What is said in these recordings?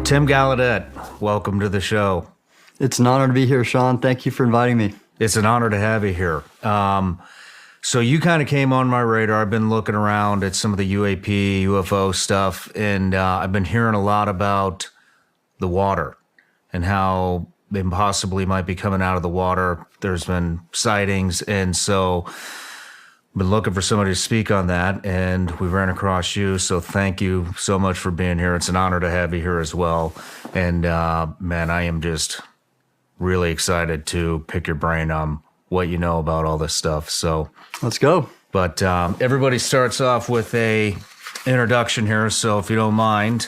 Tim Gallaudet, welcome to the show. It's an honor to be here, Sean. Thank you for inviting me. It's an honor to have you here. So you kind of came on my radar. I've been looking around at some of the UAP, UFO stuff, and I've been hearing a lot about the water and how they possibly might be coming out of the water. There's been sightings, and so I've been looking for somebody to speak on that, and we ran across you, so thank you so much for being here. It's an honor to have you here as well. And man, I am just really excited to pick your brain on what you know about all this stuff. So let's go. But everybody starts off with a introduction here, so if you don't mind.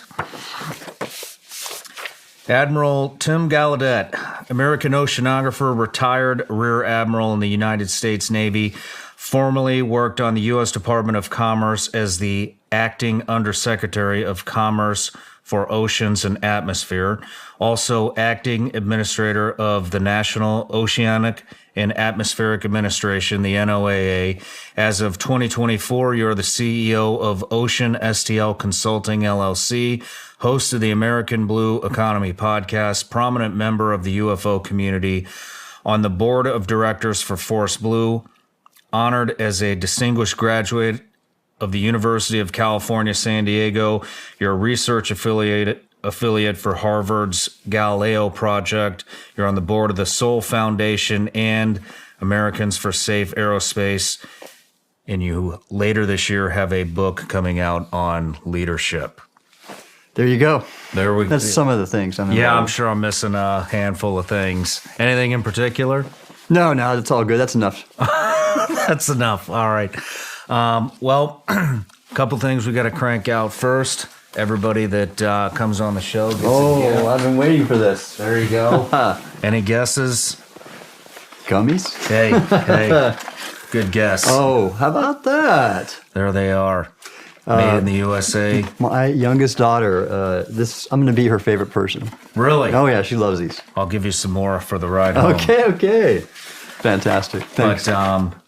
Admiral Tim Gallaudet, American oceanographer, retired Rear Admiral in the United States Navy, formerly worked on the U.S. Department of Commerce as the Acting Undersecretary of Commerce for Oceans and Atmosphere, also Acting Administrator of the National Oceanic and Atmospheric Administration, the NOAA. As of 2024, you're the CEO of Ocean STL Consulting, LLC, host of the American Blue Economy podcast, prominent member of the UFO community, on the board of directors for Force Blue, honored as a distinguished graduate of the University of California, San Diego. You're a research affiliate for Harvard's Galileo Project. You're on the board of the Soul Foundation and Americans for Safe Aerospace. And you later this year have a book coming out on leadership. There you go. That's some of the things. I'm sure I'm missing a handful of things. Anything in particular? No, that's all good. That's enough. That's enough. All right. Well, a couple things we got to crank out first. Everybody that comes on the show gets a gift. I've been waiting for this. There you go. Any guesses? Gummies? Hey. Good guess. Oh, how about that? There they are. Made in the USA. My youngest daughter, I'm going to be her favorite person. Really? Oh, yeah, she loves these. I'll give you some more for the ride home. Okay. Fantastic. Thanks.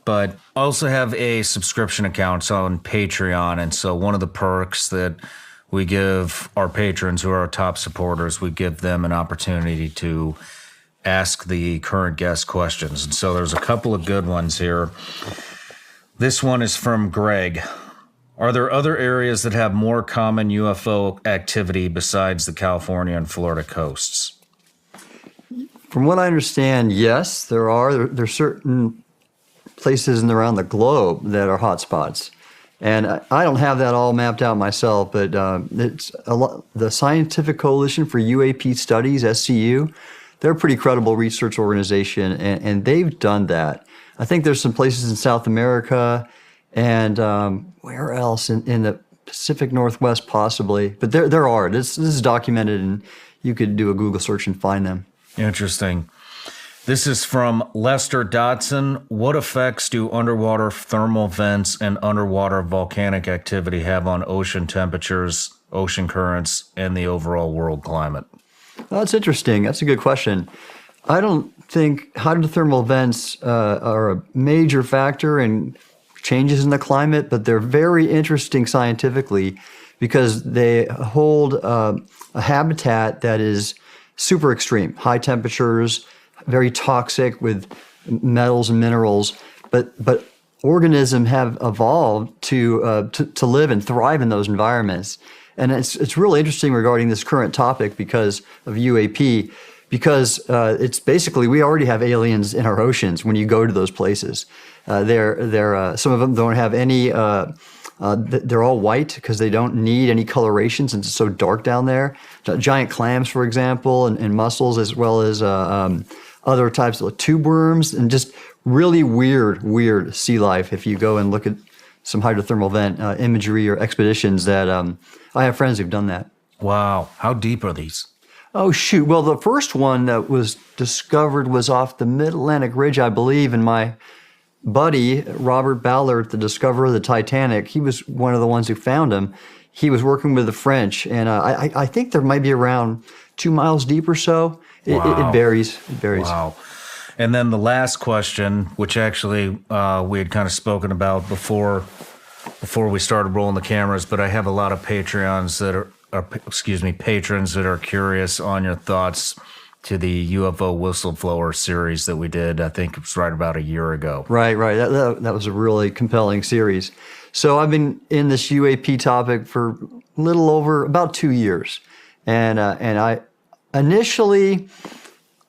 But I also have a subscription account on Patreon, and so one of the perks that we give our patrons, who are our top supporters, we give them an opportunity to ask the current guest questions. And so there's a couple of good ones here. This one is from Greg. Are there other areas that have more common UFO activity besides the California and Florida coasts? From what I understand, yes, there are. There are certain places in and around the globe that are hotspots. And I don't have that all mapped out myself, but it's the Scientific Coalition for UAP Studies, SCU, they're a pretty credible research organization, and they've done that. I think there's some places in South America and where else? In the Pacific Northwest, possibly. But there are. This is documented, and you could do a Google search and find them. Interesting. This is from Lester Dodson. What effects do underwater thermal vents and underwater volcanic activity have on ocean temperatures, ocean currents, and the overall world climate? Well, that's interesting. That's a good question. I don't think hydrothermal vents are a major factor in changes in the climate, but they're very interesting scientifically because they hold a habitat that is super extreme, high temperatures, very toxic with metals and minerals, but organisms have evolved to live and thrive in those environments. And it's really interesting regarding this current topic because of UAP, because it's basically we already have aliens in our oceans when you go to those places. They're some of them don't have any. They're all white because they don't need any coloration since it's so dark down there. Giant clams, for example, and mussels, as well as other types of tube worms, and just really weird sea life. If you go and look at some hydrothermal vent imagery or expeditions, that I have friends who've done that. Wow. How deep are these? Oh, shoot. Well, the first one that was discovered was off the Mid-Atlantic Ridge, I believe, and my buddy, Robert Ballard, the discoverer of the Titanic, he was one of the ones who found him. He was working with the French, and I think there might be around 2 miles deep or so. It varies. Wow. And then the last question, which actually we had kind of spoken about before we started rolling the cameras, but I have a lot of Patreons that patrons that are curious on your thoughts to the UFO whistleblower series that we did. I think it was right about a year ago. Right. That was a really compelling series. So I've been in this UAP topic for a little over about 2 years. And I initially,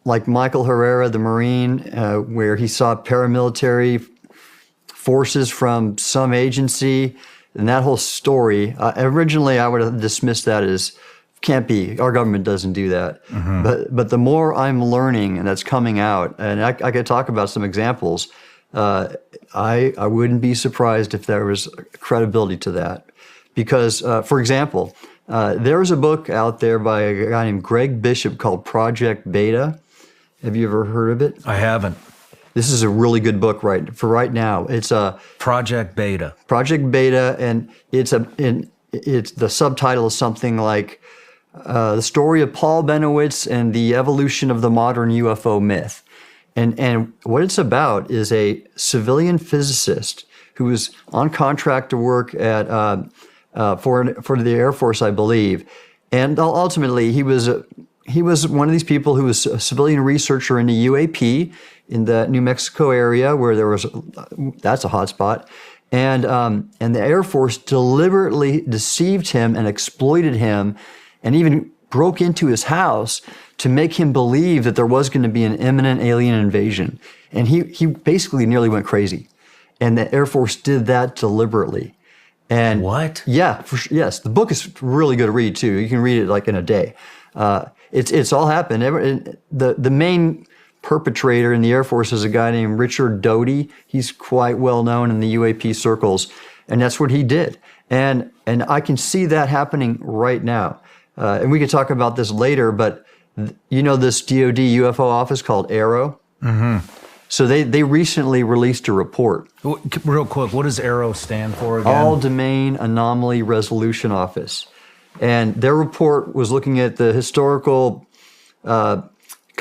like Michael Herrera, the Marine, where he saw paramilitary forces from some agency, and that whole story, originally I would have dismissed that as, can't be, our government doesn't do that. But the more I'm learning and that's coming out, and I could talk about some examples, I wouldn't be surprised if there was credibility to that. Because, for example, there was a book out there by a guy named Greg Bishop called Project Beta. Have you ever heard of it? I haven't. This is a really good book right now. It's a Project Beta. Project Beta, and it's the subtitle is something like the story of Paul Benowitz and the evolution of the modern UFO myth. And what it's about is a civilian physicist who was on contract to work at for the Air Force, I believe, and ultimately he was one of these people who was a civilian researcher in the UAP in the New Mexico area where that's a hot spot, and the Air Force deliberately deceived him and exploited him, and even broke into his house to make him believe that there was going to be an imminent alien invasion, and he basically nearly went crazy, and the Air Force did that deliberately. And what? Yeah, yes. The book is really good to read too. You can read it like in a day. It's all happened. The main perpetrator in the Air Force is a guy named Richard Doty. He's quite well known in the UAP circles, and that's what he did. And I can see that happening right now. And we could talk about this later, but you know this DoD UFO office called AARO? Mm-hmm. So they recently released a report. Real quick, what does AARO stand for again? All Domain Anomaly Resolution Office. And their report was looking at the historical kind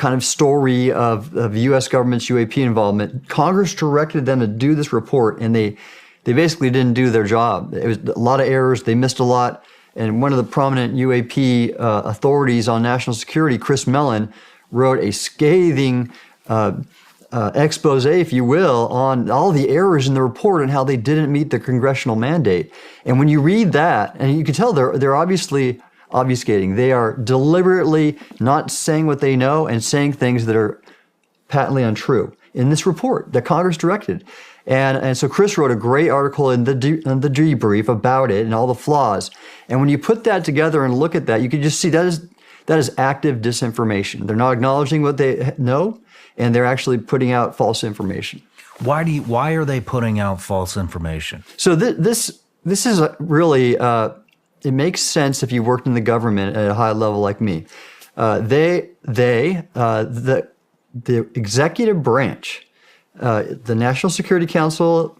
of story of U.S. government's UAP involvement. Congress directed them to do this report, and they basically didn't do their job. It was a lot of errors. They missed a lot. And one of the prominent UAP authorities on national security, Chris Mellon, wrote a scathing expose, if you will, on all the errors in the report and how they didn't meet the congressional mandate. And when you read that, and you can tell they're obviously obfuscating. They are deliberately not saying what they know and saying things that are patently untrue in this report that Congress directed. And so Chris wrote a great article in the debrief about it and all the flaws. And when you put that together and look at that, you can just see that is active disinformation. They're not acknowledging what they know, and they're actually putting out false information. Why are they putting out false information? So this is really it makes sense if you worked in the government at a high level like me. The executive branch, the National Security Council,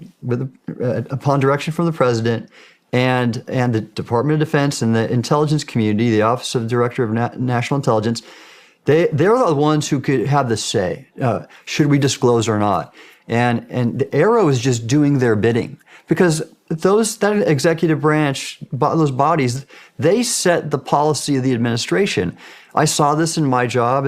upon direction from the president, and the Department of Defense and the intelligence community, the Office of the Director of National Intelligence, they're the ones who could have the say. Should we disclose or not? And the AARO is just doing their bidding, because that executive branch, those bodies, they set the policy of the administration. I saw this in my job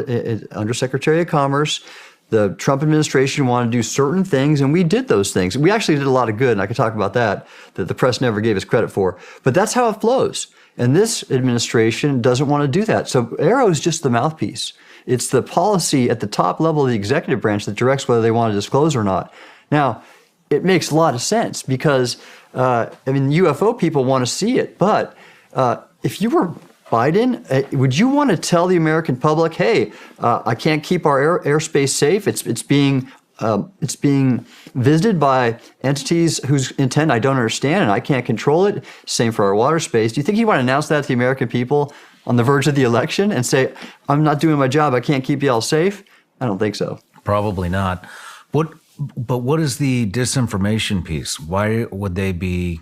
under Secretary of Commerce. The Trump administration wanted to do certain things, and we did those things. We actually did a lot of good, and I could talk about that the press never gave us credit for. But that's how it flows. And this administration doesn't want to do that. So AARO is just the mouthpiece. It's the policy at the top level of the executive branch that directs whether they want to disclose or not. Now, it makes a lot of sense because, UFO people want to see it. But if you were Biden, would you want to tell the American public, hey, I can't keep our airspace safe. It's being visited by entities whose intent I don't understand and I can't control it. Same for our water space. Do you think you want to announce that to the American people on the verge of the election and say, I'm not doing my job, I can't keep you all safe? I don't think so. Probably not. But what is the disinformation piece? Why would the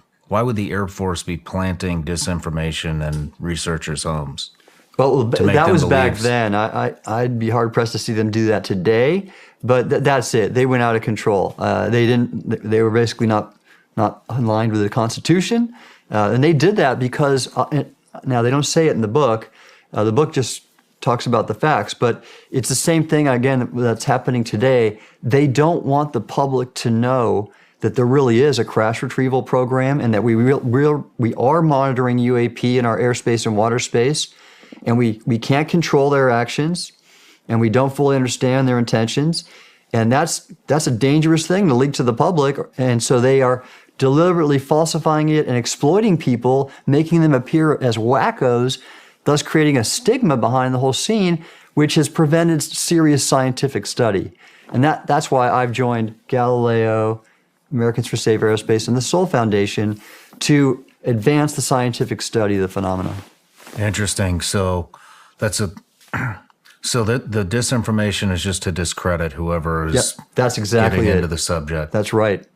Air Force be planting disinformation in researchers' homes? Well, that was back then. I'd be hard pressed to see them do that today. But that's it. They went out of control. They were basically not aligned with the Constitution, and they did that because Now, they don't say it in the book. The book just talks about the facts, but it's the same thing, again, that's happening today. They don't want the public to know that there really is a crash retrieval program and that we are monitoring UAP in our airspace and water space, and we can't control their actions, and we don't fully understand their intentions. And that's a dangerous thing to leak to the public. And so they are deliberately falsifying it and exploiting people, making them appear as wackos, thus creating a stigma behind the whole scene, which has prevented serious scientific study. And that's why I've joined Galileo, Americans for Safe Aerospace, and the Sol Foundation to advance the scientific study of the phenomenon. Interesting. So so the disinformation is just to discredit whoever is that's exactly getting it. into the subject. That's right.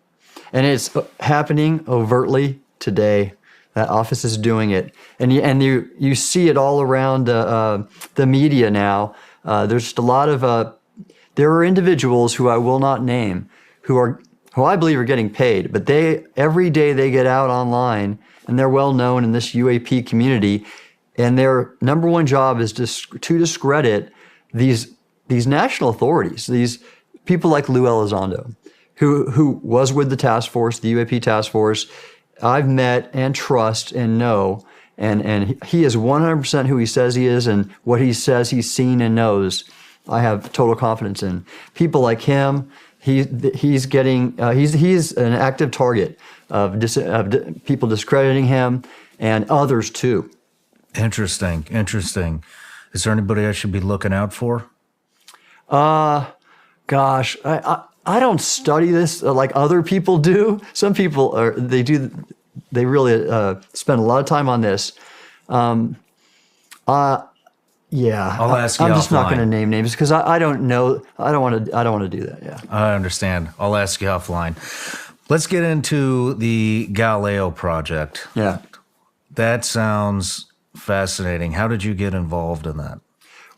And it's happening overtly today. That office is doing it. And you see it all around the media now. There's just a lot of, there are individuals who I will not name who I believe are getting paid, but every day they get out online and they're well known in this UAP community, and their number one job is to discredit these national authorities, these people like Lou Elizondo, who was with the task force, the UAP task force. I've met and trust and know, and he is 100% who he says he is, and what he says he's seen and knows, I have total confidence in. People like him, he's an active target of people discrediting him, and others too. Interesting. Is there anybody I should be looking out for? Gosh, I don't study this like other people do. Some people they really spend a lot of time on this. Yeah, I'll ask you I'm just not offline. going to name names because I don't know. I don't want to do that. Yeah, I understand. I'll ask you offline. Let's get into the Galileo project. yeah. That sounds fascinating. How did you get involved in that?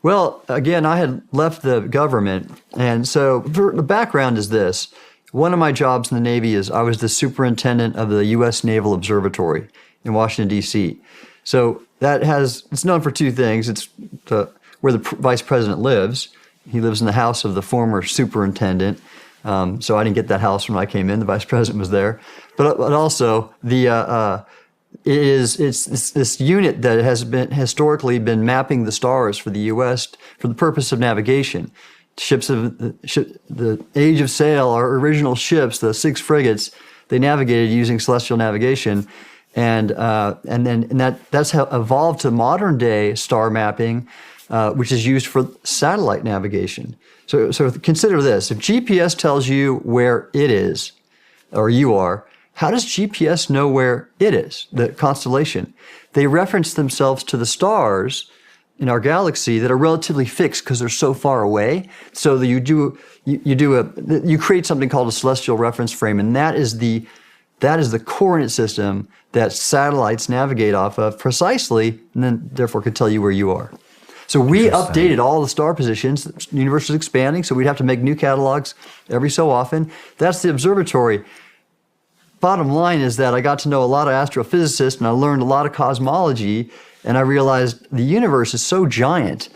Well, again, I had left the government, and so the background is this. One of my jobs in the Navy is I was the superintendent of the U.S. Naval Observatory in Washington, D.C. So it's known for two things. It's where the vice president lives. He lives in the house of the former superintendent. So I didn't get that house when I came in. The vice president was there. But also it's this unit that has historically been mapping the stars for the U.S. for the purpose of navigation. Ships of the age of sail, our original ships, the 6 frigates, they navigated using celestial navigation, and that's how evolved to modern day star mapping, which is used for satellite navigation. So consider this: if GPS tells you where it is, or you are, how does GPS know where it is, the constellation? They reference themselves to the stars in our galaxy that are relatively fixed because they're so far away. So that you create something called a celestial reference frame, and that is the coordinate system that satellites navigate off of precisely, and then therefore could tell you where you are. So we updated all the star positions. The universe was expanding, so we'd have to make new catalogs every so often. That's the observatory. Bottom line is that I got to know a lot of astrophysicists, and I learned a lot of cosmology, and I realized the universe is so giant,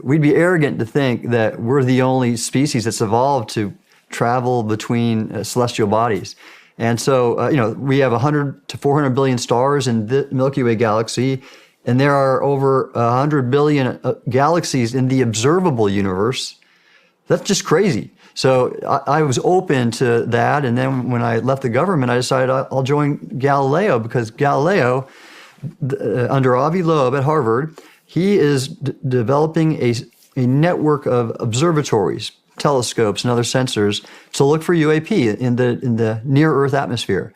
we'd be arrogant to think that we're the only species that's evolved to travel between celestial bodies. And so, we have 100 to 400 billion stars in the Milky Way galaxy, and there are over 100 billion galaxies in the observable universe. That's just crazy. So I was open to that, and then when I left the government, I decided I'll join Galileo, because Galileo, under Avi Loeb at Harvard, he is developing a network of observatories, telescopes, and other sensors to look for UAP in the near Earth atmosphere.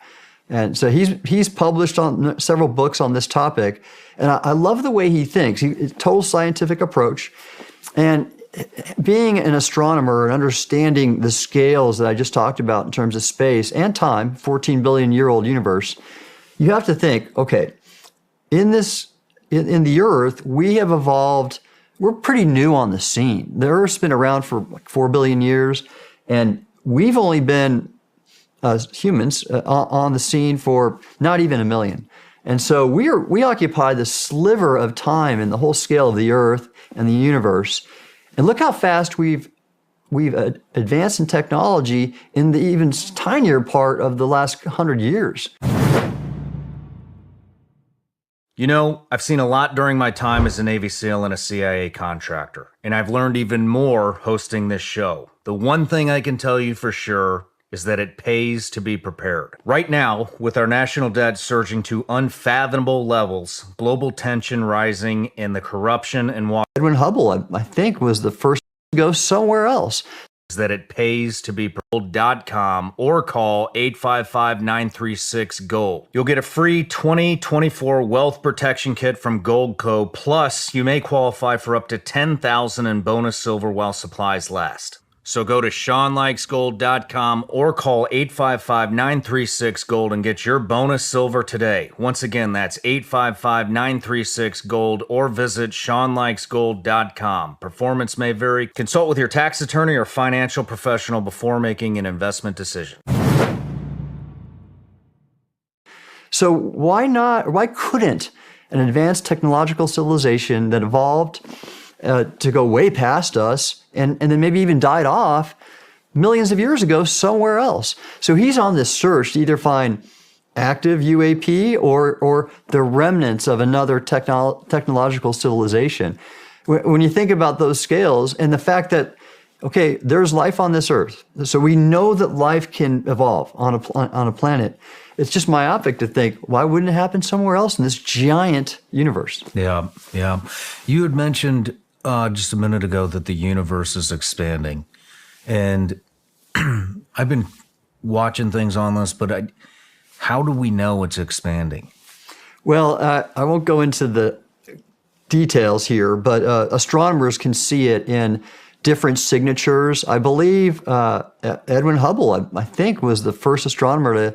And so he's published on several books on this topic, and I love the way he thinks. Total scientific approach, and being an astronomer and understanding the scales that I just talked about in terms of space and time, 14 billion year old universe, you have to think, okay, in the Earth, we have evolved. We're pretty new on the scene. The Earth's been around for like 4 billion years, and we've only been humans on the scene for not even 1 million. And so we occupy the sliver of time in the whole scale of the Earth and the universe. And look how fast we've advanced in technology in the even tinier part of the last 100 years. You know, I've seen a lot during my time as a Navy SEAL and a CIA contractor, and I've learned even more hosting this show. The one thing I can tell you for sure is that it pays to be prepared. Right now, with our national debt surging to unfathomable levels, global tension rising, and the corruption and Edwin Hubble, I think, was the first to go somewhere else. that it pays to be prepared.com or call 855-936-GOLD. You'll get a free 2024 wealth protection kit from Goldco, plus you may qualify for up to $10,000 in bonus silver while supplies last. So go to SeanLikesGold.com or call 855-936-GOLD and get your bonus silver today. Once again, that's 855-936-GOLD or visit SeanLikesGold.com. Performance may vary. Consult with your tax attorney or financial professional before making an investment decision. So why couldn't an advanced technological civilization that evolved to go way past us and then maybe even died off millions of years ago somewhere else? So he's on this search to either find active UAP or the remnants of another technological civilization. When you think about those scales and the fact that, okay, there's life on this Earth, so we know that life can evolve on a planet. It's just myopic to think, why wouldn't it happen somewhere else in this giant universe? Yeah. You had mentioned just a minute ago that the universe is expanding. And I've been watching things on this, but how do we know it's expanding? Well, I won't go into the details here, but astronomers can see it in different signatures. I believe Edwin Hubble, I think, was the first astronomer to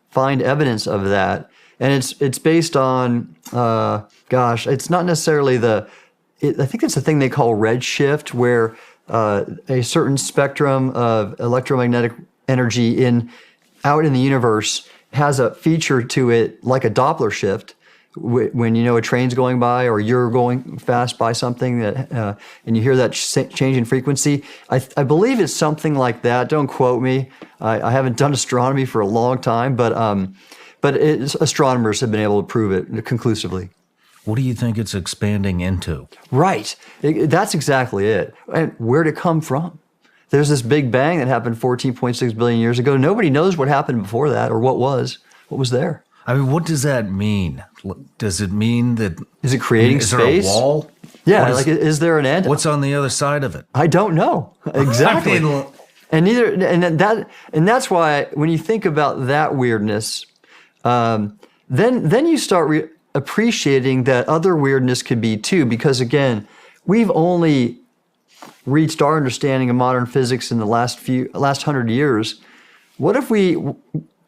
find evidence of that. And it's based on, it's not necessarily I think it's the thing they call redshift, where a certain spectrum of electromagnetic energy out in the universe has a feature to it like a Doppler shift. When you know a train's going by or you're going fast by something and you hear that change in frequency, I believe it's something like that. Don't quote me. I haven't done astronomy for a long time, but astronomers have been able to prove it conclusively. What do you think it's expanding into? Right. That's exactly it. And where'd it come from? There's this Big Bang that happened 14.6 billion years ago. Nobody knows what happened before that or what was there. I mean, what does that mean? Does it mean that... Is it creating space? Is there a wall? Yeah, is there an end? What's on the other side of it? I don't know. Exactly. And that's why when you think about that weirdness, then you start appreciating that other weirdness could be too, because again, we've only reached our understanding of modern physics in the last 100 years. What if we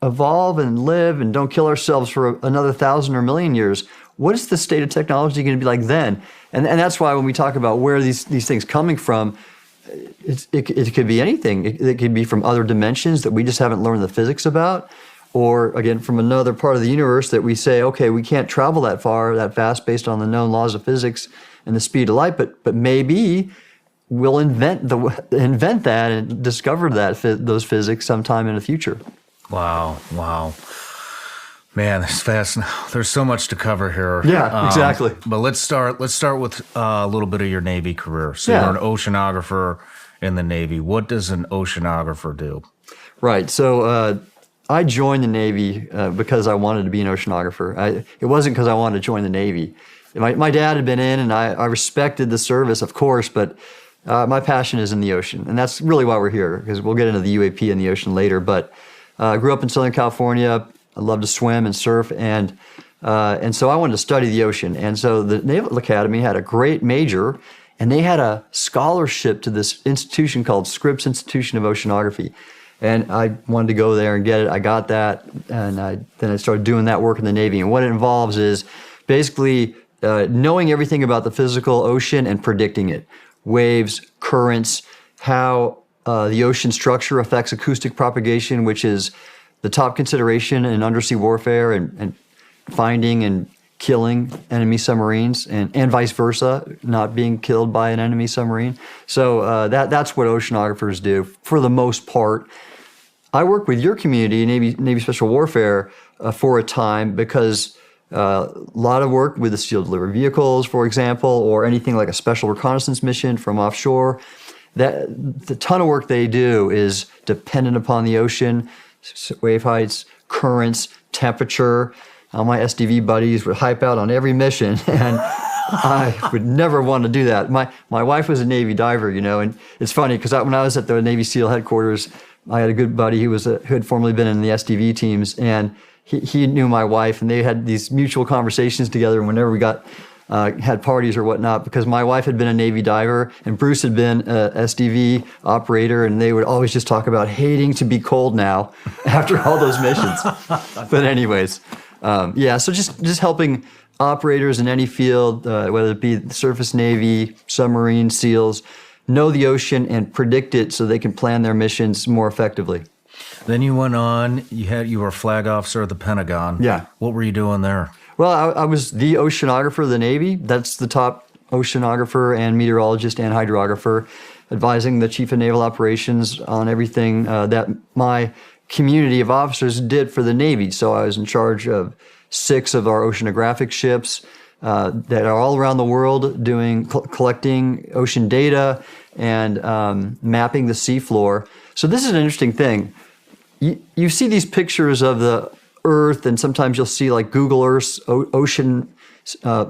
evolve and live and don't kill ourselves for another 1,000 or million years? What is the state of technology going to be like then? And that's why when we talk about where these things coming from, it could be anything. It could be from other dimensions that we just haven't learned the physics about, or again, from another part of the universe that we say, okay, we can't travel that fast based on the known laws of physics and the speed of light, but maybe we'll invent that and discover those physics sometime in the future. Wow. Man, it's fascinating. There's so much to cover here. Yeah, exactly. But let's start with a little bit of your Navy career. So you're an oceanographer in the Navy. What does an oceanographer do? Right. So I joined the Navy because I wanted to be an oceanographer. It wasn't because I wanted to join the Navy. My dad had been in, and I respected the service, of course, but my passion is in the ocean. And that's really why we're here, because we'll get into the UAP and the ocean later. But I grew up in Southern California. I love to swim and surf, and so I wanted to study the ocean. And so the Naval Academy had a great major, and they had a scholarship to this institution called Scripps Institution of Oceanography. And I wanted to go there and get it. I got that, and then I started doing that work in the Navy. And what it involves is basically knowing everything about the physical ocean and predicting it. Waves, currents, how the ocean structure affects acoustic propagation, which is the top consideration in undersea warfare, and finding and killing enemy submarines, and vice versa, not being killed by an enemy submarine. So that's what oceanographers do for the most part. I worked with your community, Navy Special Warfare, for a time because a lot of work with the SEAL delivered vehicles, for example, or anything like a special reconnaissance mission from offshore. The ton of work they do is dependent upon the ocean, wave heights, currents, temperature. All my SDV buddies would hype out on every mission, and I would never want to do that. My wife was a Navy diver, and it's funny because when I was at the Navy SEAL headquarters, I had a good buddy who had formerly been in the SDV teams, and he knew my wife, and they had these mutual conversations together whenever we had parties or whatnot, because my wife had been a Navy diver and Bruce had been a SDV operator, and they would always just talk about hating to be cold now after all those missions. But anyways, so just helping operators in any field, whether it be the surface Navy, submarine, SEALs, know the ocean and predict it so they can plan their missions more effectively. Then you went on, you were a flag officer at the Pentagon. Yeah. What were you doing there? Well, I was the oceanographer of the Navy. That's the top oceanographer and meteorologist and hydrographer, advising the Chief of Naval Operations on everything that my community of officers did for the Navy. So I was in charge of 6 of our oceanographic ships that are all around the world doing collecting ocean data and mapping the seafloor. So this is an interesting thing. You see these pictures of the Earth, and sometimes you'll see like Google Earth's ocean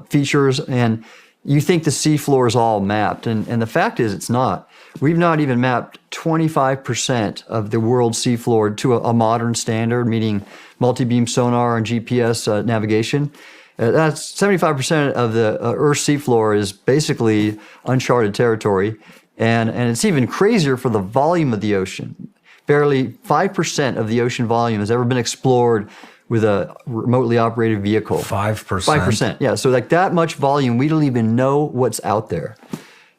features, and you think the seafloor is all mapped. And the fact is it's not. We've not even mapped 25% of the world's seafloor to a modern standard, meaning multi-beam sonar and GPS navigation. That's 75% of the Earth's seafloor is basically uncharted territory. And it's even crazier for the volume of the ocean. Barely 5% of the ocean volume has ever been explored with a remotely operated vehicle. 5%? 5%, yeah. So like that much volume, we don't even know what's out there.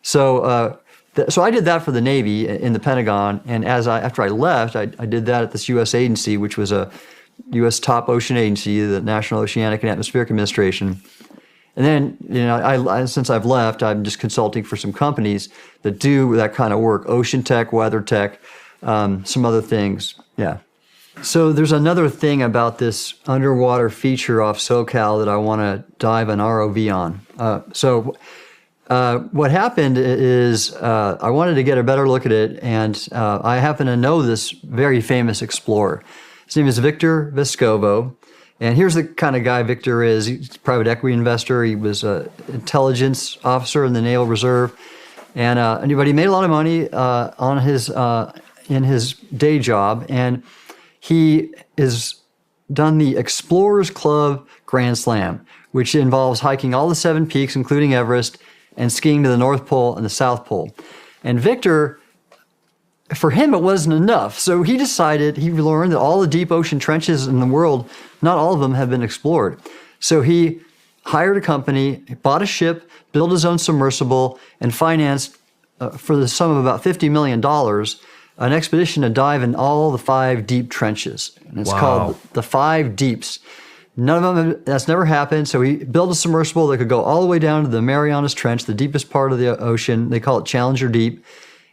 So so I did that for the Navy in the Pentagon, and after I left, I did that at this U.S. agency, which was a U.S. top ocean agency, the National Oceanic and Atmospheric Administration. And then, since I've left, I'm just consulting for some companies that do that kind of work, ocean tech, weather tech, some other things. Yeah. So there's another thing about this underwater feature off SoCal that I want to dive an ROV on. What happened is I wanted to get a better look at it, and I happen to know this very famous explorer. His name is Victor Vescovo, and here's the kind of guy Victor is. He's a private equity investor. He was an intelligence officer in the Naval Reserve, but he made a lot of money in his day job, and he has done the Explorers Club Grand Slam, which involves hiking all the 7 peaks, including Everest, and skiing to the North Pole and the South Pole. And Victor, for him, it wasn't enough. So he learned that all the deep ocean trenches in the world, not all of them have been explored. So he hired a company, bought a ship, built his own submersible, and financed, for the sum of about $50 million, an expedition to dive in all the 5 deep trenches. And it's called the 5 Deeps. None of them, that's never happened. So he built a submersible that could go all the way down to the Marianas Trench, the deepest part of the ocean. They call it Challenger Deep.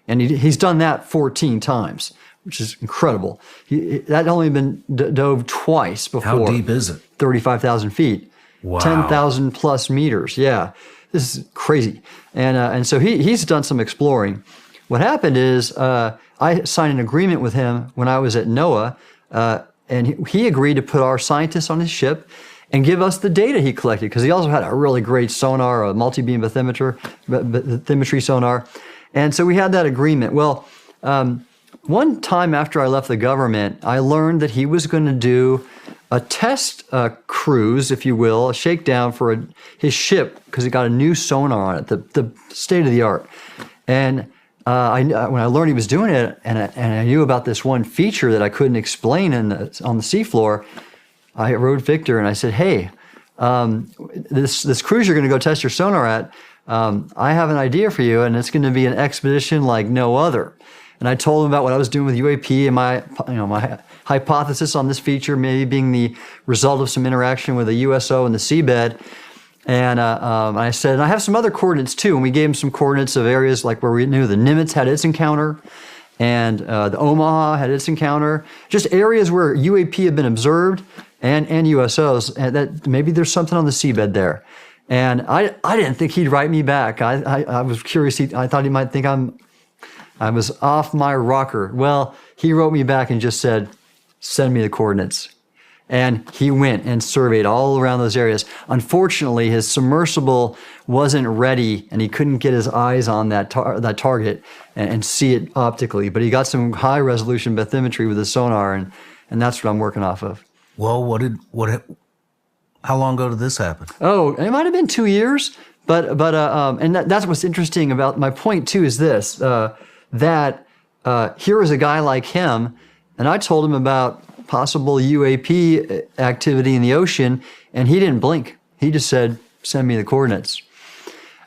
And he's done that 14 times, which is incredible. That only been dove twice before. How deep is it? 35,000 feet. Wow. 10,000 plus meters. Yeah, this is crazy. And so he's done some exploring. What happened is I signed an agreement with him when I was at NOAA, and he agreed to put our scientists on his ship and give us the data he collected, because he also had a really great sonar, a multi-beam bathymetry sonar. And so we had that agreement. Well, one time after I left the government, I learned that he was going to do a test cruise, if you will, a shakedown for his ship, because he got a new sonar on it, the state of the art. And when I learned he was doing it, and I knew about this one feature that I couldn't explain on the seafloor, I wrote Victor and I said, "Hey, this cruise you're going to go test your sonar at, I have an idea for you, and it's going to be an expedition like no other." And I told him about what I was doing with UAP and my hypothesis on this feature maybe being the result of some interaction with a USO in the seabed. And I said, and I have some other coordinates too. And we gave him some coordinates of areas like where we knew the Nimitz had its encounter and the Omaha had its encounter. Just areas where UAP had been observed and USOs, and that maybe there's something on the seabed there. And I didn't think he'd write me back. I was curious. I thought he might think I was off my rocker. Well, he wrote me back and just said, send me the coordinates. And he went and surveyed all around those areas. Unfortunately, his submersible wasn't ready and he couldn't get his eyes on that target and see it optically. But he got some high resolution bathymetry with his sonar, and that's what I'm working off of. Well, how long ago did this happen? Oh, it might have been 2 years, but that's what's interesting about my point too is this, that here was a guy like him, and I told him about possible UAP activity in the ocean, and he didn't blink. He just said, send me the coordinates.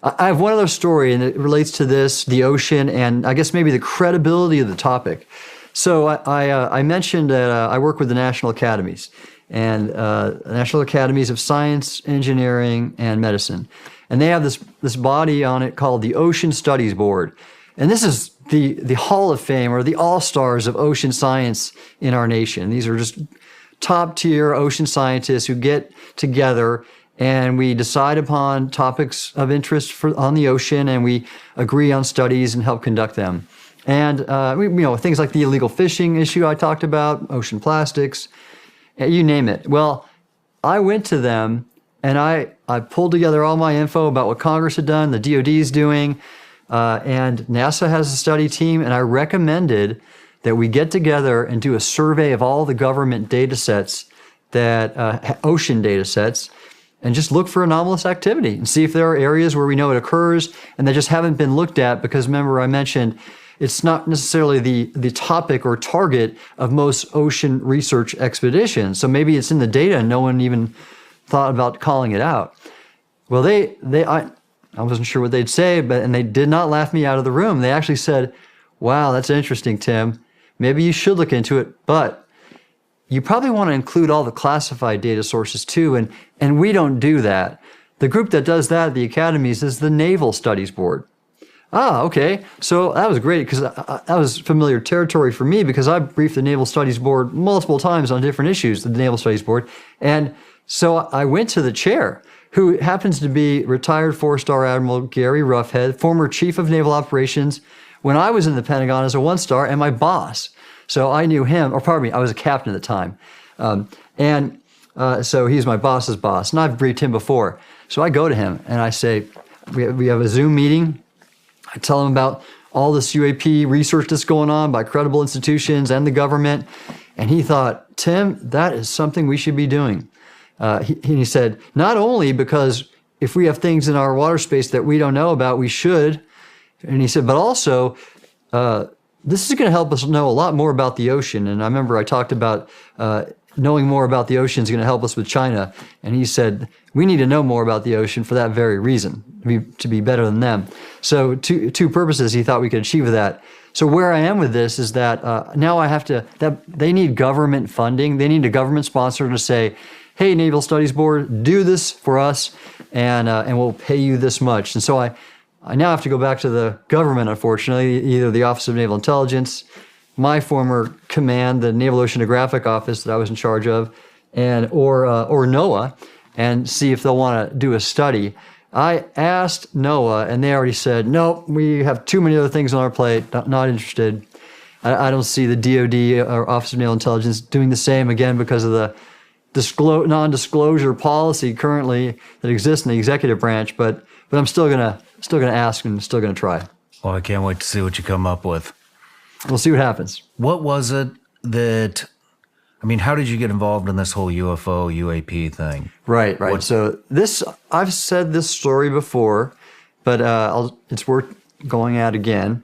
I have one other story, and it relates to this, the ocean, and I guess maybe the credibility of the topic. So I mentioned that I work with the National Academies, and National Academies of Science, Engineering, and Medicine. And they have this body on it called the Ocean Studies Board. And this is the Hall of Fame, or the all-stars of ocean science in our nation. These are just top-tier ocean scientists who get together and we decide upon topics of interest on the ocean, and we agree on studies and help conduct them. And things like the illegal fishing issue I talked about, ocean plastics, you name it. Well, I went to them and I pulled together all my info about what Congress had done, the DoD is doing, and NASA has a study team, and I recommended that we get together and do a survey of all the government data sets, ocean data sets, and just look for anomalous activity and see if there are areas where we know it occurs and that just haven't been looked at, because remember I mentioned it's not necessarily the topic or target of most ocean research expeditions. So maybe it's in the data and no one even thought about calling it out. Well, I wasn't sure what they'd say, and they did not laugh me out of the room. They actually said, wow, that's interesting, Tim. Maybe you should look into it, but you probably want to include all the classified data sources too, and we don't do that. The group that does that at the academies is the Naval Studies Board. Ah, okay. So that was great, because that was familiar territory for me, because I briefed the Naval Studies Board multiple times on different issues, the Naval Studies Board. And so I went to the chair, who happens to be retired 4-star Admiral Gary Roughead, former Chief of Naval Operations when I was in the Pentagon as a 1-star, and my boss. So I knew him, or pardon me, I was a captain at the time. So he's my boss's boss, and I've briefed him before. So I go to him and I say, we have a Zoom meeting. I tell him about all this UAP research that's going on by credible institutions and the government. And he thought, Tim, that is something we should be doing. He said, not only because if we have things in our water space that we don't know about, we should. And he said, but also, this is going to help us know a lot more about the ocean. And I remember I talked about knowing more about the ocean is going to help us with China. And he said, we need to know more about the ocean for that very reason, to be better than them. So two purposes he thought we could achieve with that. So where I am with this is that now I have to, they need government funding. They need a government sponsor to say, hey, Naval Studies Board, do this for us, and we'll pay you this much. And so I now have to go back to the government, unfortunately, either the Office of Naval Intelligence, my former command, the Naval Oceanographic Office that I was in charge of, or NOAA, and see if they'll want to do a study. I asked NOAA, and they already said, no, we have too many other things on our plate, not interested. I don't see the DoD or Office of Naval Intelligence doing the same, again, because of the non-disclosure policy currently that exists in the executive branch, but I'm still gonna ask and still gonna try. Well, I can't wait to see what you come up with. We'll see what happens. What was it that, how did you get involved in this whole UFO, UAP thing? Right. So I've said this story before, but it's worth going at again.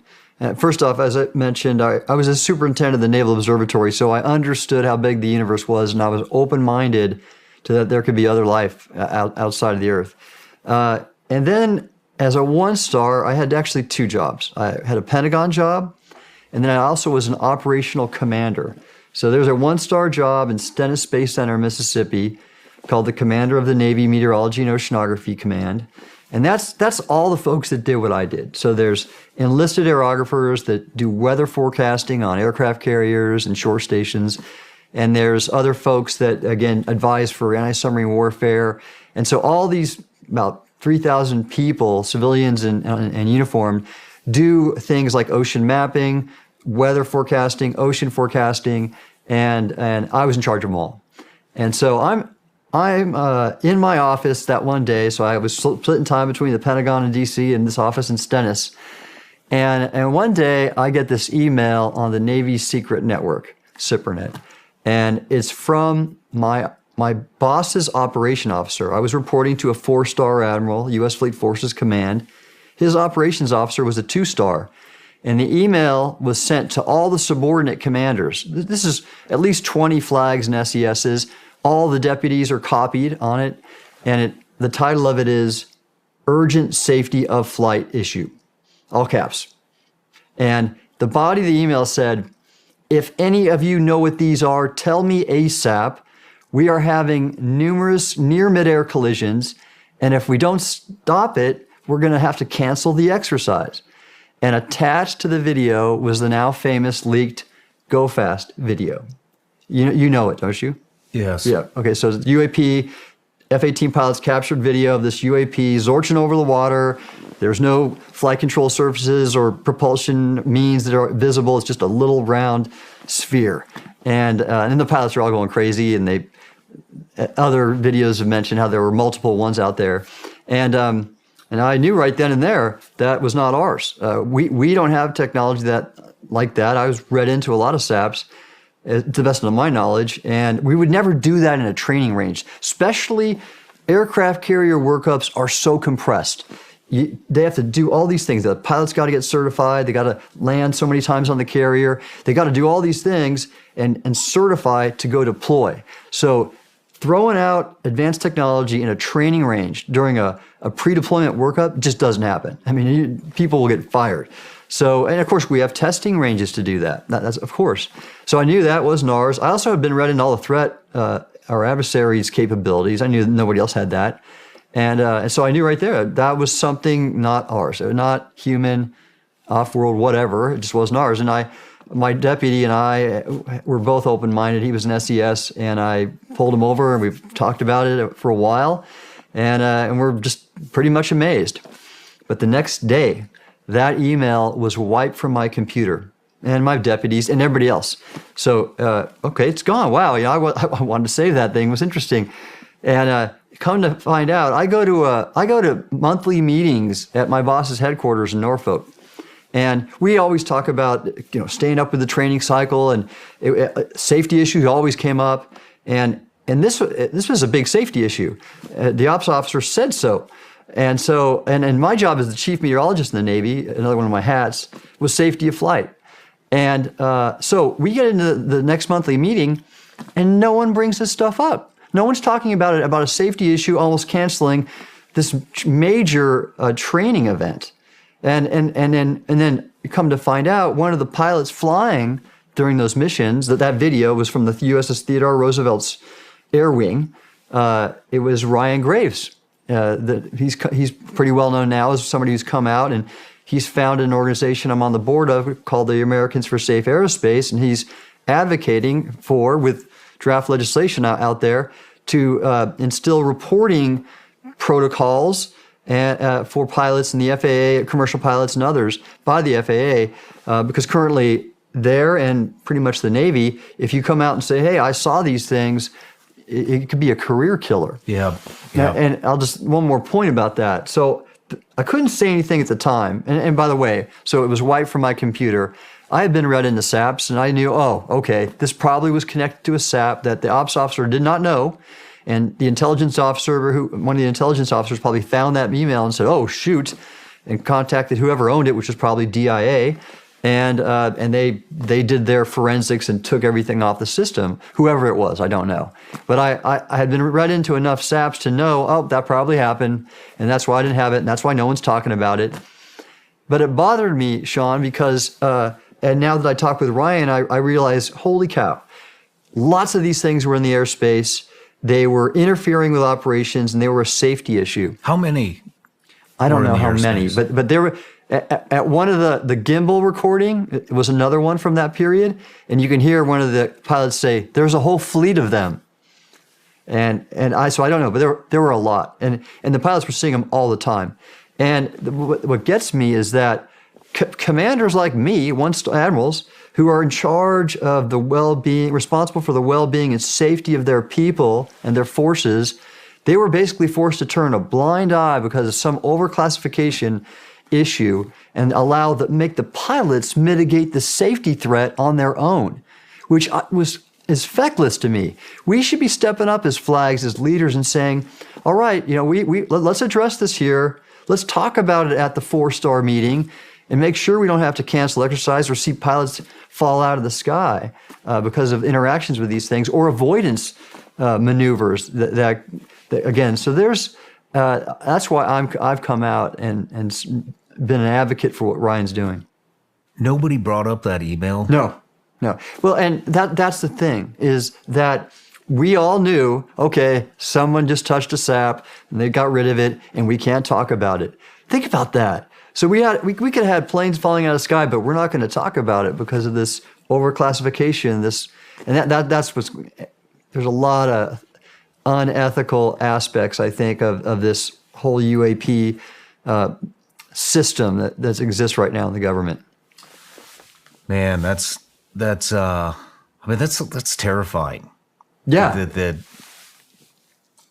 First off, as I mentioned, I was a superintendent of the Naval Observatory, so I understood how big the universe was, and I was open-minded to that there could be other life outside of the Earth. And then, as a 1-star, I had actually 2 jobs. I had a Pentagon job, And then I also was an operational commander. So there's a 1-star job in Stennis Space Center, Mississippi, called the Commander of the Navy Meteorology and Oceanography Command. And that's all the folks that did what I did. So there's enlisted aerographers that do weather forecasting on aircraft carriers and shore stations. And there's other folks that, again, advise for anti-submarine warfare. And so all these, about 3,000 people, civilians and uniformed, do things like ocean mapping, weather forecasting, ocean forecasting, and I was in charge of them all. And so I'm in my office that one day, so I was splitting time between the Pentagon and DC and this office in Stennis. And one day I get this email on the Navy's secret network, SIPRNet. And it's from my boss's operation officer. I was reporting to a 4-star admiral, U.S. Fleet Forces Command. His operations officer was a 2-star. And the email was sent to all the subordinate commanders. This is at least 20 flags and SESs. All the deputies are copied on it. And the title of it is Urgent Safety of Flight Issue, all caps. And the body of the email said, if any of you know what these are, tell me ASAP. We are having numerous near midair collisions. And if we don't stop it, we're going to have to cancel the exercise. And attached to the video was the now famous leaked Go Fast video. You know it, don't you? Yes. Yeah. Okay. So the UAP, F-18 pilots captured video of this UAP zorching over the water. There's no flight control surfaces or propulsion means that are visible. It's just a little round sphere. And then the pilots are all going crazy. And other videos have mentioned how there were multiple ones out there. And I knew right then and there that was not ours. We don't have technology like that. I was read into a lot of SAPs, to the best of my knowledge, and we would never do that in a training range. Especially aircraft carrier workups are so compressed. They have to do all these things. The pilot's got to get certified. They got to land so many times on the carrier. They got to do all these things and certify to go deploy. So throwing out advanced technology in a training range during a pre-deployment workup just doesn't happen. I mean, people will get fired. So, and of course, we have testing ranges to do that. That's of course. So I knew that wasn't ours. I also had been read into all the threat, our adversaries' capabilities. I knew that nobody else had that. And so I knew right there that was something not ours. Not human, off-world, whatever. It just wasn't ours. And my deputy and I were both open-minded. He was an SES, and I pulled him over, and we've talked about it for a while. And we're just pretty much amazed. But the next day, that email was wiped from my computer and my deputies and everybody else. So, okay, it's gone. Wow, I wanted to save that thing. It was interesting. And come to find out, I go to monthly meetings at my boss's headquarters in Norfolk. And we always talk about, staying up with the training cycle, and safety issues always came up. And this was a big safety issue. The ops officer said so. And so, and my job as the chief meteorologist in the Navy, another one of my hats, was safety of flight. And so we get into the next monthly meeting, and no one brings this stuff up. No one's talking about a safety issue, almost canceling this major training event. And then you come to find out, one of the pilots flying during those missions, that video was from the USS Theodore Roosevelt's Air Wing. It was Ryan Graves. He's pretty well known now as somebody who's come out, and he's founded an organization I'm on the board of called the Americans for Safe Aerospace, and he's advocating for, with draft legislation out there, to instill reporting protocols for pilots in the FAA, commercial pilots and others by the FAA, because currently there and pretty much the Navy, if you come out and say, hey, I saw these things, it could be a career killer. Yeah. And I'll just, one more point about that. So I couldn't say anything at the time. And by the way, so it was wiped from my computer. I had been read into SAPs, and I knew, okay, this probably was connected to a SAP that the ops officer did not know. And the intelligence officer, one of the intelligence officers probably found that email and said, oh, shoot, and contacted whoever owned it, which was probably DIA. And they did their forensics and took everything off the system. Whoever it was, I don't know. But I had been read into enough SAPs to know, that probably happened, and that's why I didn't have it, and that's why no one's talking about it. But it bothered me, Sean, because And now that I talk with Ryan, I realize, holy cow, lots of these things were in the airspace. They were interfering with operations, and they were a safety issue. How many? I don't were in know the how many, airspace? but there were at one of the gimbal recording, it was another one from that period, and you can hear one of the pilots say, "There's a whole fleet of them." So I don't know, but there were a lot, and the pilots were seeing them all the time. And what gets me is that commanders like me, once admirals, who are in charge of the well-being, responsible for the well-being and safety of their people and their forces, they were basically forced to turn a blind eye because of some overclassification issue and make the pilots mitigate the safety threat on their own, which is feckless to me. We should be stepping up as flags, as leaders, and saying, all right, let's address this here. Let's talk about it at the 4-star meeting and make sure we don't have to cancel exercise or see pilots fall out of the sky because of interactions with these things or avoidance maneuvers. That again, so that's why I've come out and been an advocate for what Ryan's doing. Nobody brought up that email? No. Well, and that's the thing, is that we all knew, okay, someone just touched a sap and they got rid of it and we can't talk about it. Think about that. So we could have had planes falling out of the sky, but we're not going to talk about it because of this overclassification. That's what's. There's a lot of unethical aspects, I think, of this whole UAP system that exists right now in the government. Man, that's terrifying. Yeah.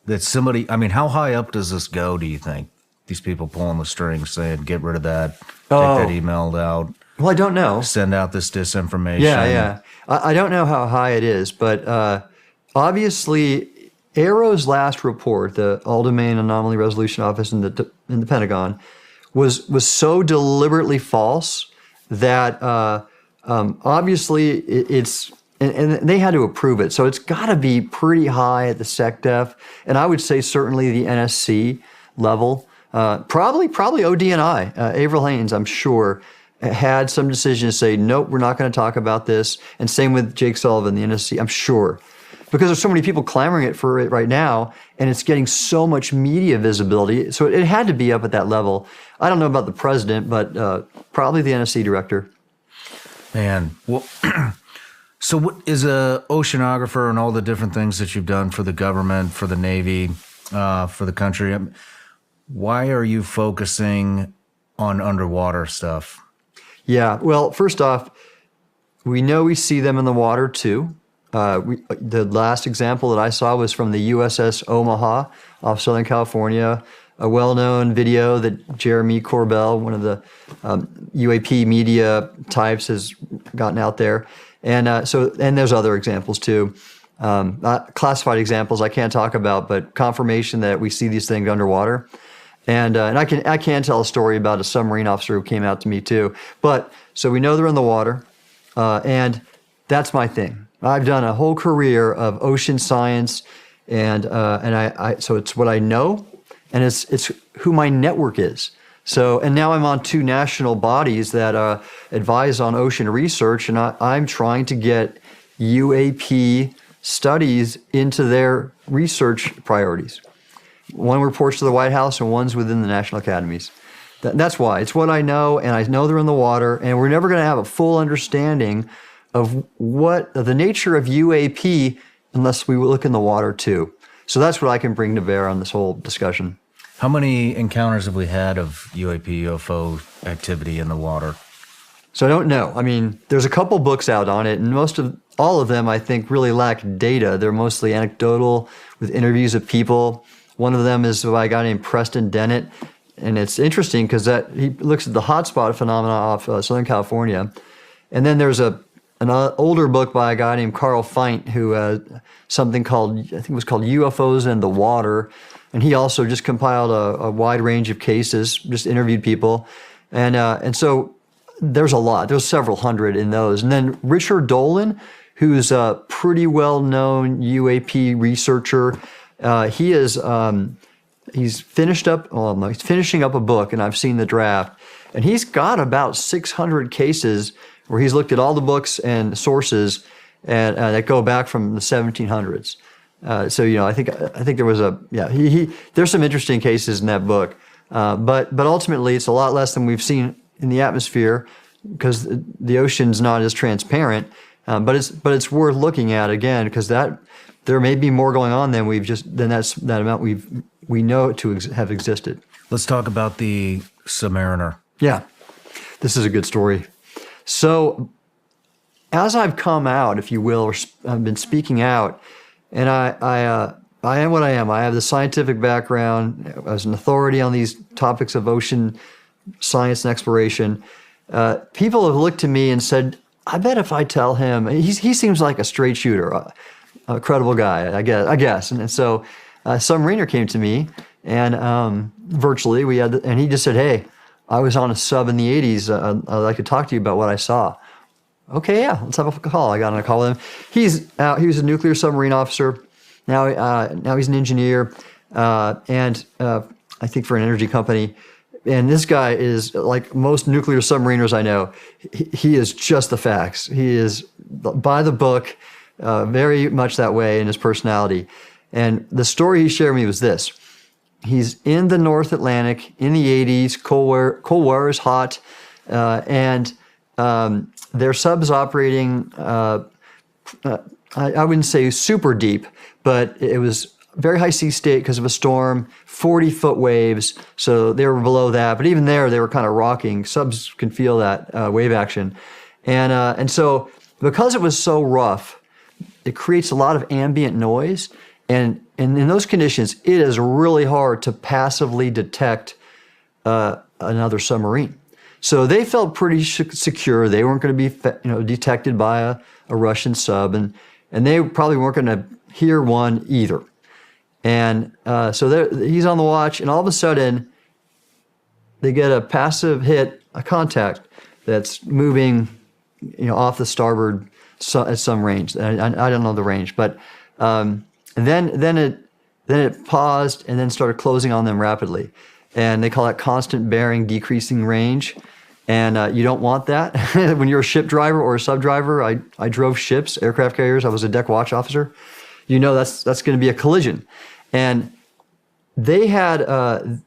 That somebody. I mean, how high up does this go? Do you think? These people pulling the strings saying, get rid of that, take that email out. Well, I don't know. Send out this disinformation. Yeah. I don't know how high it is, but obviously AARO's last report, the All-Domain Anomaly Resolution Office in the Pentagon, was so deliberately false that obviously it's, and they had to approve it. So it's got to be pretty high at the SecDef, and I would say certainly the NSC level. Probably ODNI. Avril Haines, I'm sure, had some decision to say, nope, we're not going to talk about this. And same with Jake Sullivan, the NSC, I'm sure. Because there's so many people clamoring for it right now, and it's getting so much media visibility. So it had to be up at that level. I don't know about the president, but probably the NSC director. Man, well, so what is a oceanographer and all the different things that you've done for the government, for the Navy, for the country? Why are you focusing on underwater stuff? Yeah, well, first off, we know we see them in the water too. The last example that I saw was from the USS Omaha off Southern California, a well-known video that Jeremy Corbell, one of the UAP media types, has gotten out there. And there's other examples too. Classified examples I can't talk about, but confirmation that we see these things underwater. And I can tell a story about a submarine officer who came out to me too. But so we know they're in the water, and that's my thing. I've done a whole career of ocean science, and so it's what I know, and it's who my network is. So, and now I'm on 2 national bodies that advise on ocean research, and I'm trying to get UAP studies into their research priorities. One reports to the White House and one's within the national academies. That's why. It's what I know, and I know they're in the water, and we're never going to have a full understanding of the nature of UAP unless we look in the water too. So that's what I can bring to bear on this whole discussion. How many encounters have we had of UAP, UFO activity in the water? So I don't know. I mean, there's a couple books out on it, and all of them, I think, really lack data. They're mostly anecdotal with interviews of people. One of them is by a guy named Preston Dennett, and it's interesting because he looks at the hotspot phenomena off Southern California. And then there's an older book by a guy named Carl Feint who something called, I think it was called UFOs in the Water, and he also just compiled a wide range of cases, just interviewed people, and so there's a lot. There's several hundred in those. And then Richard Dolan, who's a pretty well-known UAP researcher. He's finishing up a book, and I've seen the draft, and he's got about 600 cases where he's looked at all the books and sources and that go back from the 1700s. So I think there was there's some interesting cases in that book, but ultimately it's a lot less than we've seen in the atmosphere because the ocean's not as transparent. But it's worth looking at again because there may be more going on than that amount we know to have existed. Let's talk about the Submariner. Yeah, this is a good story. So, as I've come out, if you will, or I've been speaking out, and I am what I am. I have the scientific background. I was an authority on these topics of ocean science and exploration. People have looked to me and said, I bet if I tell him, he seems like a straight shooter, a credible guy, I guess. And so a submariner came to me and virtually and he just said, hey, I was on a sub in the 80s. I'd like to talk to you about what I saw. Okay, yeah, let's have a call. I got on a call with him. He was a nuclear submarine officer. Now he's an engineer, and I think for an energy company. And this guy is like most nuclear submariners I know. He is just the facts. He is by the book, very much that way in his personality. And the story he shared with me was this. He's in the North Atlantic in the 80s. Cold War is hot, and their sub's operating, I wouldn't say super deep, but it was very high sea state because of a storm, 40-foot waves, so they were below that. But even there, they were kind of rocking. Subs can feel that wave action. And so because it was so rough, it creates a lot of ambient noise. And in those conditions, it is really hard to passively detect another submarine. So they felt pretty secure. They weren't going to be detected by a Russian sub, and they probably weren't going to hear one either. And so he's on the watch, and all of a sudden, they get a passive hit, a contact that's moving, off the starboard at some range. I don't know the range, but then it paused and then started closing on them rapidly, and they call that constant bearing, decreasing range. And you don't want that when you're a ship driver or a sub driver. I drove ships, aircraft carriers. I was a deck watch officer. That's going to be a collision. And they had,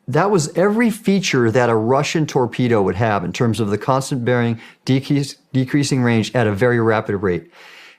that was every feature that a Russian torpedo would have in terms of the constant bearing, decreasing range at a very rapid rate.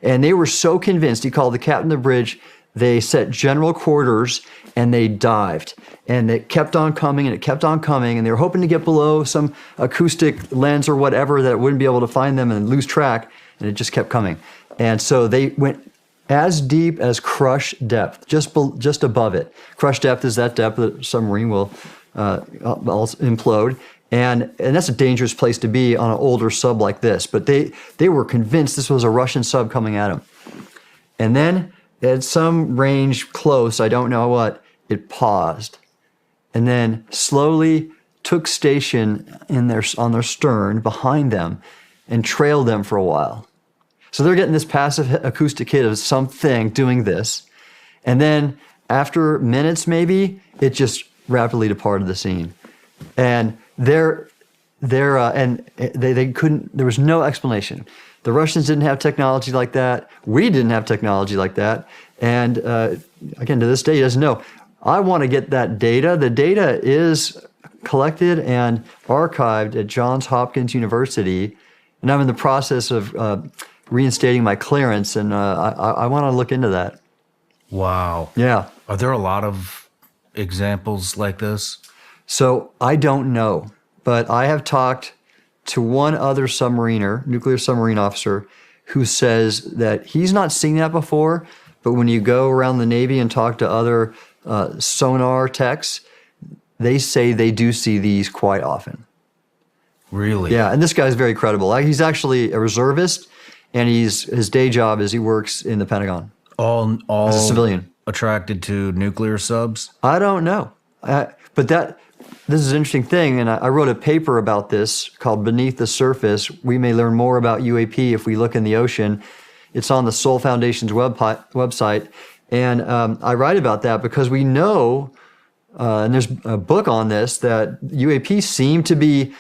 And they were so convinced, he called the captain of the bridge, they set general quarters and they dived. And it kept on coming and it kept on coming. And they were hoping to get below some acoustic lens or whatever that wouldn't be able to find them and lose track. And it just kept coming. And so they went as deep as crush depth, just above it. Crush depth is that depth that a submarine will implode. And that's a dangerous place to be on an older sub like this. But they were convinced this was a Russian sub coming at them. And then at some range close, I don't know what, it paused. And then slowly took station on their stern behind them and trailed them for a while. So they're getting this passive acoustic hit of something doing this. And then after minutes maybe, it just rapidly departed the scene. And they couldn't, there was no explanation. The Russians didn't have technology like that. We didn't have technology like that. And again, to this day, he doesn't know. I want to get that data. The data is collected and archived at Johns Hopkins University. And I'm in the process of reinstating my clearance, and I want to look into that. Wow. Yeah. Are there a lot of examples like this? So I don't know, but I have talked to one other submariner, nuclear submarine officer, who says that he's not seen that before, but when you go around the Navy and talk to other sonar techs, they say they do see these quite often. Really? Yeah, and this guy's very credible. He's actually a reservist, and his day job is he works in the Pentagon. All as a civilian. Attracted to nuclear subs? I don't know. But this is an interesting thing, and I wrote a paper about this called Beneath the Surface. We may learn more about UAP if we look in the ocean. It's on the Soul Foundation's website. And I write about that because we know, and there's a book on this, that UAP seem to be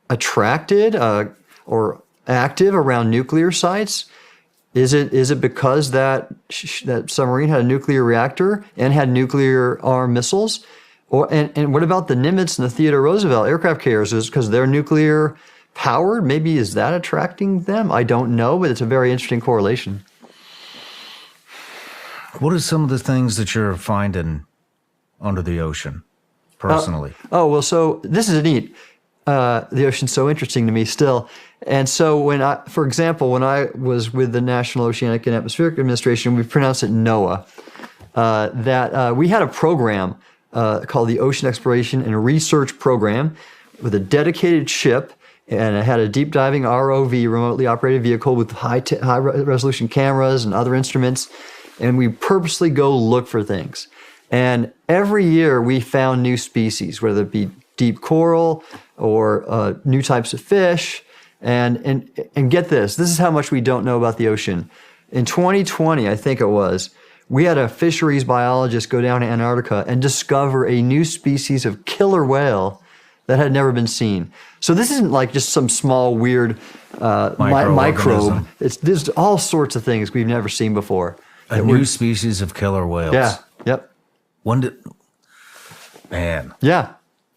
attracted or active around nuclear sites? Is it because that submarine had a nuclear reactor and had nuclear armed missiles? And what about the Nimitz and the Theodore Roosevelt aircraft carriers? Is it because they're nuclear powered? Maybe is that attracting them? I don't know, but it's a very interesting correlation. What are some of the things that you're finding under the ocean, personally? So this is neat. The ocean's so interesting to me still. And so for example, when I was with the National Oceanic and Atmospheric Administration, we pronounce it NOAA, we had a program called the Ocean Exploration and Research Program with a dedicated ship, and it had a deep diving ROV, remotely operated vehicle, with high resolution cameras and other instruments, and we purposely go look for things. And every year we found new species, whether it be deep coral or new types of fish. And get this is how much we don't know about the ocean. In 2020, I think it was, we had a fisheries biologist go down to Antarctica and discover a new species of killer whale that had never been seen. So this isn't like just some small weird microbe. There's all sorts of things we've never seen before. A new species of killer whales. Yeah. Yep. Man. Yeah.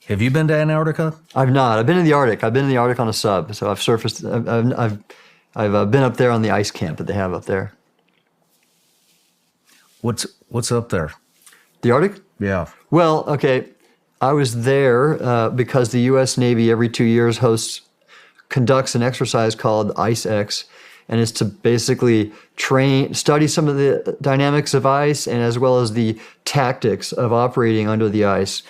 Have you been to Antarctica? I've not. I've been in the Arctic. I've been in the Arctic on a sub. So I've surfaced. I've been up there on the ice camp that they have up there. What's up there? The Arctic? Yeah. Well, okay. I was there because the U.S. Navy every 2 years conducts an exercise called ICE-X, and it's to basically study some of the dynamics of ice and as well as the tactics of operating under the ice,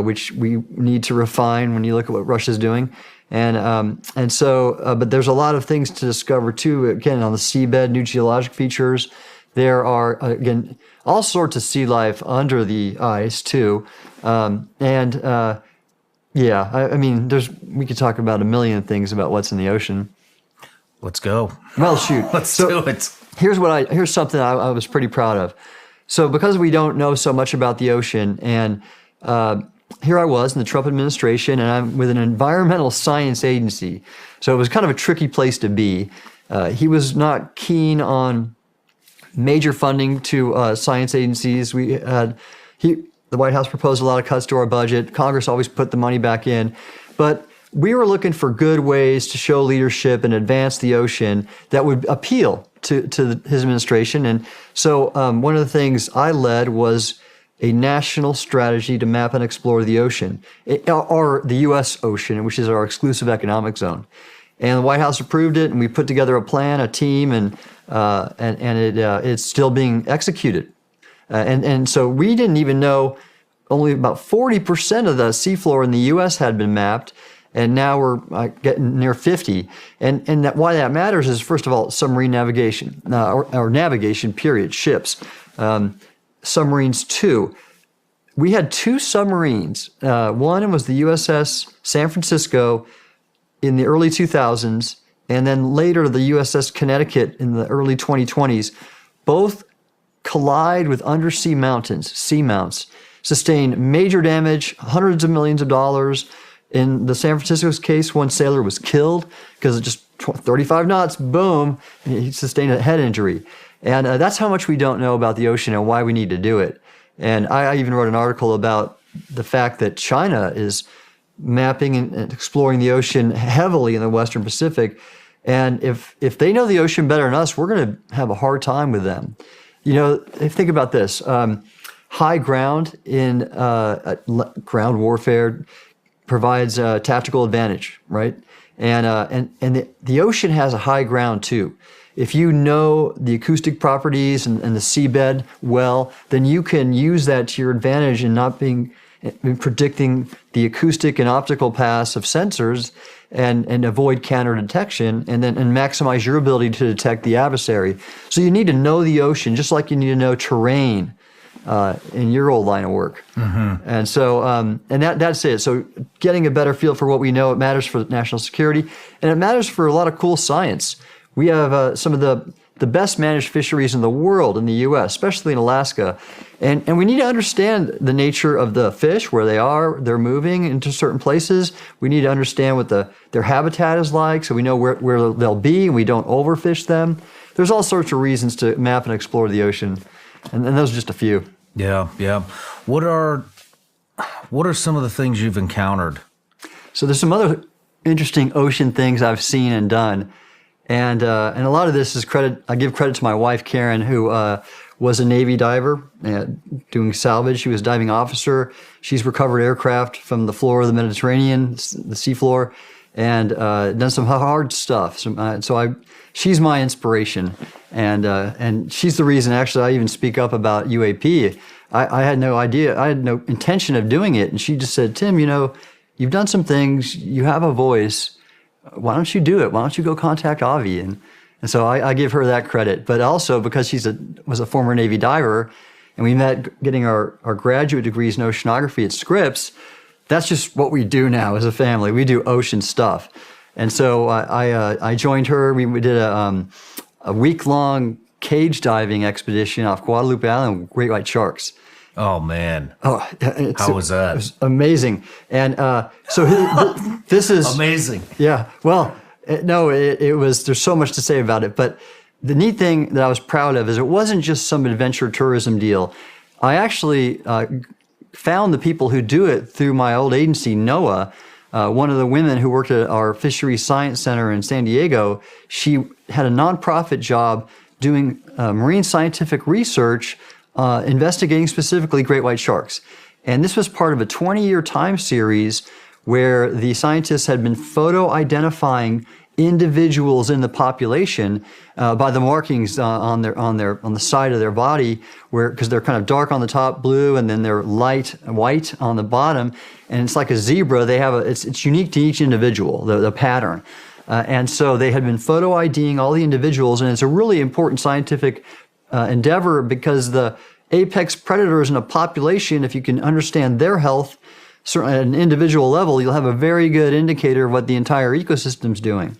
which we need to refine when you look at what Russia's doing. But there's a lot of things to discover too. Again, on the seabed, new geologic features. There are, again, all sorts of sea life under the ice too. I mean, we could talk about a million things about what's in the ocean. Let's go. Well, shoot. Let's do it. Here's something I was pretty proud of. So because we don't know so much about the ocean, and here I was in the Trump administration, and I'm with an environmental science agency. So it was kind of a tricky place to be. He was not keen on major funding to science agencies. The White House proposed a lot of cuts to our budget. Congress always put the money back in. But we were looking for good ways to show leadership and advance the ocean that would appeal to his administration. And so one of the things I led was a national strategy to map and explore the ocean, or the U.S. ocean, which is our exclusive economic zone. And the White House approved it, and we put together a plan, a team, and it's still being executed. And so we didn't even know only about 40% of the seafloor in the U.S. had been mapped, and now we're getting near 50. And why that matters is, first of all, submarine navigation, or navigation, period, ships. Submarines, too. We had two submarines. One was the USS San Francisco in the early 2000s, and then later the USS Connecticut in the early 2020s. Both collide with undersea seamounts, sustained major damage, hundreds of millions of dollars. In the San Francisco's case, one sailor was killed because of just 35 knots, boom, and he sustained a head injury. And that's how much we don't know about the ocean and why we need to do it. And I even wrote an article about the fact that China is mapping and exploring the ocean heavily in the Western Pacific. And if they know the ocean better than us, we're going to have a hard time with them. You know, think about this. High ground in ground warfare provides a tactical advantage, right? And the ocean has a high ground too. If you know the acoustic properties and the seabed well, then you can use that to your advantage in predicting the acoustic and optical paths of sensors and avoid counter detection and maximize your ability to detect the adversary. So you need to know the ocean just like you need to know terrain in your old line of work. Mm-hmm. And so that's it. So getting a better feel for what we know, it matters for national security, and it matters for a lot of cool science. We have some of the the best managed fisheries in the world in the U.S., especially in Alaska. And we need to understand the nature of the fish, where they're moving into certain places. We need to understand what their habitat is like, so we know where they'll be and we don't overfish them. There's all sorts of reasons to map and explore the ocean, and those are just a few. Yeah. What are some of the things you've encountered? So there's some other interesting ocean things I've seen and done. And a lot of this is credit. I give credit to my wife, Karen, who was a Navy diver doing salvage. She was a diving officer. She's recovered aircraft from the floor of the Mediterranean, the seafloor, and done some hard stuff. She's my inspiration, and she's the reason actually I even speak up about UAP. I had no idea. I had no intention of doing it, and she just said, "Tim, you've done some things. You have a voice. Why don't you do it? Why don't you go contact Avi?" And so I give her that credit. But also because she was a former Navy diver, and we met getting our graduate degrees in oceanography at Scripps, that's just what we do now as a family. We do ocean stuff. And so I joined her. We did a week-long cage diving expedition off Guadalupe Island with great white sharks. Oh, man. Oh, how was that? It was amazing. And this is amazing. Yeah. Well, it was. There's so much to say about it. But the neat thing that I was proud of is it wasn't just some adventure tourism deal. I actually found the people who do it through my old agency, NOAA. One of the women who worked at our Fisheries Science Center in San Diego, she had a nonprofit job doing marine scientific research, investigating specifically great white sharks. And this was part of a 20-year time series where the scientists had been photo-identifying individuals in the population by the markings on the side of their body, because they're kind of dark on the top, blue, and then they're light white on the bottom, and it's like a zebra. They have it's unique to each individual, the pattern, and so they had been photo IDing all the individuals, and it's a really important scientific endeavor because the apex predators in a population, if you can understand their health, certainly at an individual level, you'll have a very good indicator of what the entire ecosystem's doing.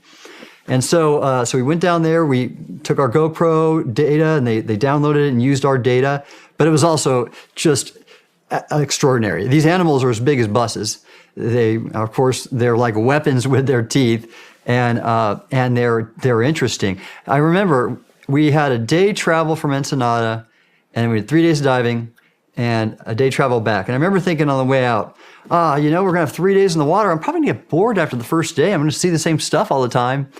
And so we went down there, we took our GoPro data, and they downloaded it and used our data. But it was also just extraordinary. These animals are as big as buses. Of course, they're like weapons with their teeth, and they're interesting. I remember we had a day travel from Ensenada, and we had 3 days of diving, and a day travel back. And I remember thinking on the way out, we're going to have 3 days in the water. I'm probably going to get bored after the first day. I'm going to see the same stuff all the time.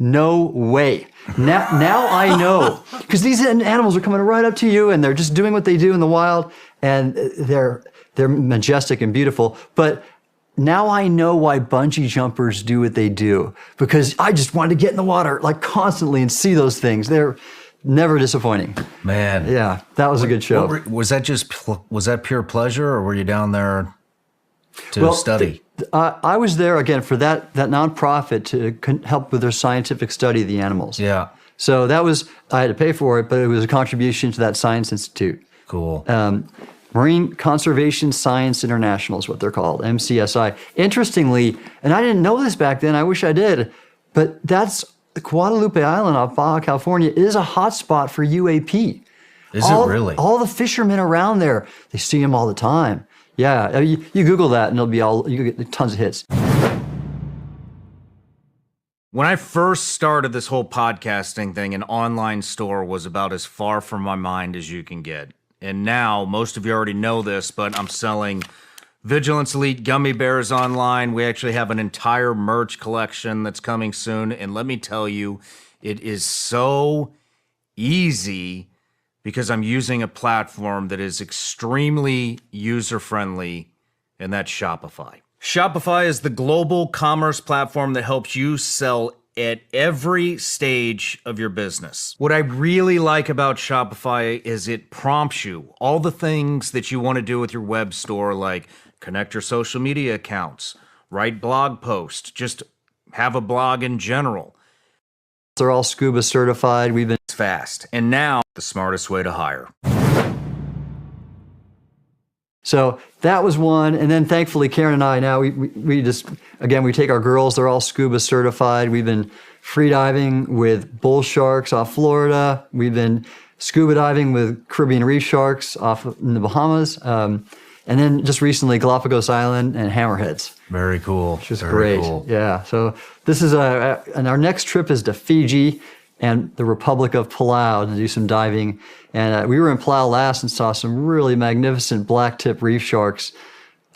No way. Now I know. Because these animals are coming right up to you, and they're just doing what they do in the wild, and they're majestic and beautiful. But now I know why bungee jumpers do what they do, because I just wanted to get in the water like constantly and see those things. They're never disappointing. Man. Yeah, that was a good show. Was that pure pleasure, or were you down there to study? I was there, again, for that nonprofit to help with their scientific study of the animals. Yeah. So I had to pay for it, but it was a contribution to that science institute. Cool. Marine Conservation Science International is what they're called, MCSI. Interestingly, and I didn't know this back then, I wish I did, but that's Guadalupe Island off Baja California is a hotspot for UAP. Is it really? All the fishermen around there, they see them all the time. Yeah, you Google that and you get tons of hits. When I first started this whole podcasting thing, an online store was about as far from my mind as you can get. And now, most of you already know this, but I'm selling Vigilance Elite gummy bears online. We actually have an entire merch collection that's coming soon. And let me tell you, it is so easy because I'm using a platform that is extremely user-friendly, and that's Shopify. Shopify is the global commerce platform that helps you sell at every stage of your business. What I really like about Shopify is it prompts you all the things that you want to do with your web store, like connect your social media accounts, write blog posts, just have a blog in general. They're all scuba certified. We've been fast. And now, the smartest way to hire. So that was one. And then thankfully, Karen and I now, we just, again, we take our girls, they're all scuba certified. We've been free diving with bull sharks off Florida. We've been scuba diving with Caribbean reef sharks off in the Bahamas. And then just recently, Galapagos Island and hammerheads. Very cool. Which is Very great. cool. Yeah. So this is and our next trip is to Fiji and the Republic of Palau to do some diving. And we were in Palau last and saw some really magnificent black tip reef sharks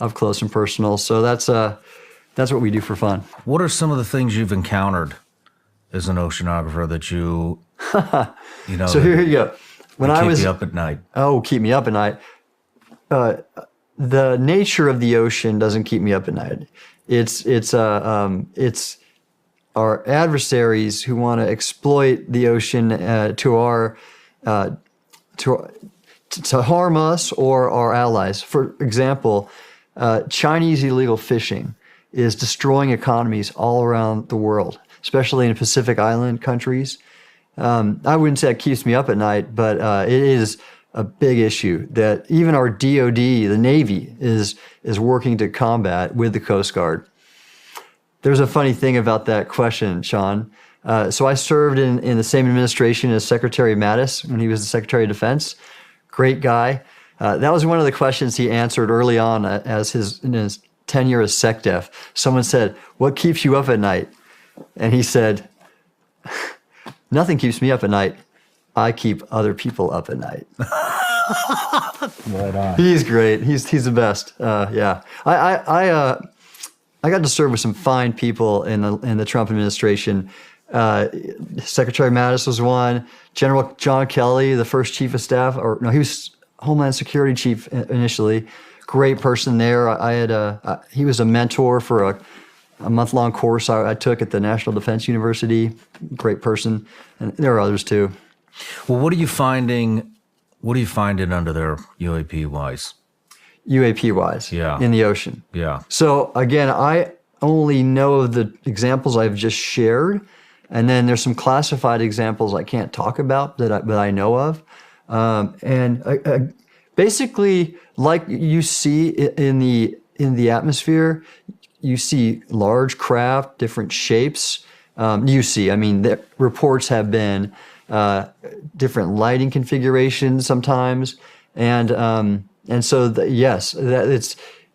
up close and personal. So that's what we do for fun. What are some of the things you've encountered as an oceanographer that you know? So here you go. When I was keep you up at night. Oh, keep me up at night. The nature of the ocean doesn't keep me up at night. It's our adversaries who want to exploit the ocean to harm us or our allies. For example, Chinese illegal fishing is destroying economies all around the world, especially in Pacific Island countries. I wouldn't say it keeps me up at night, but it is a big issue that even our DoD, the Navy, is working to combat with the Coast Guard. There's a funny thing about that question, Sean. So I served in the same administration as Secretary Mattis when he was the Secretary of Defense. Great guy. That was one of the questions he answered early on in his tenure as SecDef. Someone said, "What keeps you up at night?" And he said, "Nothing keeps me up at night. I keep other people up at night." Right on. He's great. He's the best. Yeah. I got to serve with some fine people in the Trump administration. Secretary Mattis was one. General John Kelly, the first chief of staff, he was Homeland Security chief initially. Great person there. He was a mentor for a month-long course I took at the National Defense University. Great person. And there are others too. Well, what are you finding under there UAP-wise? UAP-wise, Yeah. in the ocean. Yeah. So again, I only know of the examples I've just shared, and then there's some classified examples I can't talk about that I know of. Basically, like you see in the atmosphere, you see large craft, different shapes. The reports have been different lighting configurations sometimes, and so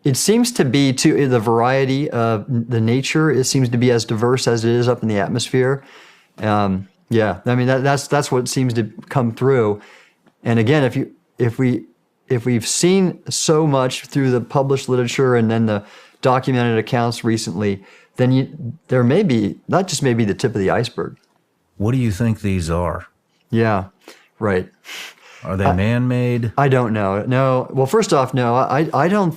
it seems to be the variety of the nature. It seems to be as diverse as it is up in the atmosphere. That's what seems to come through. And again, if we've seen so much through the published literature and then the documented accounts recently, then there may be not just maybe the tip of the iceberg. What do you think these are? Yeah, right. Are they man-made? I don't know. No. Well, first off, no. I don't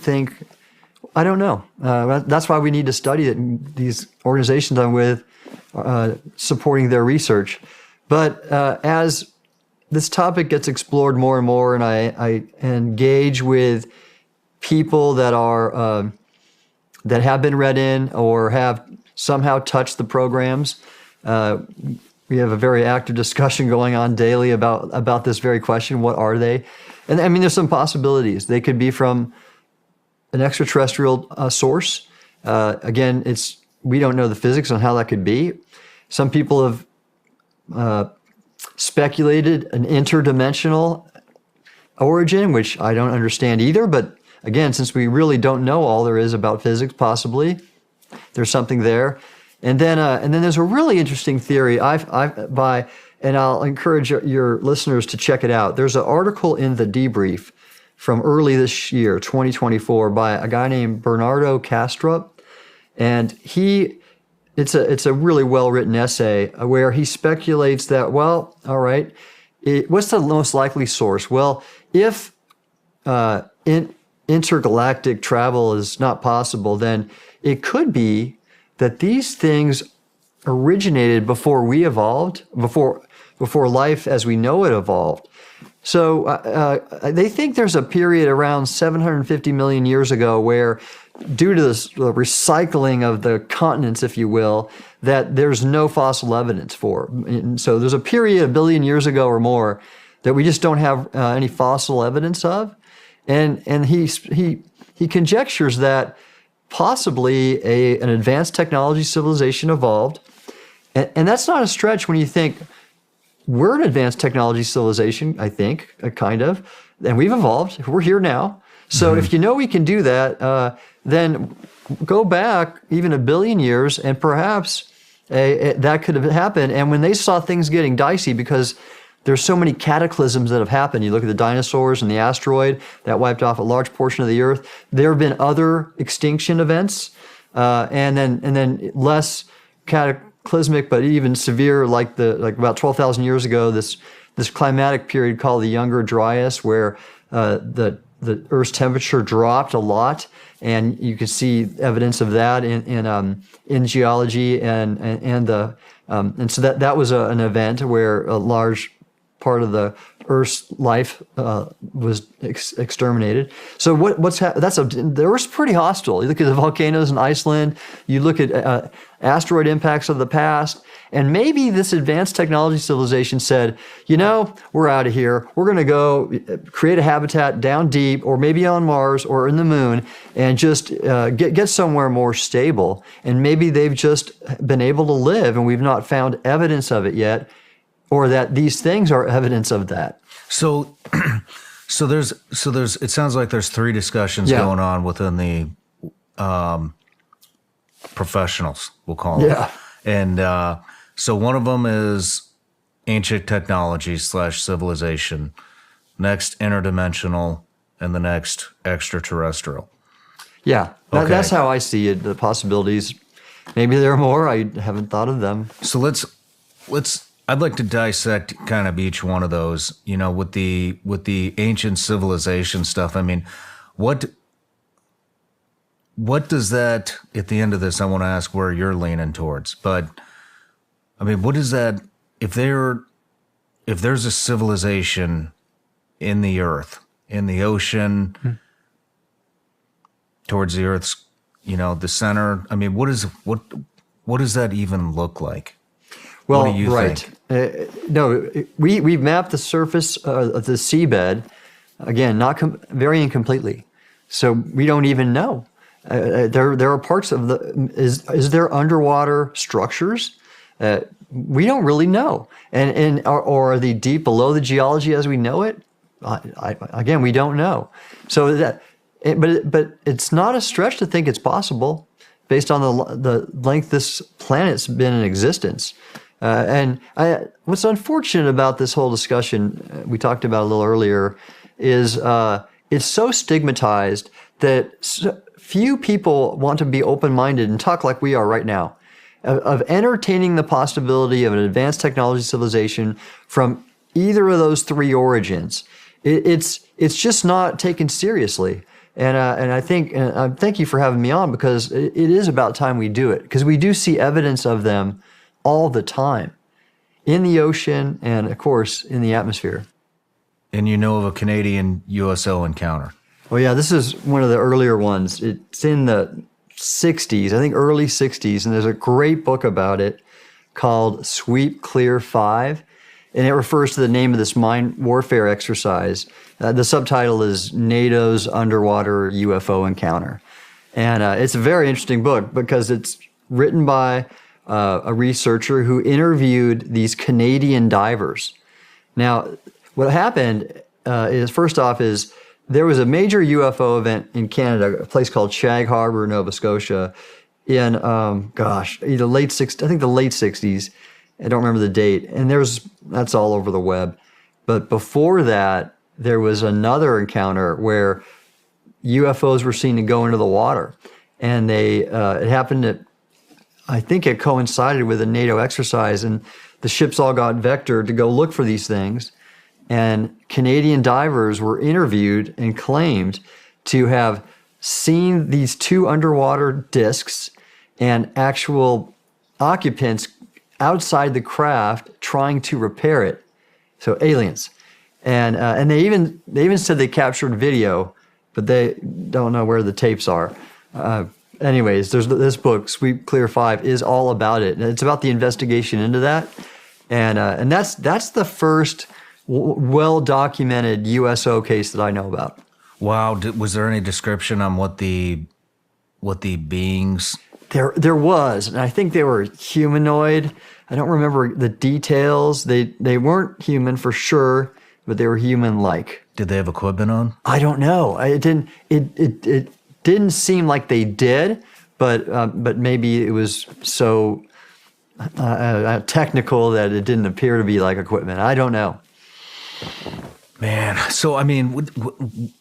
know. That's why we need to study it. And these organizations I'm with, supporting their research. But as this topic gets explored more and more, and I engage with people that are that have been read in or have somehow touched the programs. We have a very active discussion going on daily about this very question. What are they? And I mean, there's some possibilities. They could be from an extraterrestrial source. Again, we don't know the physics on how that could be. Some people have speculated an interdimensional origin, which I don't understand either. But again, since we really don't know all there is about physics, possibly there's something there. And then there's a really interesting theory and I'll encourage your listeners to check it out. There's an article in The Debrief from early this year, 2024, by a guy named Bernardo Kastrup, and it's a really well-written essay where he speculates that, well, all right, what's the most likely source? Well, if intergalactic travel is not possible, then it could be that these things originated before we evolved, before life as we know it evolved. So they think there's a period around 750 million years ago where, due to the recycling of the continents, if you will, that there's no fossil evidence for. And so there's a period a billion years ago or more that we just don't have any fossil evidence of. And he conjectures that possibly an advanced technology civilization evolved, And that's not a stretch when you think we're an advanced technology civilization, I think, kind of, and we've evolved. We're here now. So if you know we can do that, then go back even 1 billion years and perhaps that could have happened. And when they saw things getting dicey because there's so many cataclysms that have happened. You look at the dinosaurs and the asteroid that wiped off a large portion of the Earth. There have been other extinction events, and then less cataclysmic, but even severe, like about 12,000 years ago. This climatic period called the Younger Dryas, where the Earth's temperature dropped a lot, and you can see evidence of that in geology and so that was an event where a large part of the Earth's life was exterminated. So the Earth's pretty hostile. You look at the volcanoes in Iceland, you look at asteroid impacts of the past, and maybe this advanced technology civilization said, we're out of here. We're going to go create a habitat down deep, or maybe on Mars or in the moon, and just get somewhere more stable. And maybe they've just been able to live, and we've not found evidence of it yet, or that these things are evidence of that. So there's it sounds like there's 3 discussions going on within the professionals, we'll call them. Yeah. And so one of them is ancient technology / civilization, next interdimensional, and the next extraterrestrial. Yeah, that's how I see it. The possibilities, maybe there are more. I haven't thought of them. So let's. I'd like to dissect kind of each one of those. With the ancient civilization stuff. I mean, what does that? At the end of this, I want to ask where you're leaning towards. But I mean, what is that? If there's a civilization in the Earth, in the ocean, towards the Earth's, the center. I mean, what does that even look like? Well, what do you think? No, we've mapped the surface of the seabed, again, very incompletely. So we don't even know. There are parts of is there underwater structures? We don't really know. Or are they deep below the geology as we know it? Again, we don't know. So but it's not a stretch to think it's possible based on the length this planet's been in existence. What's unfortunate about this whole discussion we talked about a little earlier is it's so stigmatized that few people want to be open-minded and talk like we are right now, of entertaining the possibility of an advanced technology civilization from either of those 3 origins. It's just not taken seriously. And I think, thank you for having me on, because it is about time we do it, because we do see evidence of them all the time in the ocean and, of course, in the atmosphere. And of a Canadian USO encounter. Oh, yeah, this is one of the earlier ones. It's in the 60s, I think early 60s, and there's a great book about it called Sweep Clear 5, and it refers to the name of this mine warfare exercise. The subtitle is NATO's Underwater UFO Encounter. And it's a very interesting book because it's written by a researcher who interviewed these Canadian divers. Now, what happened is, first off, is there was a major UFO event in Canada, a place called Shag Harbor, Nova Scotia, in either the late 60s. I don't remember the date. And that's all over the web. But before that, there was another encounter where UFOs were seen to go into the water, and it happened I think it coincided with a NATO exercise, and the ships all got vectored to go look for these things. And Canadian divers were interviewed and claimed to have seen these 2 underwater discs and actual occupants outside the craft trying to repair it. So aliens. And they even said they captured video, but they don't know where the tapes are. Anyways, there's this book, Sweep Clear 5, is all about it. And it's about the investigation into that. And that's the first well-documented USO case that I know about. Wow. Was there any description on what the beings There was, and I think they were humanoid. I don't remember the details. They weren't human for sure, but they were human-like. Did they have equipment on? I don't know. It didn't seem like they did, but maybe it was so technical that it didn't appear to be like equipment. I don't know. Man, so I mean,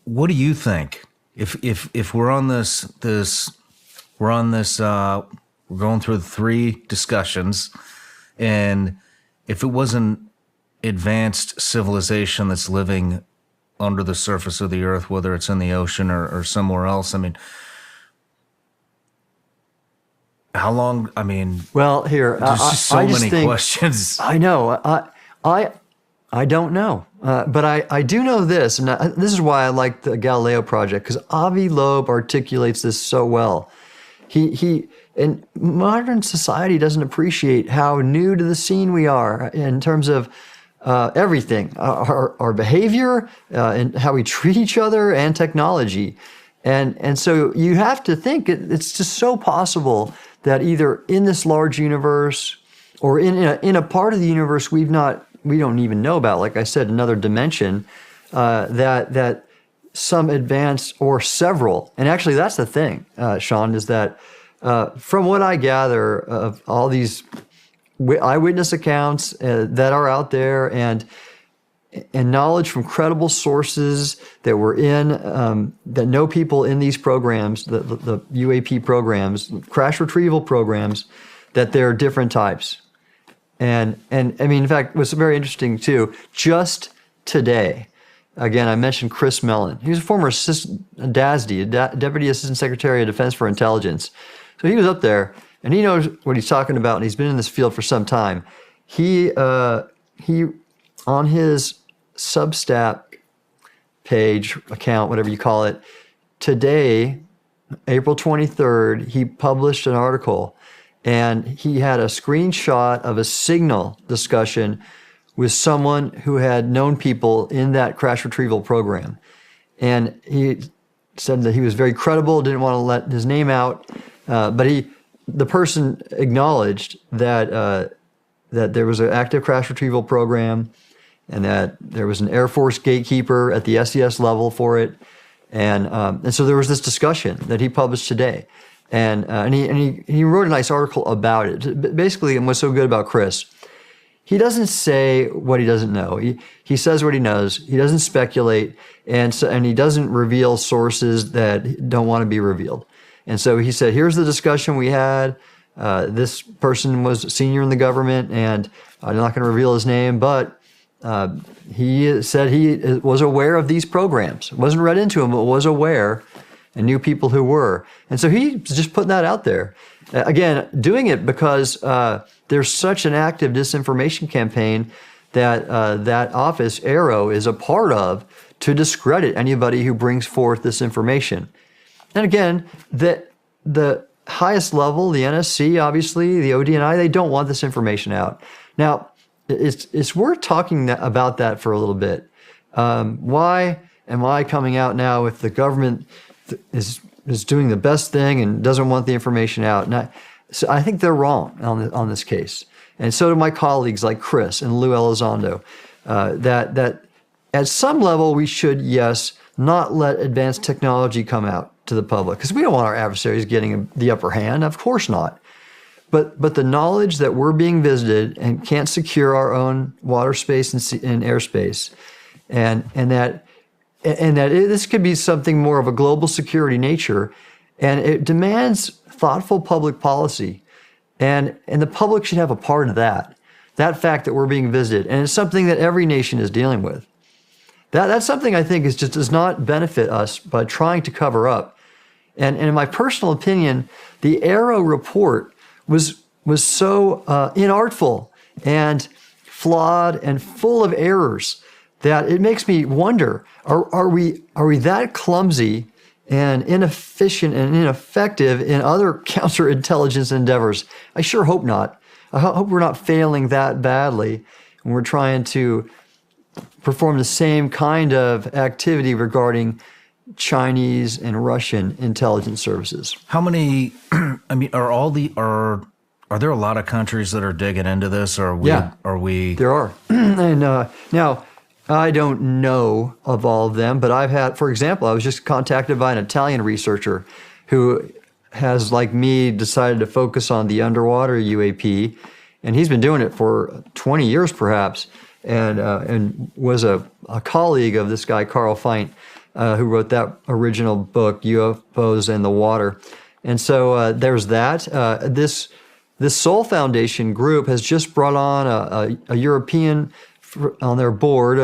what do you think? If we're on this we're going through 3 discussions, and if it wasn't advanced civilization that's living under the surface of the earth, whether it's in the ocean or somewhere else, I mean, how long? I mean, well, here there's just so many questions. I know. I don't know, but I do know this, and this is why I like the Galileo project, because Avi Loeb articulates this so well. He and modern society doesn't appreciate how new to the scene we are in terms of everything, our behavior, and how we treat each other, and technology, and so you have to think it's just so possible that either in this large universe or in a part of the universe we don't even know about, like I said, another dimension, that some advance or several, and actually that's the thing, Sean, is that from what I gather of all these eyewitness accounts that are out there, and knowledge from credible sources that were in, that know people in these programs, the UAP programs, crash retrieval programs, that there are different types. And I mean, in fact, what's very interesting too, just today, again, I mentioned Chris Mellon. He was a former DASD, Deputy Assistant Secretary of Defense for Intelligence. So he was up there, and he knows what he's talking about, and he's been in this field for some time. He on his Substack page, account, whatever you call it, today, April 23rd, he published an article, and he had a screenshot of a signal discussion with someone who had known people in that crash retrieval program. And he said that he was very credible, didn't want to let his name out, but the person acknowledged that there was an active crash retrieval program, and that there was an Air Force gatekeeper at the SES level for it, and so there was this discussion that he published today, and he wrote a nice article about it. Basically, and what's so good about Chris, he doesn't say what he doesn't know. He says what he knows. He doesn't speculate, and he doesn't reveal sources that don't want to be revealed. And so he said, here's the discussion we had. This person was senior in the government, and I'm not going to reveal his name, but he said he was aware of these programs. Wasn't read into them, but was aware and knew people who were. And so he's just putting that out there. Again, doing it because there's such an active disinformation campaign that that office, Arrow, is a part of to discredit anybody who brings forth this information. And again, the highest level, the NSC, obviously, the ODNI, they don't want this information out. Now, it's worth talking about that for a little bit. Why am I coming out now if the government is doing the best thing and doesn't want the information out? And so I think they're wrong on this case. And so do my colleagues like Chris and Lou Elizondo, that at some level we should, yes, not let advanced technology come out to the public, because we don't want our adversaries getting the upper hand. Of course not. But the knowledge that we're being visited and can't secure our own water space and airspace, and that this could be something more of a global security nature, and it demands thoughtful public policy, and the public should have a part of that fact that we're being visited, and it's something that every nation is dealing with. That's something I think does not benefit us by trying to cover up. And in my personal opinion, the Arrow report was so inartful and flawed and full of errors that it makes me wonder, are we that clumsy and inefficient and ineffective in other counterintelligence endeavors? I sure hope not. I hope we're not failing that badly when we're trying to perform the same kind of activity regarding Chinese, and Russian intelligence services. How many? I mean, are there a lot of countries that are digging into this? Or are we? There are, and now I don't know of all of them, but I've had, for example, I was just contacted by an Italian researcher who has, like me, decided to focus on the underwater UAP, and he's been doing it for 20 years perhaps, and was a colleague of this guy Carl Feint, who wrote that original book, UFOs in the Water. And so there's that. This Soul Foundation group has just brought on a European on their board.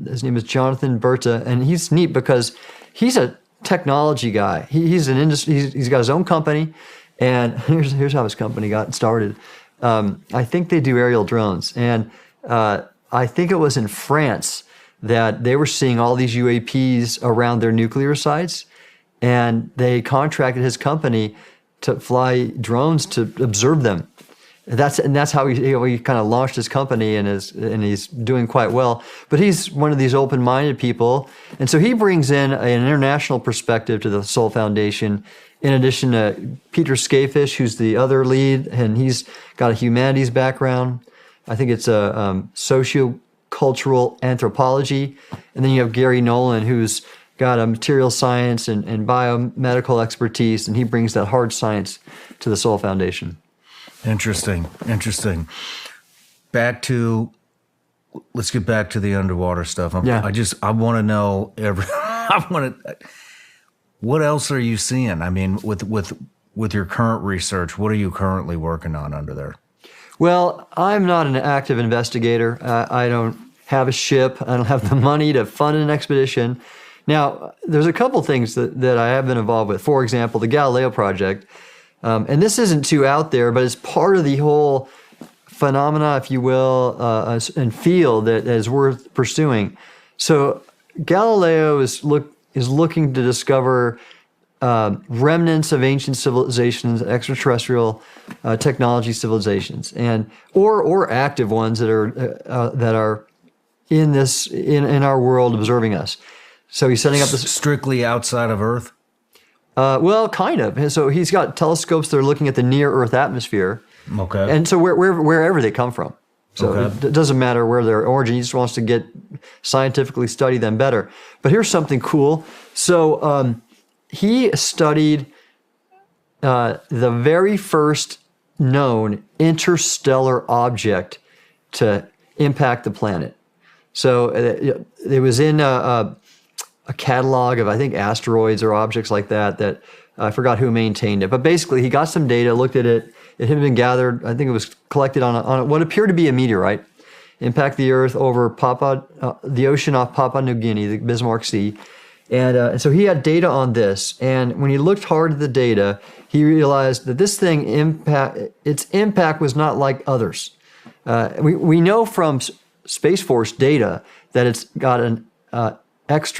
His name is Jonathan Berta, and he's neat because he's a technology guy. He's an industry. He's got his own company, and here's how his company got started. I think they do aerial drones, and I think it was in France that they were seeing all these UAPs around their nuclear sites, and they contracted his company to fly drones to observe them. That's how he kind of launched his company, and he's doing quite well. But he's one of these open-minded people, and so he brings in an international perspective to the Soul Foundation. In addition to Peter Skafish, who's the other lead, and he's got a humanities background. I think it's a socio-cultural anthropology, and then you have Gary Nolan, who's got a material science and biomedical expertise, and he brings that hard science to the Soul Foundation. Interesting. Let's get back to the underwater stuff. I want to know what else are you seeing? I mean, with your current research, what are you currently working on under there? Well, I'm not an active investigator. I don't have a ship. I don't have the money to fund an expedition. Now, there's a couple things that I have been involved with. For example, the Galileo project. And this isn't too out there, but it's part of the whole phenomena, if you will, and field that is worth pursuing. So Galileo is looking to discover remnants of ancient civilizations, extraterrestrial technology civilizations, or active ones that are in our world observing us. So he's setting up this strictly outside of Earth. Well, kind of. So he's got telescopes that are looking at the near-Earth atmosphere. Okay. And so wherever they come from. So it doesn't matter where their origin. He just wants to scientifically study them better. But here's something cool. So he studied the very first known interstellar object to impact the planet. So it was in a catalog of, I think, asteroids or objects like that I forgot who maintained it. But basically, he got some data, looked at it. It had been gathered, I think it was collected on what appeared to be a meteorite, impact the Earth over the ocean off Papua New Guinea, the Bismarck Sea. And so he had data on this. And when he looked hard at the data, he realized that this thing, its impact was not like others. We know from Space Force data that it's got an it's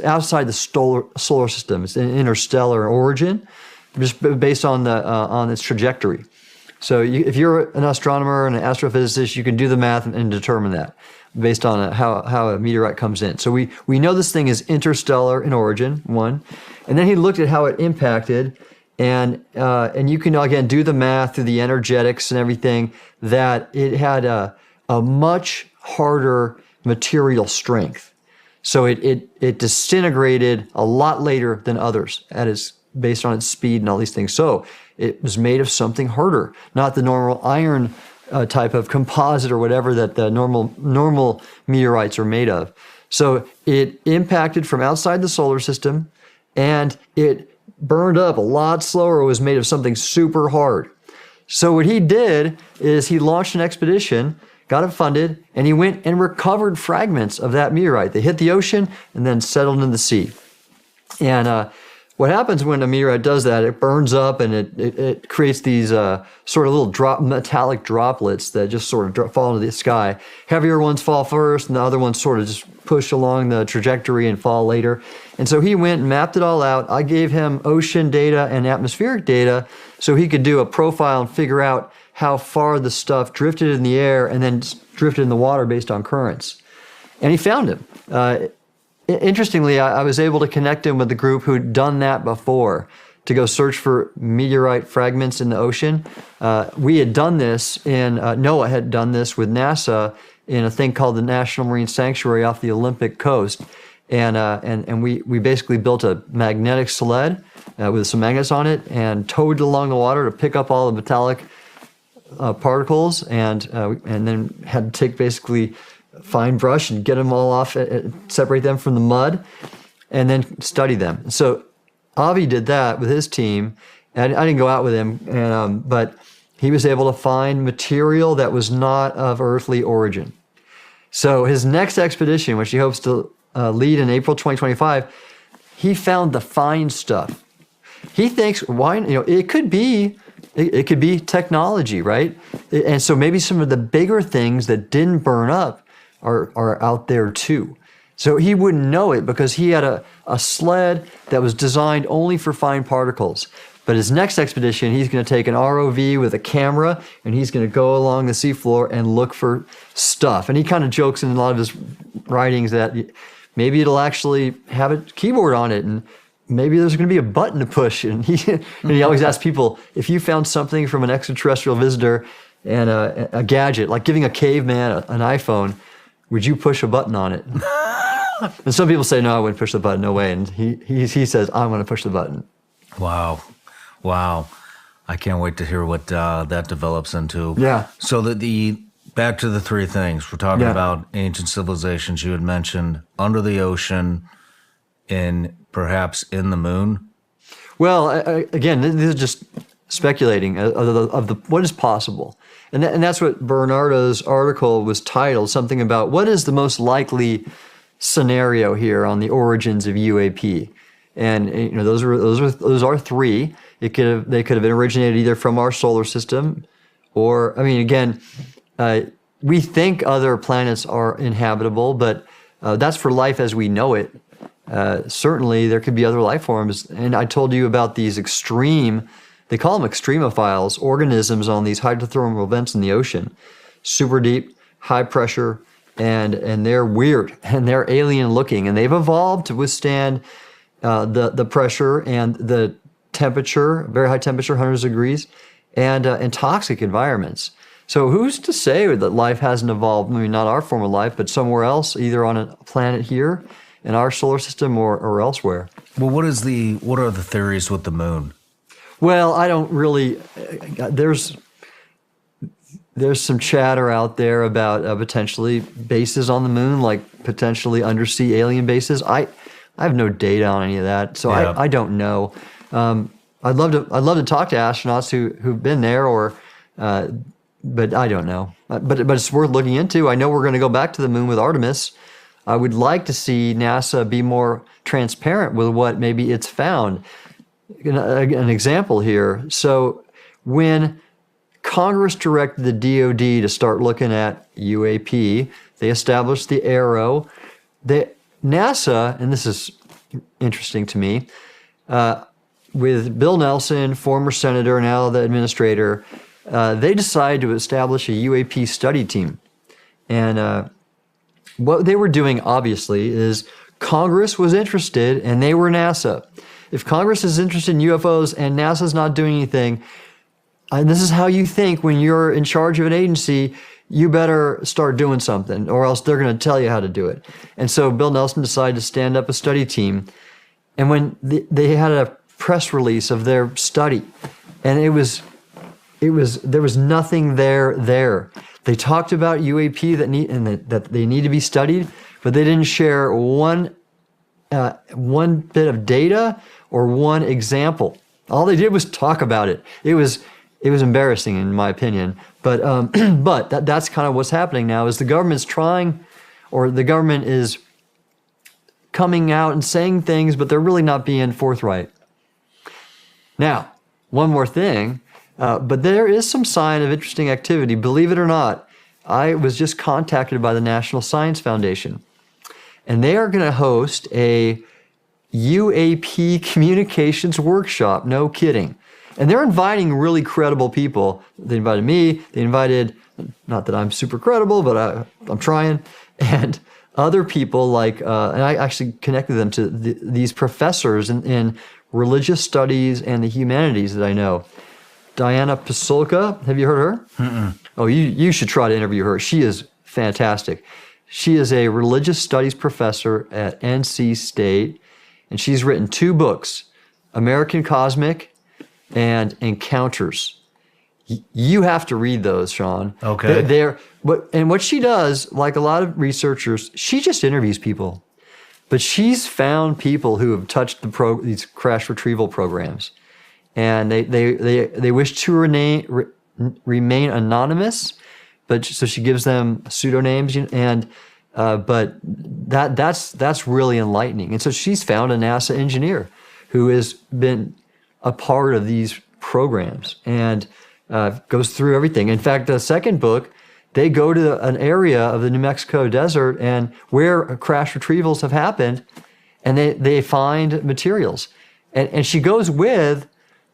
outside the solar system. It's an interstellar origin, just based on its trajectory. So if you're an astronomer and an astrophysicist, you can do the math and determine that based on how a meteorite comes in. So we know this thing is interstellar in origin, one, and then he looked at how it impacted, and you can again do the math through the energetics and everything, that it had a much harder material strength. So it disintegrated a lot later than others based on its speed and all these things. So it was made of something harder, not the normal iron type of composite or whatever that the normal meteorites are made of. So it impacted from outside the solar system, and it burned up a lot slower. It was made of something super hard. So what he did is he launched an expedition, got it funded, and he went and recovered fragments of that meteorite. They hit the ocean and then settled in the sea. And what happens when a meteorite does that, it burns up and it creates these sort of little metallic droplets that just sort of fall into the sky. Heavier ones fall first, and the other ones sort of just push along the trajectory and fall later. And so he went and mapped it all out. I gave him ocean data and atmospheric data so he could do a profile and figure out how far the stuff drifted in the air and then drifted in the water based on currents. And he found him. Interestingly, I was able to connect him with the group who'd done that before to go search for meteorite fragments in the ocean. We had done this NOAA had done this with NASA in a thing called the National Marine Sanctuary off the Olympic coast. And we basically built a magnetic sled with some magnets on it and towed it along the water to pick up all the metallic particles, and then had to take basically fine brush and get them all off, separate them from the mud, and then study them. So Avi did that with his team, and I didn't go out with him, but he was able to find material that was not of earthly origin. So his next expedition, which he hopes to lead in April 2025, he found the fine stuff. He thinks, it could be technology, right? And so maybe some of the bigger things that didn't burn up are out there too. So he wouldn't know it because he had a sled that was designed only for fine particles. But his next expedition, he's going to take an ROV with a camera, and he's going to go along the seafloor and look for stuff. And he kind of jokes in a lot of his writings that maybe it'll actually have a keyboard on it, and maybe there's going to be a button to push. And he always asks people, if you found something from an extraterrestrial visitor and a gadget, like giving a caveman an iPhone, would you push a button on it? And some people say, no, I wouldn't push the button, no way. And he says, I'm going to push the button. Wow. I can't wait to hear what that develops into. Yeah. So back to the three things. We're talking about ancient civilizations. You had mentioned under the ocean and perhaps in the moon. Well, again, this is just speculating of what is possible. And that's what Bernardo's article was titled, something about what is the most likely scenario here on the origins of UAP. And those are three. They could have originated either from our solar system, or we think other planets are inhabitable, but that's for life as we know it. Certainly, there could be other life forms. And I told you about these they call them extremophiles, organisms on these hydrothermal vents in the ocean, super deep, high pressure, and they're weird and they're alien looking, and they've evolved to withstand the pressure and the temperature, very high temperature, hundreds of degrees, and toxic environments. So who's to say that life hasn't evolved? I mean, not our form of life, but somewhere else, either on a planet here in our solar system or elsewhere. Well, what are the theories with the moon? Well, I don't really. There's some chatter out there about potentially bases on the moon, like potentially undersea alien bases. I have no data on any of that, so I don't know. I'd love to talk to astronauts who've been there, but I don't know. But it's worth looking into. I know we're going to go back to the moon with Artemis. I would like to see NASA be more transparent with what maybe it's found. An example here. So when Congress directed the DoD to start looking at UAP, they established the ARROW. NASA, and this is interesting to me, with Bill Nelson, former senator, now the administrator, they decided to establish a UAP study team. And what they were doing, obviously, is Congress was interested and they were NASA. If Congress is interested in UFOs and NASA's not doing anything, and this is how you think when you're in charge of an agency, you better start doing something or else they're going to tell you how to do it. And so Bill Nelson decided to stand up a study team. And when they had a press release of their study, and there was nothing there. They talked about UAP that they need to be studied, but they didn't share one bit of data or one example. All they did was talk about it. It was embarrassing in my opinion. But that's kind of what's happening now. Is the government's trying, or the government is coming out and saying things, but they're really not being forthright. Now, one more thing. But there is some sign of interesting activity. Believe it or not, I was just contacted by the National Science Foundation, and they are going to host a UAP communications workshop. No kidding. And they're inviting really credible people. They invited me. They invited, not that I'm super credible, but I'm trying. And other people like, and I actually connected them to these professors in religious studies and the humanities that I know. Diana Pasulka, have you heard her? Mm-mm. Oh, you should try to interview her. She is fantastic. She is a religious studies professor at NC State, and she's written 2 books, American Cosmic and Encounters. You have to read those, Sean. Okay. What she does, like a lot of researchers, she just interviews people. But she's found people who have touched these crash retrieval programs. And they wish to remain anonymous, but so she gives them pseudonyms, and but that's really enlightening. And so she's found a NASA engineer who has been a part of these programs and goes through everything. In fact, the second book, they go to an area of the New Mexico desert and where crash retrievals have happened, and they find materials. And she goes with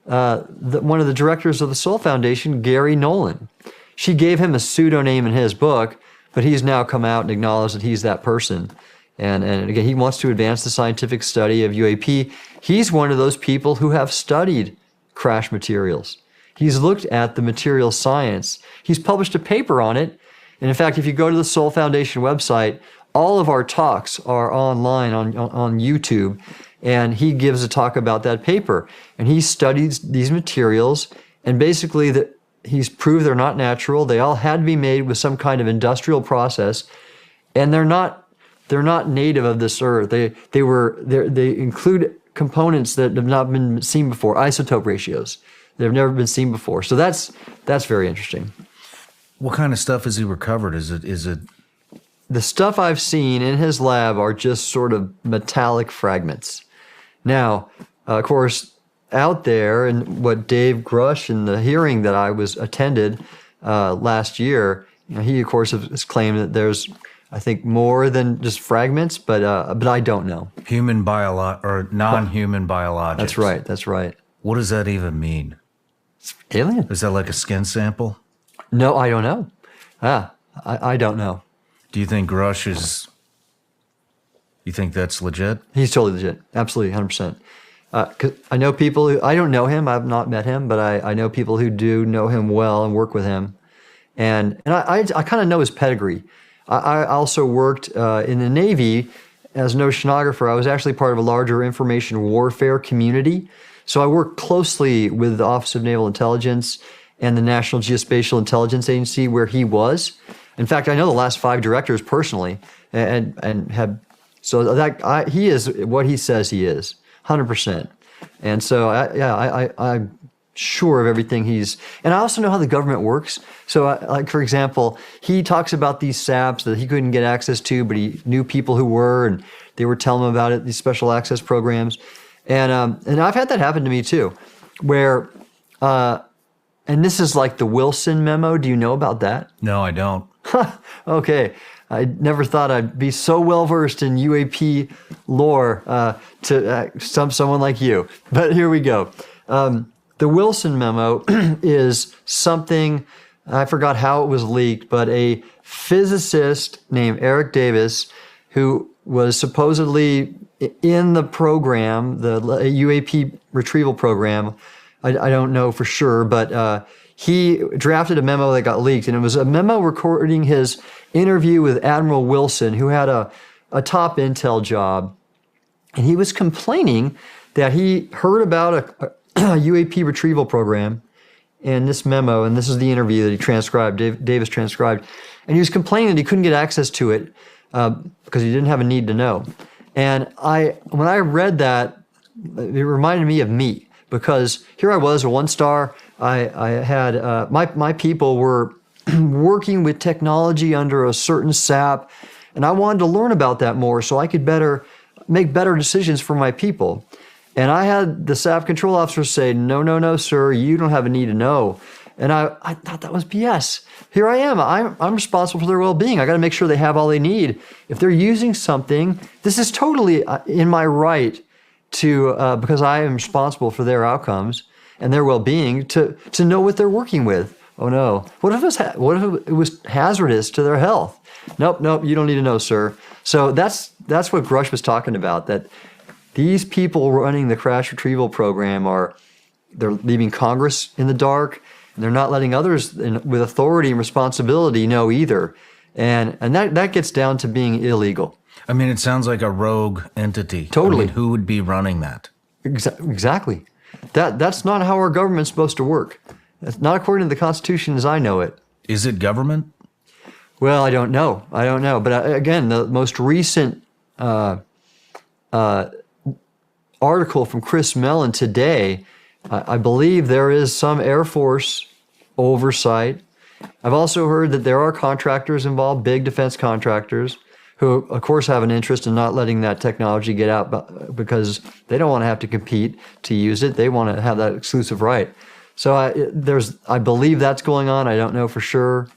one of the directors of the Soul Foundation, Gary Nolan. She gave him a pseudonym in his book, but he's now come out and acknowledged that he's that person. And again, he wants to advance the scientific study of UAP. He's one of those people who have studied crash materials. He's looked at the material science. He's published a paper on it. And in fact, if you go to the Soul Foundation website, all of our talks are online on YouTube. And he gives a talk about that paper. And he studies these materials, and basically he's proved they're not natural. They all had to be made with some kind of industrial process, and they're not native of this earth. They include components that have not been seen before, isotope ratios. They've never been seen before. So that's very interesting. What kind of stuff has he recovered? Is it The stuff I've seen in his lab are just sort of metallic fragments. Now, of course, out there, and what Dave Grush in the hearing that I attended last year, he of course has claimed that there's, I think, more than just fragments, but I don't know. Or non-human biologics. That's right. What does that even mean? It's alien. Is that like a skin sample? No, I don't know. I don't know. Do you think Grush is? You think that's legit? He's totally legit. Absolutely, 100%. 'Cause I know people who, I don't know him, I've not met him, but I know people who do know him well and work with him. And I kind of know his pedigree. I also worked in the Navy as an oceanographer. I was actually part of a larger information warfare community. So I worked closely with the Office of Naval Intelligence and the National Geospatial Intelligence Agency where he was. In fact, I know the last 5 directors personally, and have, so that he is what he says he is, 100%. And so I'm sure of everything and I also know how the government works. So like, for example, he talks about these SAPs that he couldn't get access to, but he knew people who were, and they were telling him about it, these special access programs. And I've had that happen to me too, where, and this is like the Wilson memo. Do you know about that? No, I don't. Okay. I never thought I'd be so well versed in UAP lore to someone like you. But here we go. The Wilson memo is something, I forgot how it was leaked, but a physicist named Eric Davis, who was supposedly in the program, the UAP retrieval program, I don't know for sure, but he drafted a memo that got leaked, and it was a memo recording his interview with Admiral Wilson, who had a top intel job, and he was complaining that he heard about a UAP retrieval program in this memo, and this is the interview that he transcribed, Davis transcribed, and he was complaining that he couldn't get access to it because he didn't have a need to know. And when I read that, it reminded me of me, because here I was, a 1-star. I had my people were working with technology under a certain SAP, and I wanted to learn about that more so I could make better decisions for my people. And I had the SAP control officer say, no, sir, you don't have a need to know. And I thought that was BS. Here I am. I'm responsible for their well-being. I got to make sure they have all they need. If they're using something, this is totally in my right to, because I am responsible for their outcomes and their well-being, to know what they're working with. Oh no. What if it was hazardous to their health? Nope, you don't need to know, sir. So that's what Grush was talking about, that these people running the crash retrieval program they're leaving Congress in the dark, and they're not letting others with authority and responsibility know either. And that gets down to being illegal. I mean, it sounds like a rogue entity. Totally. I mean, who would be running that? Exactly. That's not how our government's supposed to work. That's not according to the Constitution as I know it. Is it government? Well, I don't know. But again, the most recent article from Chris Mellon today, I believe there is some Air Force oversight. I've also heard that there are contractors involved, big defense contractors, who, of course, have an interest in not letting that technology get out because they don't want to have to compete to use it. They want to have that exclusive right. So I believe that's going on. I don't know for sure.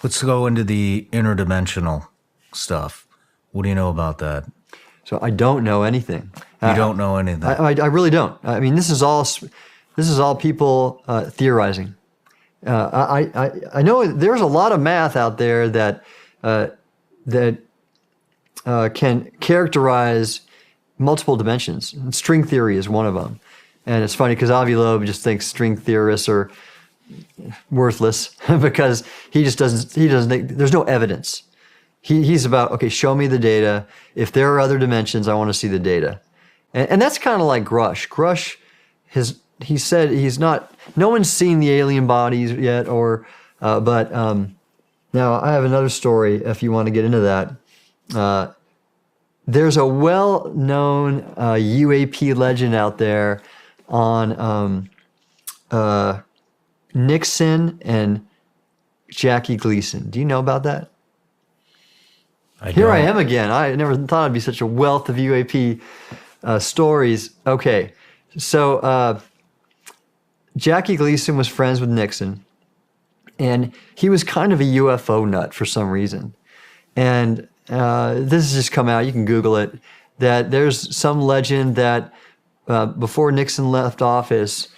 Let's go into the interdimensional stuff. What do you know about that? So I don't know anything. You don't know anything. I really don't. I mean, this is all people theorizing. I know there's a lot of math out there that can characterize multiple dimensions. And string theory is one of them. And it's funny because Avi Loeb just thinks string theorists are worthless because he doesn't think there's no evidence. He's about, okay, show me the data. If there are other dimensions, I want to see the data. And that's kind of like Grush. Grush he said no one's seen the alien bodies yet, but now I have another story if you want to get into that. There's a well-known UAP legend out there on Nixon and Jackie Gleason. Do you know about that? Here I am again. I never thought I'd be such a wealth of UAP stories. Okay, so Jackie Gleason was friends with Nixon, and he was kind of a UFO nut for some reason. And this has just come out, you can Google it, that there's some legend that before Nixon left office,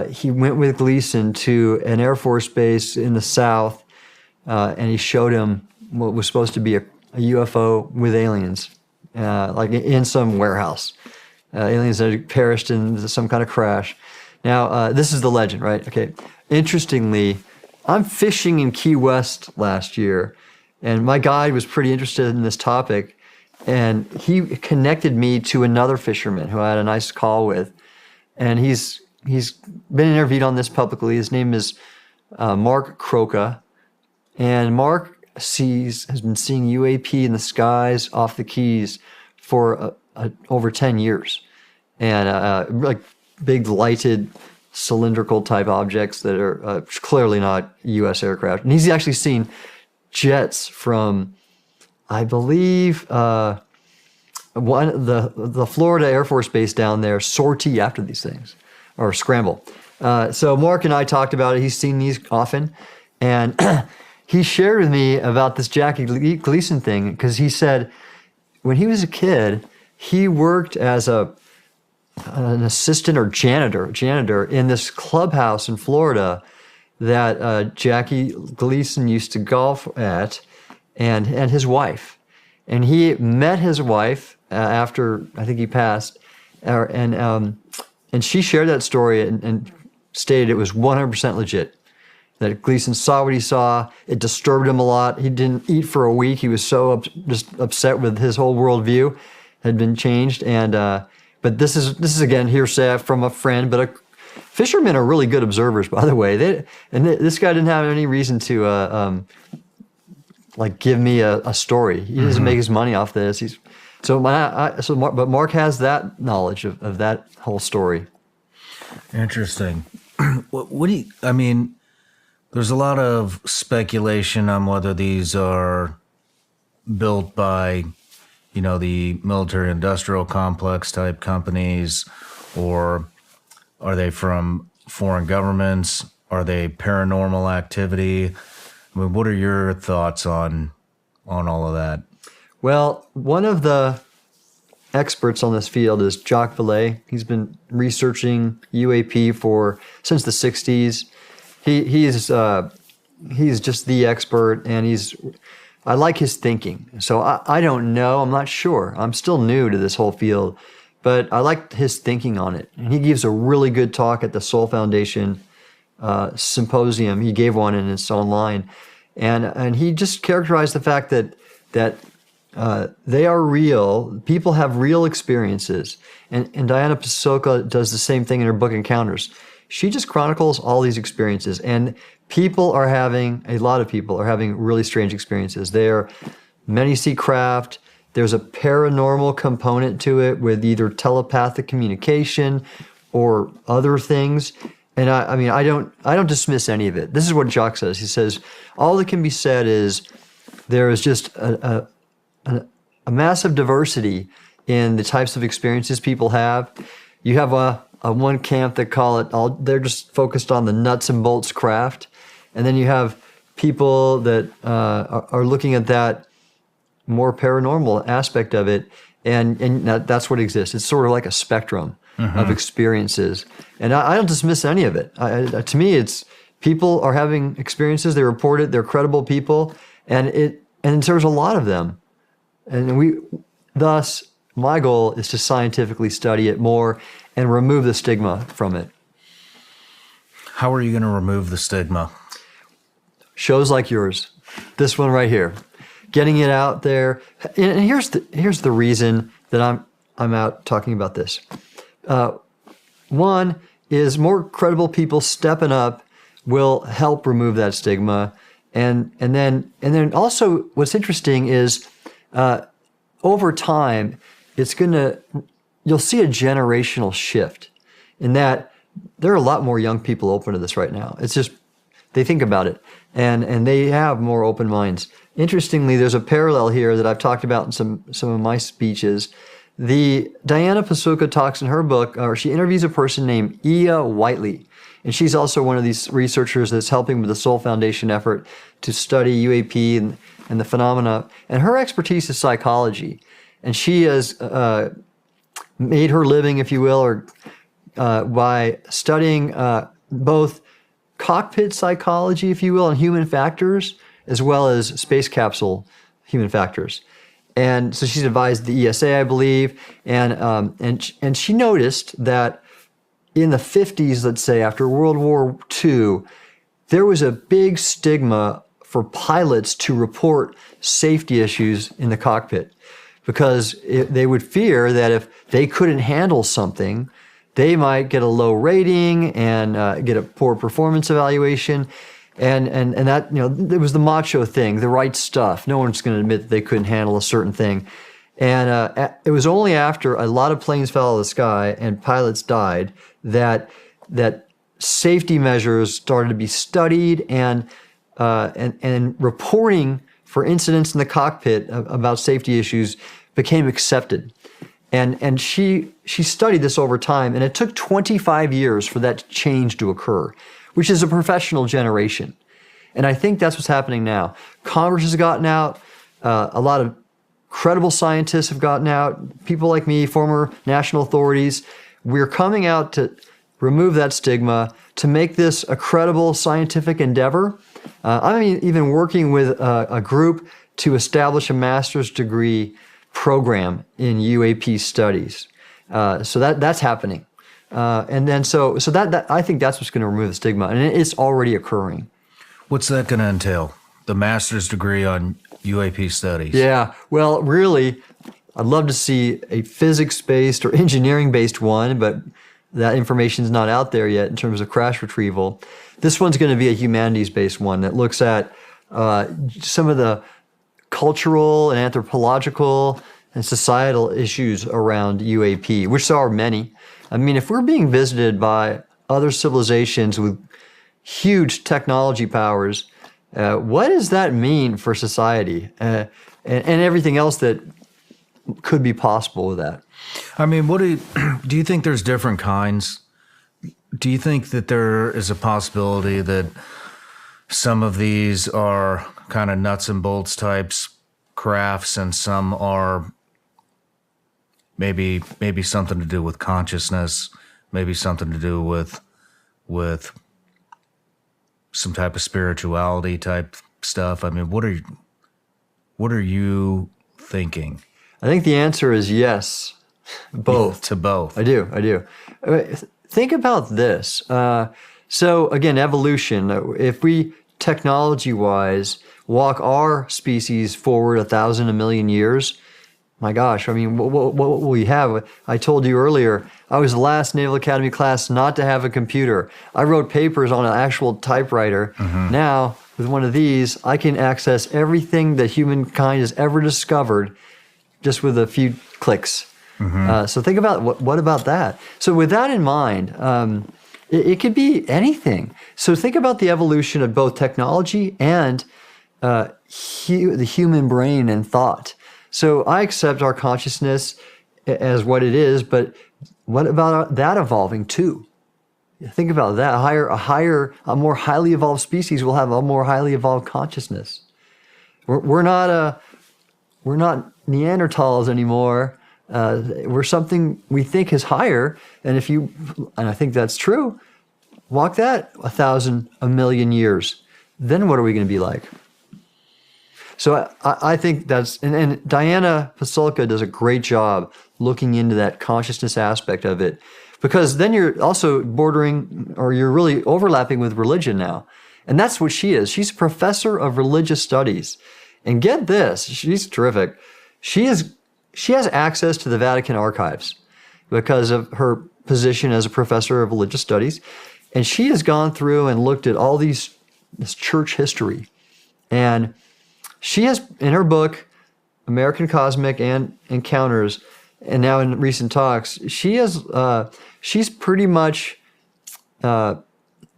he went with Gleason to an Air Force base in the South, and he showed him what was supposed to be a UFO with aliens, like in some warehouse. Aliens that had perished in some kind of crash. Now, this is the legend, right? Okay. Interestingly, I'm fishing in Key West last year, and my guide was pretty interested in this topic, and he connected me to another fisherman who I had a nice call with, and he's been interviewed on this publicly. His name is Mark Croca, and Mark has been seeing UAP in the skies off the Keys for over 10 years, and like big lighted cylindrical type objects that are clearly not U.S. aircraft. And he's actually seen jets from, I believe, the Florida Air Force Base down there sortie after these things, or scramble. So Mark and I talked about it. He's seen these often, and he shared with me about this Jackie Gleason thing because he said when he was a kid, he worked as an assistant or janitor in this clubhouse in Florida that Jackie Gleason used to golf at, and his wife. And he met his wife after I think he passed, and she shared that story and stated it was 100% legit. That Gleason saw what he saw. It disturbed him a lot. He didn't eat for a week. He was so just upset with his whole worldview had been changed. And but this is again hearsay from a friend. But fishermen are really good observers, by the way. This guy didn't have any reason to like give me a story. He doesn't make his money off this. But Mark has that knowledge of that whole story. Interesting. What do you? I mean, there's a lot of speculation on whether these are built by, the military-industrial complex type companies, or are they from foreign governments? Are they paranormal activity? I mean, what are your thoughts on all of that? Well, one of the experts on this field is Jacques Vallée. He's been researching UAP since the 60s. He's just the expert, and I like his thinking. So I don't know. I'm not sure. I'm still new to this whole field, but I like his thinking on it. And he gives a really good talk at the Soul Foundation symposium. He gave one, and it's online. And he just characterized the fact that they are real. People have real experiences. And Diana Pasulka does the same thing in her book Encounters. She just chronicles all these experiences. And a lot of people are having really strange experiences. Many see craft. There's a paranormal component to it with either telepathic communication or other things. And I don't dismiss any of it. This is what Jacques says. He says, all that can be said is there is just a massive diversity in the types of experiences people have. You have a one camp that they're just focused on the nuts and bolts craft. And then you have people that are looking at that more paranormal aspect of it. And that's what exists. It's sort of like a spectrum of experiences. And I don't dismiss any of it. To me, it's people are having experiences. They report it. They're credible people. And there's a lot of them. And thus, my goal is to scientifically study it more and remove the stigma from it. How are you going to remove the stigma? Shows like yours, this one right here, getting it out there. And here's the reason that I'm out talking about this. One is more credible people stepping up will help remove that stigma, and then also what's interesting is over time you'll see a generational shift in that there are a lot more young people open to this right now. It's just they think about it and they have more open minds. Interestingly, there's a parallel here that I've talked about in some of my speeches. The Diana Pasulka talks in her book, or she interviews a person named Ia Whiteley. And she's also one of these researchers that's helping with the Soul Foundation effort to study UAP and the phenomena. And her expertise is psychology. And she has made her living, if you will, by studying both cockpit psychology, if you will, and human factors, as well as space capsule human factors. And so she's advised the ESA, I believe, and she noticed that in the 50s, let's say, after World War II, there was a big stigma for pilots to report safety issues in the cockpit because they would fear that if they couldn't handle something, they might get a low rating and get a poor performance evaluation. And that, it was the macho thing, the right stuff. No one's going to admit that they couldn't handle a certain thing. And it was only after a lot of planes fell out of the sky and pilots died that safety measures started to be studied and reporting for incidents in the cockpit about safety issues became accepted. And she studied this over time, and it took 25 years for that change to occur, which is a professional generation. And I think that's what's happening now. Congress has gotten out. A lot of credible scientists have gotten out. People like me, former national authorities, we're coming out to remove that stigma, to make this a credible scientific endeavor. I'm even working with a group to establish a master's degree program in UAP studies. So that's happening. And then so that I think that's what's going to remove the stigma, and it's already occurring. What's that going to entail? The master's degree on UAP studies? Yeah, well, really, I'd love to see a physics-based or engineering-based one, but that information's not out there yet in terms of crash retrieval. This one's going to be a humanities-based one that looks at some of the cultural and anthropological and societal issues around UAP, which there are many. I mean, if we're being visited by other civilizations with huge technology powers, what does that mean for society and everything else that could be possible with that? I mean, do you think there's different kinds? Do you think that there is a possibility that some of these are kind of nuts and bolts types crafts and some are maybe something to do with consciousness, maybe something to do with some type of spirituality type stuff. I mean, what are you thinking? I think the answer is yes, both. To both. I do. Think about this. So again, evolution. If we technology-wise walk our species forward 1,000, a million years, my gosh, I mean, what will we have? I told you earlier, I was the last Naval Academy class not to have a computer. I wrote papers on an actual typewriter. Now, with one of these, I can access everything that humankind has ever discovered just with a few clicks. So think about what about that? So with that in mind, it could be anything. So think about the evolution of both technology and the human brain and thought. So I accept our consciousness as what it is, but what about that evolving too? Think about that. A more highly evolved species will have a more highly evolved consciousness. We're not Neanderthals anymore. We're something we think is higher. And I think that's true, walk that 1,000, a million years. Then what are we going to be like? So I think and Diana Pasulka does a great job looking into that consciousness aspect of it, because then you're also bordering, or you're really overlapping with religion now. And that's what she is. She's a professor of religious studies. And get this, she's terrific. She has access to the Vatican archives because of her position as a professor of religious studies. And she has gone through and looked at all this church history. And she has, in her book, American Cosmic and Encounters, and now in recent talks, she's pretty much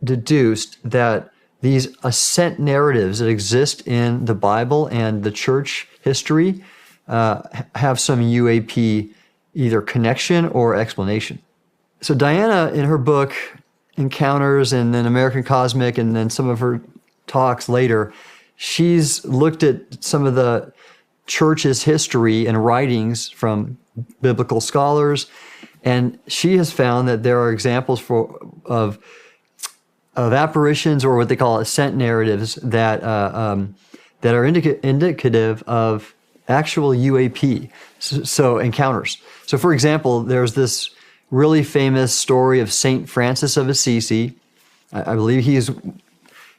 deduced that these ascent narratives that exist in the Bible and the church history have some UAP either connection or explanation. So Diana, in her book, Encounters, and then American Cosmic, and then some of her talks later, she's looked at some of the church's history and writings from biblical scholars, and she has found that there are examples of apparitions, or what they call ascent narratives, that are indicative of actual UAP, so encounters. So for example, there's this really famous story of Saint Francis of Assisi. I believe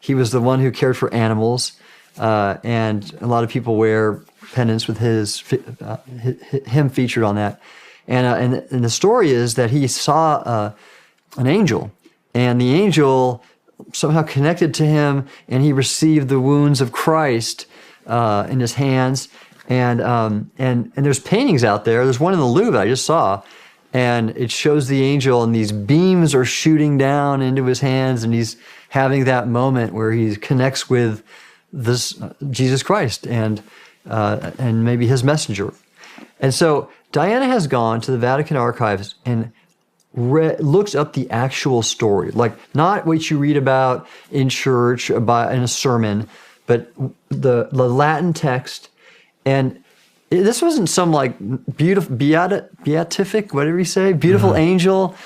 he was the one who cared for animals, and a lot of people wear pendants with him featured on that. And the story is that he saw an angel, and the angel somehow connected to him, and he received the wounds of Christ in his hands. And there's paintings out there. There's one in the Louvre I just saw, and it shows the angel, and these beams are shooting down into his hands, and he's having that moment where he connects with this Jesus Christ and maybe his messenger. And so Diana has gone to the Vatican archives and looks up the actual story, like not what you read about in church in a sermon, but the Latin text. And this wasn't some like beautiful beatific, whatever you say, beautiful angel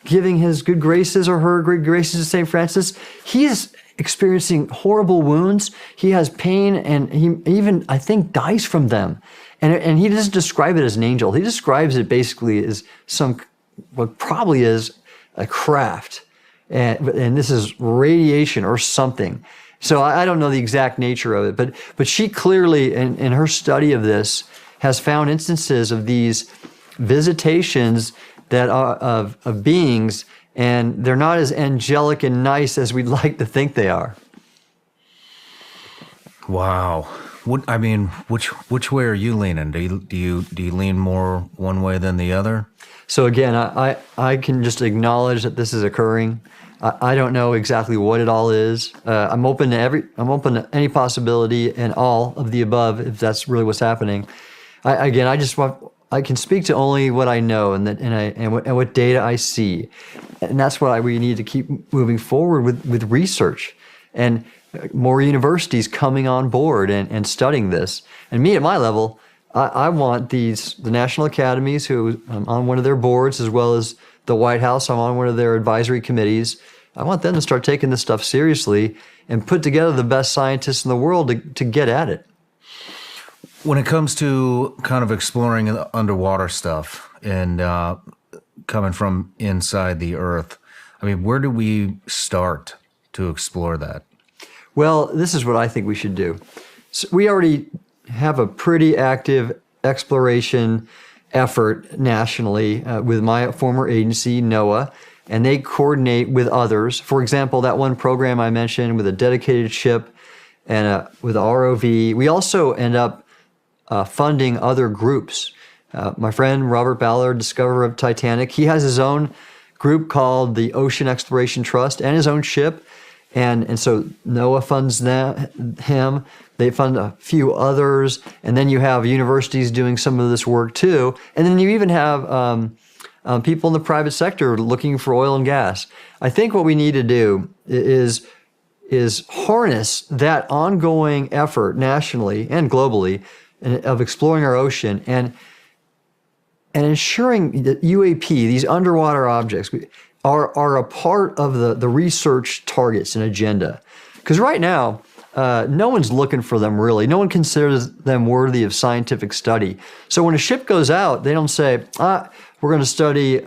giving his good graces or her good graces to St. Francis. He is experiencing horrible wounds. He has pain, and he even, I think, dies from them. And he doesn't describe it as an angel. He describes it basically as what probably is a craft. And this is radiation or something. So I don't know the exact nature of it, but she clearly, in her study of this, has found instances of these visitations that are of beings, and they're not as angelic and nice as we'd like to think they are. Wow. Which way are you leaning? Do you lean more one way than the other? So again, I can just acknowledge that this is occurring. I don't know exactly what it all is. I'm open to any possibility and all of the above, if that's really what's happening. I can speak to only what I know and what data I see, and that's why we need to keep moving forward with research and more universities coming on board and studying this. And me at my level, I want the national academies, who I'm on one of their boards, as well as the White House, I'm on one of their advisory committees. I want them to start taking this stuff seriously and put together the best scientists in the world to get at it. When it comes to kind of exploring the underwater stuff and coming from inside the Earth, I mean, where do we start to explore that? Well, this is what I think we should do. So we already have a pretty active exploration effort nationally with my former agency, NOAA, and they coordinate with others. For example, that one program I mentioned with a dedicated ship and with ROV. We also end up funding other groups. My friend Robert Ballard, discoverer of Titanic, he has his own group called the Ocean Exploration Trust and his own ship. And so NOAA funds him. They fund a few others. And then you have universities doing some of this work too. And then you even have people in the private sector looking for oil and gas. I think what we need to do is harness that ongoing effort nationally and globally of exploring our ocean and ensuring that UAP, these underwater objects, are a part of the research targets and agenda. Because right now, no one's looking for them really. No one considers them worthy of scientific study. So when a ship goes out, they don't say, we're going to study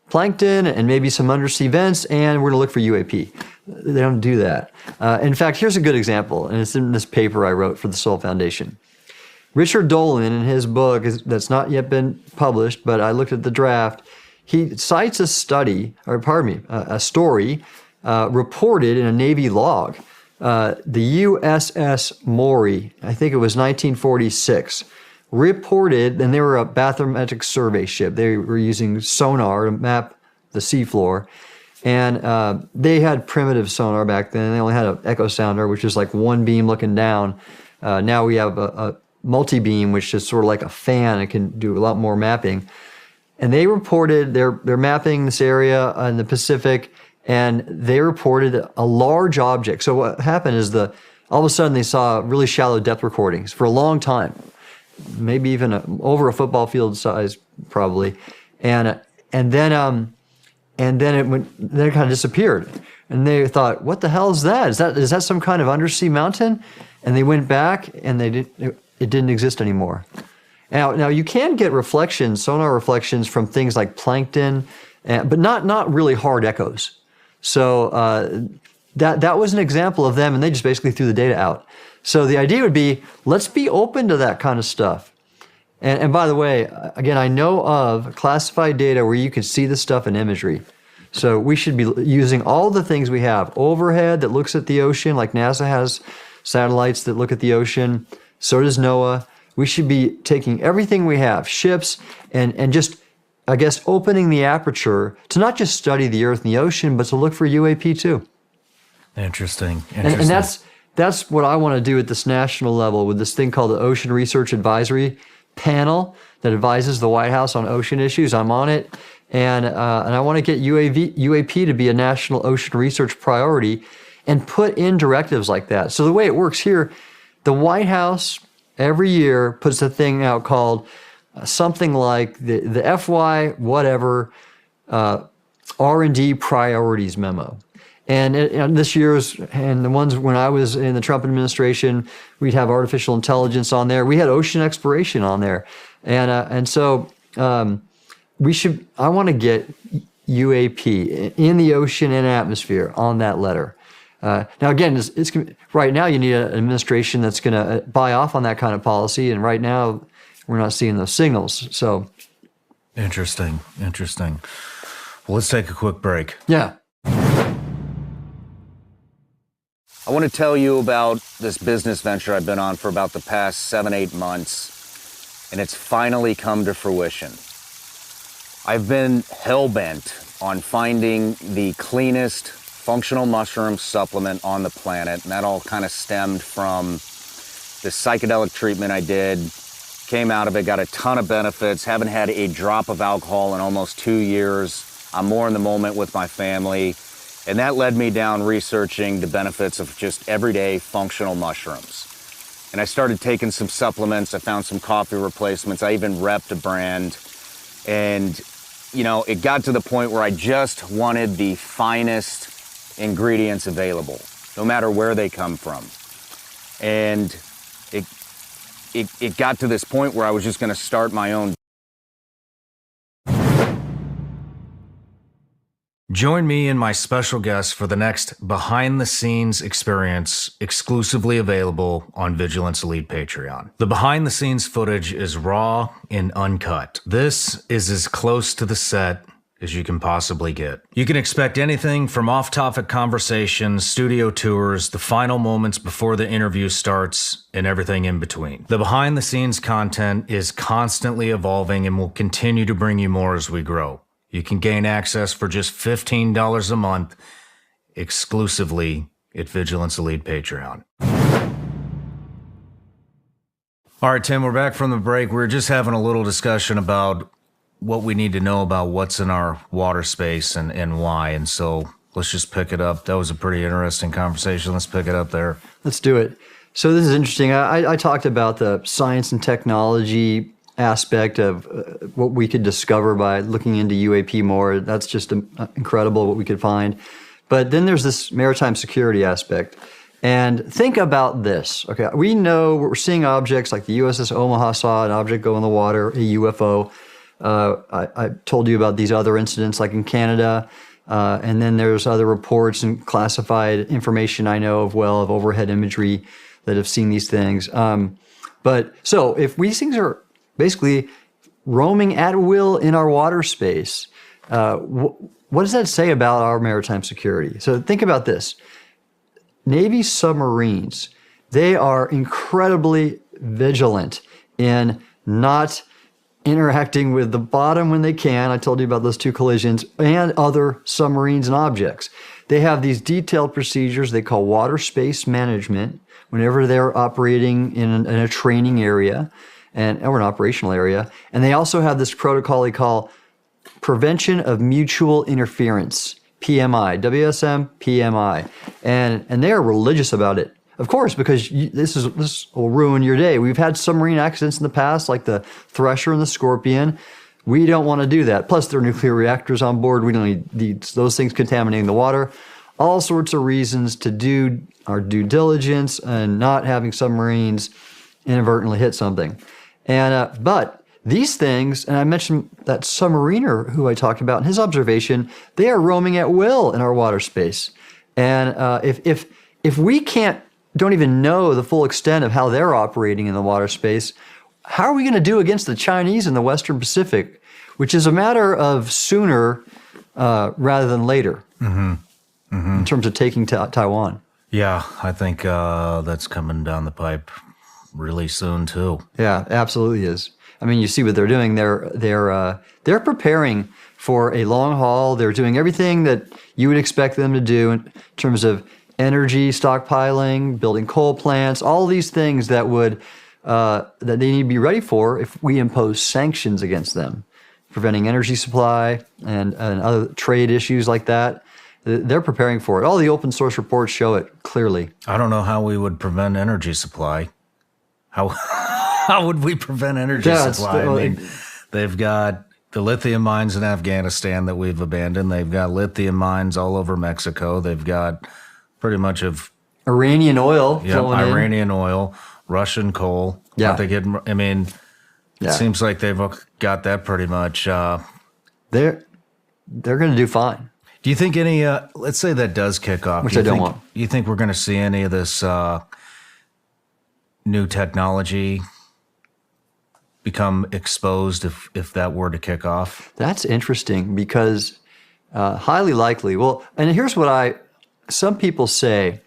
plankton and maybe some undersea vents, and we're going to look for UAP. They don't do that. In fact, here's a good example, and it's in this paper I wrote for the Soul Foundation. Richard Dolan, in his book, that's not yet been published, but I looked at the draft, he cites a story reported in a Navy log. The USS Maury, I think it was 1946, reported, and they were a bathymetric survey ship. They were using sonar to map the seafloor. And they had primitive sonar back then. They only had an echo sounder, which is like one beam looking down. Now we have a multi-beam, which is sort of like a fan. It can do a lot more mapping. And they reported they're mapping this area in the Pacific, and they reported a large object. So what happened is all of a sudden they saw really shallow depth recordings for a long time, maybe even over a football field size probably, and then it kind of disappeared. And they thought, what the hell is that? Is that some kind of undersea mountain? And they went back, and it didn't exist anymore. Now you can get sonar reflections from things like plankton, but not really hard echoes. So that was an example of them, and they just basically threw the data out. So the idea would be, let's be open to that kind of stuff. And by the way, again, I know of classified data where you can see the stuff in imagery. So we should be using all the things we have. Overhead that looks at the ocean, like NASA has satellites that look at the ocean. So does NOAA. We should be taking everything we have, ships, and just, I guess, opening the aperture to not just study the Earth and the ocean, but to look for UAP too. Interesting. And that's what I want to do at this national level with this thing called the Ocean Research Advisory Panel that advises the White House on ocean issues. I'm on it, and I want to get UAP to be a national ocean research priority and put in directives like that. So the way it works here, the White House every year puts a thing out called something like the FY whatever R&D priorities memo. And this year's, and the ones when I was in the Trump administration, we'd have artificial intelligence on there. We had ocean exploration on there. And so I want to get UAP in the ocean and atmosphere on that letter. Now, again, right now you need an administration that's going to buy off on that kind of policy, and right now we're not seeing those signals. So, interesting. Well, let's take a quick break. Yeah. I want to tell you about this business venture I've been on for about the past 7-8 months, and it's finally come to fruition. I've been hell-bent on finding the cleanest functional mushroom supplement on the planet, and that all kind of stemmed from this psychedelic treatment I did. Came out of it, got a ton of benefits, haven't had a drop of alcohol in almost 2 years. I'm more in the moment with my family, and that led me down researching the benefits of just everyday functional mushrooms. and I started taking some supplements. I found some coffee replacements. I even repped a brand. And, you know, it got to the point where I just wanted the finest ingredients available, no matter where they come from. And it got to this point where I was just going to start my own. Join me and my special guest for the next behind-the-scenes experience exclusively available on Vigilance Elite Patreon. The behind-the-scenes footage is raw and uncut. This is as close to the set as you can possibly get. You can expect anything from off-topic conversations, studio tours, the final moments before the interview starts, and everything in between. The behind-the-scenes content is constantly evolving and will continue to bring you more as we grow. You can gain access for just $15 a month exclusively at Vigilance Elite Patreon. All right, Tim, we're back from the break. We were just having a little discussion about what we need to know about what's in our water space and why. And so let's just pick it up. That was a pretty interesting conversation. Let's pick it up there. Let's do it. So this is interesting. I talked about the science and technology aspect of what we could discover by looking into UAP more. That's just incredible what we could find. But then there's this maritime security aspect. And think about this. Okay, we know we're seeing objects like the USS Omaha saw an object go in the water, a UFO. I told you about these other incidents like in Canada. And then there's other reports and classified information I know of of overhead imagery that have seen these things. But so if these things are basically roaming at will in our water space, what does that say about our maritime security? So think about this. Navy submarines, they are incredibly vigilant in not interacting with the bottom when they can. I told you about those 2 collisions, and other submarines and objects. They have these detailed procedures they call water space management whenever they're operating in a training area or an operational area. And they also have this protocol they call Prevention of Mutual Interference, PMI, WSM, PMI. And they are religious about it. Of course, because this will ruin your day. We've had submarine accidents in the past, like the Thresher and the Scorpion. We don't want to do that. Plus, there are nuclear reactors on board. We don't need those things contaminating the water. All sorts of reasons to do our due diligence and not having submarines inadvertently hit something. And but these things, and I mentioned that submariner who I talked about in his observation, they are roaming at will in our water space. And if we don't even know the full extent of how they're operating in the water space, how are we going to do against the Chinese in the Western Pacific, which is a matter of sooner rather than later in terms of taking Taiwan? Yeah, I think that's coming down the pipe really soon too. Yeah, absolutely is. I mean, you see what they're doing. They're preparing for a long haul. They're doing everything that you would expect them to do in terms of energy stockpiling, building coal plants, all these things that they need to be ready for if we impose sanctions against them, preventing energy supply and other trade issues like that. They're preparing for it. All the open source reports show it clearly. I don't know how we would prevent energy supply. How would we prevent energy supply? I mean, they've got the lithium mines in Afghanistan that we've abandoned. They've got lithium mines all over Mexico. They've got pretty much of Iranian oil. Iranian oil, Russian coal. Yeah. It seems like they've got that pretty much. They're going to do fine. Do you think any, let's say that does kick off. Which I don't want. You think we're going to see any of this new technology become exposed if that were to kick off? That's interesting because highly likely. Well, and here's what some people say,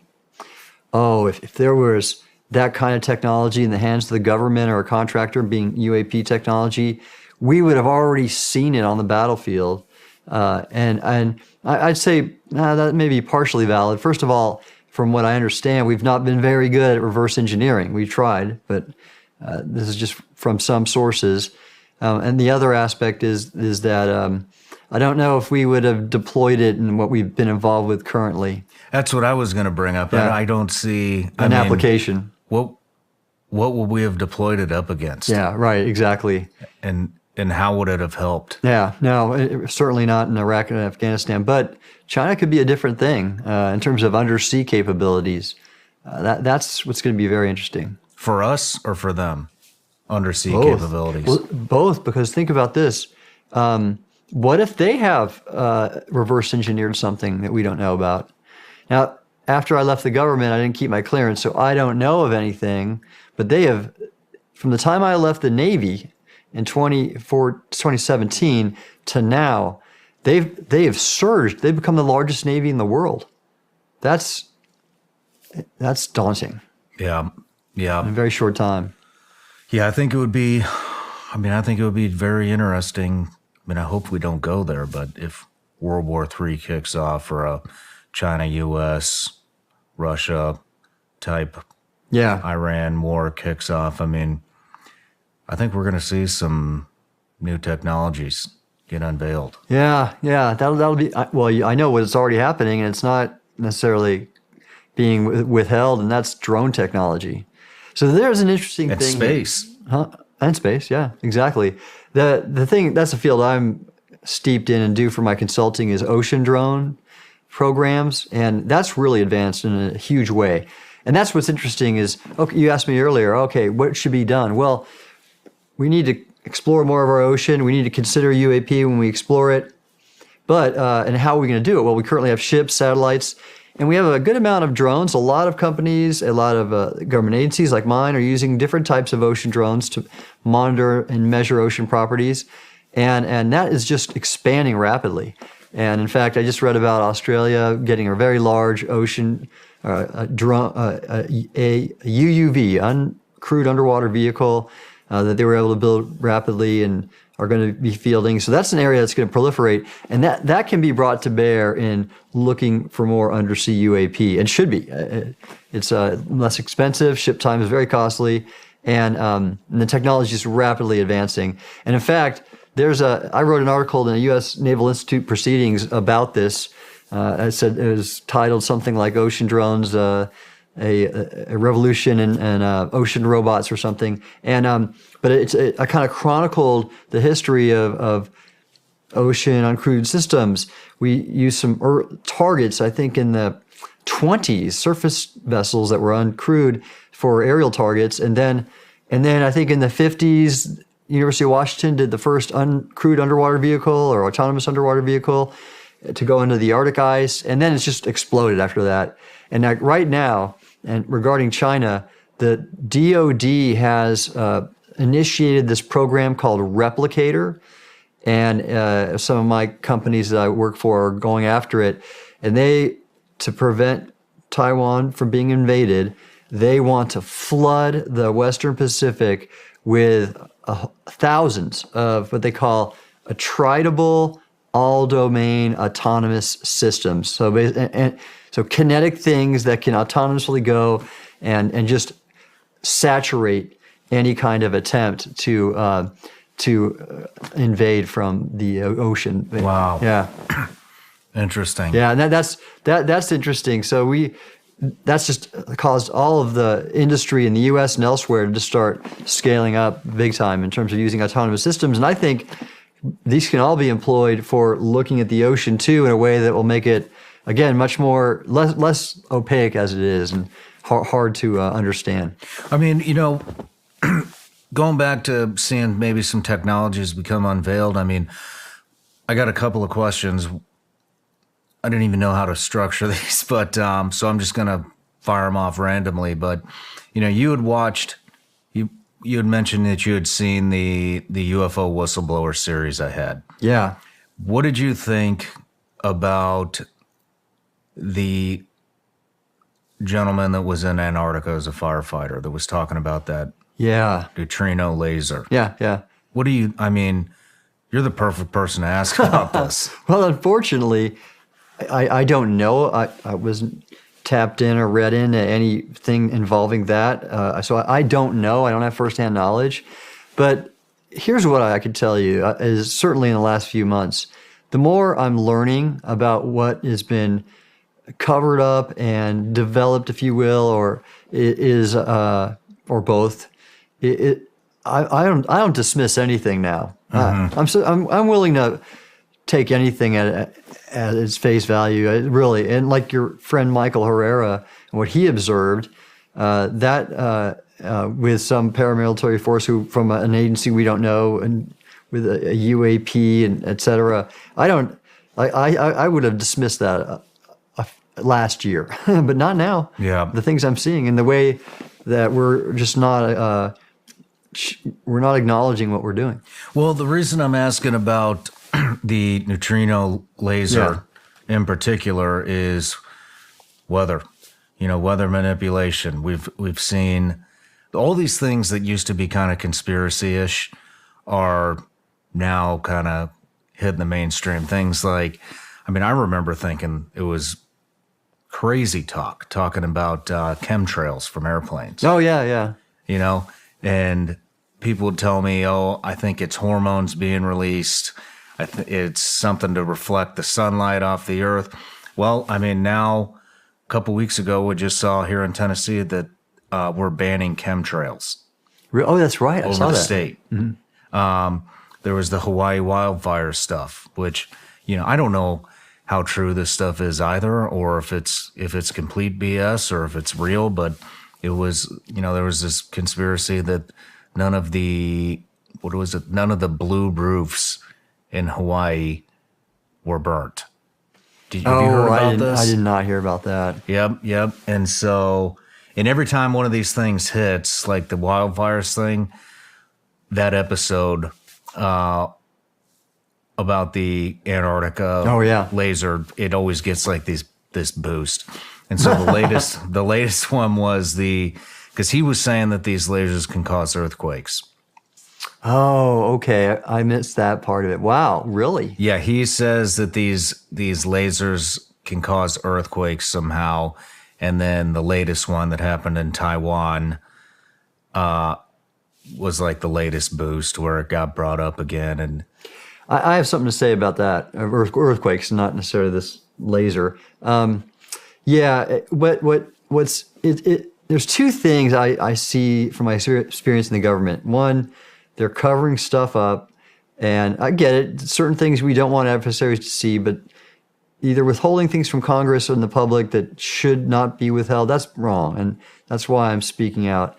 if there was that kind of technology in the hands of the government or a contractor, being UAP technology, we would have already seen it on the battlefield. And I'd say that may be partially valid. First of all, from what I understand, we've not been very good at reverse engineering. We've tried, but this is just from some sources. And the other aspect is that I don't know if we would have deployed it in what we've been involved with currently. That's what I was going to bring up. Yeah. I don't see an application. Well, what would we have deployed it up against? Yeah, right, exactly. And how would it have helped? Yeah, no, certainly not in Iraq and Afghanistan. But China could be a different thing in terms of undersea capabilities. That's what's going to be very interesting. For us or for them? Undersea Both. capabilities. Well, both, because think about this. What if they have reverse engineered something that we don't know about? Now, after I left the government, I didn't keep my clearance, so I don't know of anything. But they have, from the time I left the Navy in 2017 to now, they have surged. They've become the largest Navy in the world. That's daunting Yeah. in a very short time. Yeah, I think it would be very interesting. I mean, I hope we don't go there, but if World War III kicks off or a China, U.S., Russia type Iran war kicks off, I mean, I think we're going to see some new technologies get unveiled. Yeah, that'll be, well, I know what's already happening, and it's not necessarily being withheld, and that's drone technology. So there's an interesting And thing. space. And space, yeah, exactly. The thing, that's a field I'm steeped in and do for my consulting is ocean drone programs, and that's really advanced in a huge way. And that's what's interesting is, okay, you asked me earlier, okay, what should be done? Well, we need to explore more of our ocean. We need to consider UAP when we explore it. But, and how are we going to do it? Well, we currently have ships, satellites, and we have a good amount of drones. A lot of companies, a lot of government agencies like mine are using different types of ocean drones to monitor and measure ocean properties. And that is just expanding rapidly. And in fact, I just read about Australia getting a very large ocean drone, a UUV, uncrewed underwater vehicle that they were able to build rapidly and are going to be fielding. So that's an area that's going to proliferate. And that can be brought to bear in looking for more undersea UAP. It should be. It's less expensive. Ship time is very costly. And the technology is rapidly advancing. And in fact, I wrote an article in the U.S. Naval Institute Proceedings about this. I said it was titled something like "Ocean Drones: A Revolution in Ocean Robots" or something. And but I kind of chronicled the history of ocean uncrewed systems. We used some targets, I think, in the 20s, surface vessels that were uncrewed for aerial targets, and then I think in the 50s. University of Washington did the first uncrewed underwater vehicle or autonomous underwater vehicle to go into the Arctic ice, and then it's just exploded after that. And right now, and regarding China, the DoD has initiated this program called Replicator, and some of my companies that I work for are going after it. And to prevent Taiwan from being invaded, they want to flood the Western Pacific with thousands of what they call attritable all-domain autonomous systems. So kinetic things that can autonomously go and just saturate any kind of attempt to invade from the ocean. Wow. Yeah. Interesting. Yeah, and that's interesting. So that's just caused all of the industry in the U.S. and elsewhere to just start scaling up big time in terms of using autonomous systems. And I think these can all be employed for looking at the ocean too in a way that will make it, again, much more less opaque as it is and hard to understand. I mean, going back to seeing maybe some technologies become unveiled, I mean, I got a couple of questions. I didn't even know how to structure these, but so I'm just going to fire them off randomly. But, you had watched, you had mentioned that you had seen the UFO whistleblower series I had. Yeah. What did you think about the gentleman that was in Antarctica as a firefighter that was talking about that neutrino laser? Yeah. You're the perfect person to ask about this. Well, unfortunately, I don't know. I wasn't tapped in or read into anything involving that. So I don't know. I don't have firsthand knowledge. But here's what I could tell you is certainly in the last few months, the more I'm learning about what has been covered up and developed, if you will, or is or both. I don't dismiss anything now. I'm willing to take anything at its face value, really. And like your friend Michael Herrera, what he observed, with some paramilitary force from an agency we don't know, and with a UAP and et cetera, I would have dismissed that last year, but not now. Yeah. The things I'm seeing and the way that we're just not we're not acknowledging what we're doing. Well, the reason I'm asking about the neutrino laser in particular is weather. Weather manipulation. We've seen all these things that used to be kind of conspiracy-ish are now kind of hitting the mainstream. Things like, I remember thinking it was crazy talking about chemtrails from airplanes. Oh, yeah. And people would tell me, I think it's hormones being released. It's something to reflect the sunlight off the earth. Well, now, a couple weeks ago, we just saw here in Tennessee that we're banning chemtrails. Oh, that's right. I saw over the that. state. Mm-hmm. There was the Hawaii wildfire stuff, which, I don't know how true this stuff is either, or if it's complete BS or if it's real, but it was, there was this conspiracy that none of the blue roofs in Hawaii were burnt. Have you heard about this? I did not hear about that. Yep. And so, every time one of these things hits, like the wildfires thing, that episode about the Antarctica laser, it always gets like this boost. And so the latest one was because he was saying that these lasers can cause earthquakes. Oh, okay. I missed that part of it. Wow, really? Yeah, he says that these lasers can cause earthquakes somehow. And then the latest one that happened in Taiwan was like the latest boost where it got brought up again. And I have something to say about that. Earthquakes, not necessarily this laser. There's two things I see from my experience in the government. One, they're covering stuff up, and I get it. Certain things we don't want adversaries to see, but either withholding things from Congress and the public that should not be withheld, that's wrong, and that's why I'm speaking out.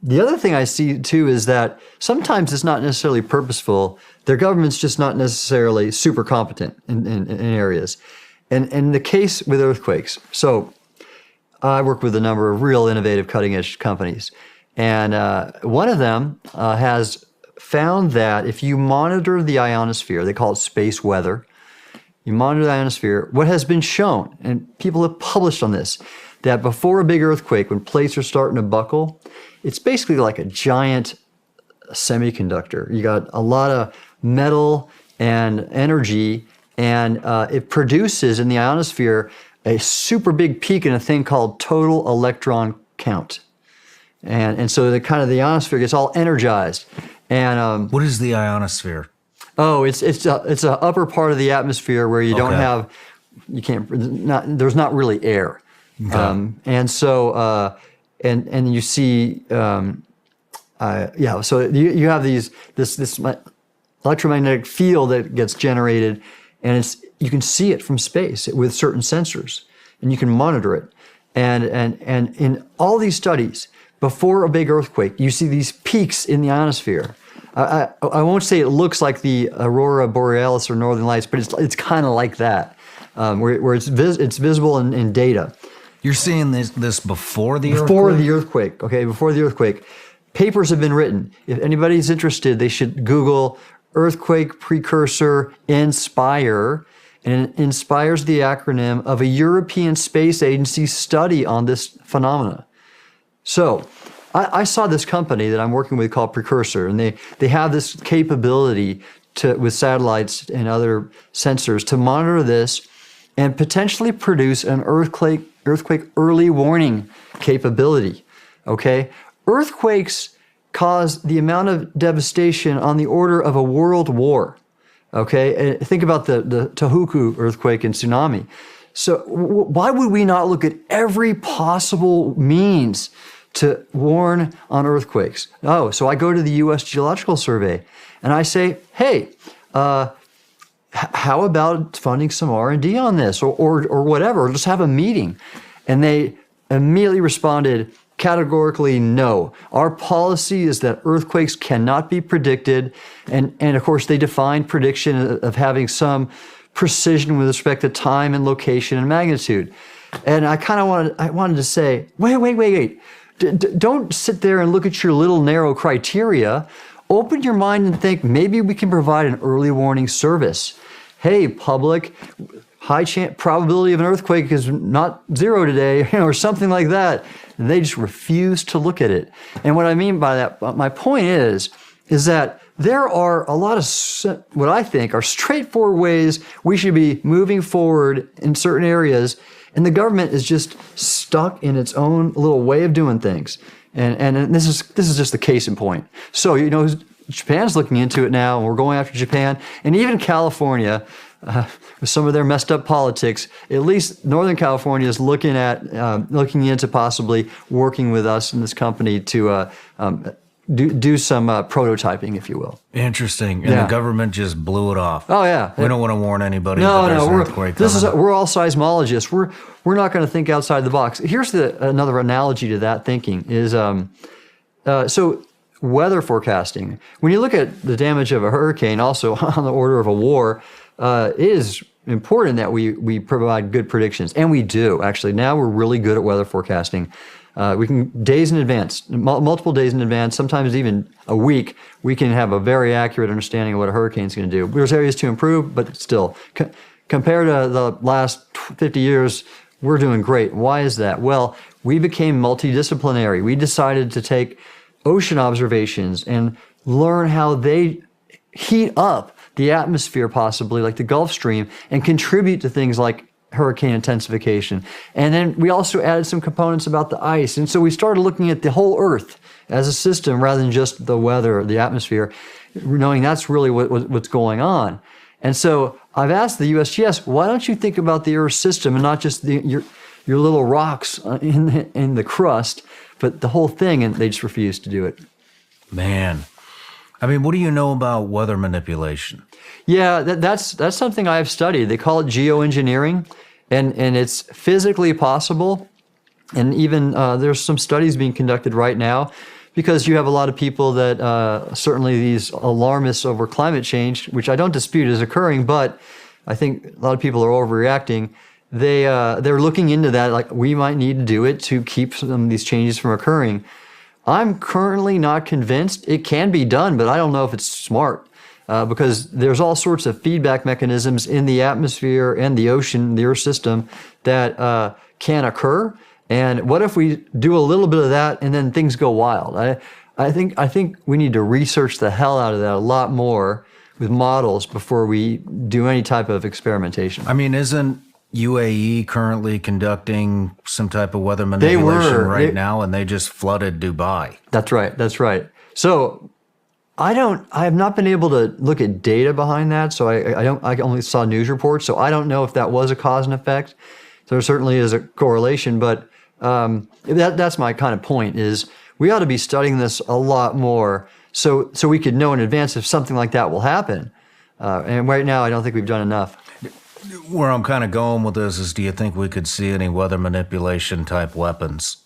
The other thing I see, too, is that sometimes it's not necessarily purposeful. Their government's just not necessarily super competent in areas. And in the case with earthquakes, so I work with a number of real innovative cutting-edge companies, and one of them has found that if you monitor the ionosphere, they call it space weather, you monitor the ionosphere, what has been shown, and people have published on this, that before a big earthquake, when plates are starting to buckle, it's basically like a giant semiconductor. You got a lot of metal and energy, and it produces in the ionosphere a super big peak in a thing called total electron count. And so the ionosphere gets all energized. And what is the ionosphere? Oh, it's a upper part of the atmosphere where you don't have, there's not really air. Okay. And so and you see so you have this electromagnetic field that gets generated, and you can see it from space with certain sensors, and you can monitor it. And in all these studies, before a big earthquake, you see these peaks in the ionosphere. I won't say it looks like the aurora borealis or northern lights, but it's kind of like that, where it's visible in data. You're seeing this before the earthquake? Before the earthquake, okay, before the earthquake. Papers have been written. If anybody's interested, they should Google earthquake precursor INSPIRE, and it inspires the acronym of a European Space Agency study on this phenomena. So I saw this company that I'm working with called Precursor, and they have this capability with satellites and other sensors to monitor this and potentially produce an earthquake early warning capability, okay? Earthquakes cause the amount of devastation on the order of a world war, okay? And think about the Tohoku earthquake and tsunami. So why would we not look at every possible means to warn on earthquakes. Oh, so I go to the U.S. Geological Survey and I say, hey, how about funding some R&D on this or whatever, or just have a meeting? And they immediately responded categorically, no. Our policy is that earthquakes cannot be predicted. And of course, they defined prediction of having some precision with respect to time and location and magnitude. And I wanted to say, wait. Don't sit there and look at your little narrow criteria. Open your mind and think, maybe we can provide an early warning service. Hey, public, high chance probability of an earthquake is not 0 today, or something like that. And they just refuse to look at it. And what I mean by that, my point is that there are a lot of what I think are straightforward ways we should be moving forward in certain areas, and the government is just stuck in its own little way of doing things. And this is just the case in point. So, Japan's looking into it now, and we're going after Japan. And even California, with some of their messed up politics, at least Northern California is looking into possibly working with us in this company to do some prototyping, if you will. Interesting. And the government just blew it off. Oh, yeah. We don't want to warn anybody that there's an earthquake coming. We're all seismologists. We're not going to think outside the box. Here's another analogy to that thinking is so weather forecasting. When you look at the damage of a hurricane, also on the order of a war, it is important that we provide good predictions. And we do, actually. Now we're really good at weather forecasting. We can days in advance, multiple days in advance, sometimes even a week, we can have a very accurate understanding of what a hurricane's going to do. There's areas to improve, but still, compared to the last 50 years, we're doing great. Why is that? Well, we became multidisciplinary. We decided to take ocean observations and learn how they heat up the atmosphere, possibly like the Gulf Stream, and contribute to things like hurricane intensification. And then we also added some components about the ice. And so we started looking at the whole Earth as a system rather than just the weather, the atmosphere, knowing that's really what's going on. And so I've asked the USGS, why don't you think about the Earth system and not just your little rocks in the crust, but the whole thing? And they just refuse to do it. Man. I mean, what do you know about weather manipulation? Yeah, that's something I've studied. They call it geoengineering, and it's physically possible. And even there's some studies being conducted right now, because you have a lot of people that certainly these alarmists over climate change, which I don't dispute is occurring, but I think a lot of people are overreacting. They're looking into that, like we might need to do it to keep some of these changes from occurring. I'm currently not convinced. It can be done, but I don't know if it's smart because there's all sorts of feedback mechanisms in the atmosphere and the ocean, the Earth system, that can occur. And what if we do a little bit of that and then things go wild? I think we need to research the hell out of that a lot more with models before we do any type of experimentation. I mean, isn't UAE currently conducting some type of weather manipulation now, and they just flooded Dubai? That's right. So I have not been able to look at data behind that. So I only saw news reports. So I don't know if that was a cause and effect. There certainly is a correlation, but that's my kind of point is we ought to be studying this a lot more so we could know in advance if something like that will happen. And right now, I don't think we've done enough. Where I'm kind of going with this is, do you think we could see any weather manipulation type weapons?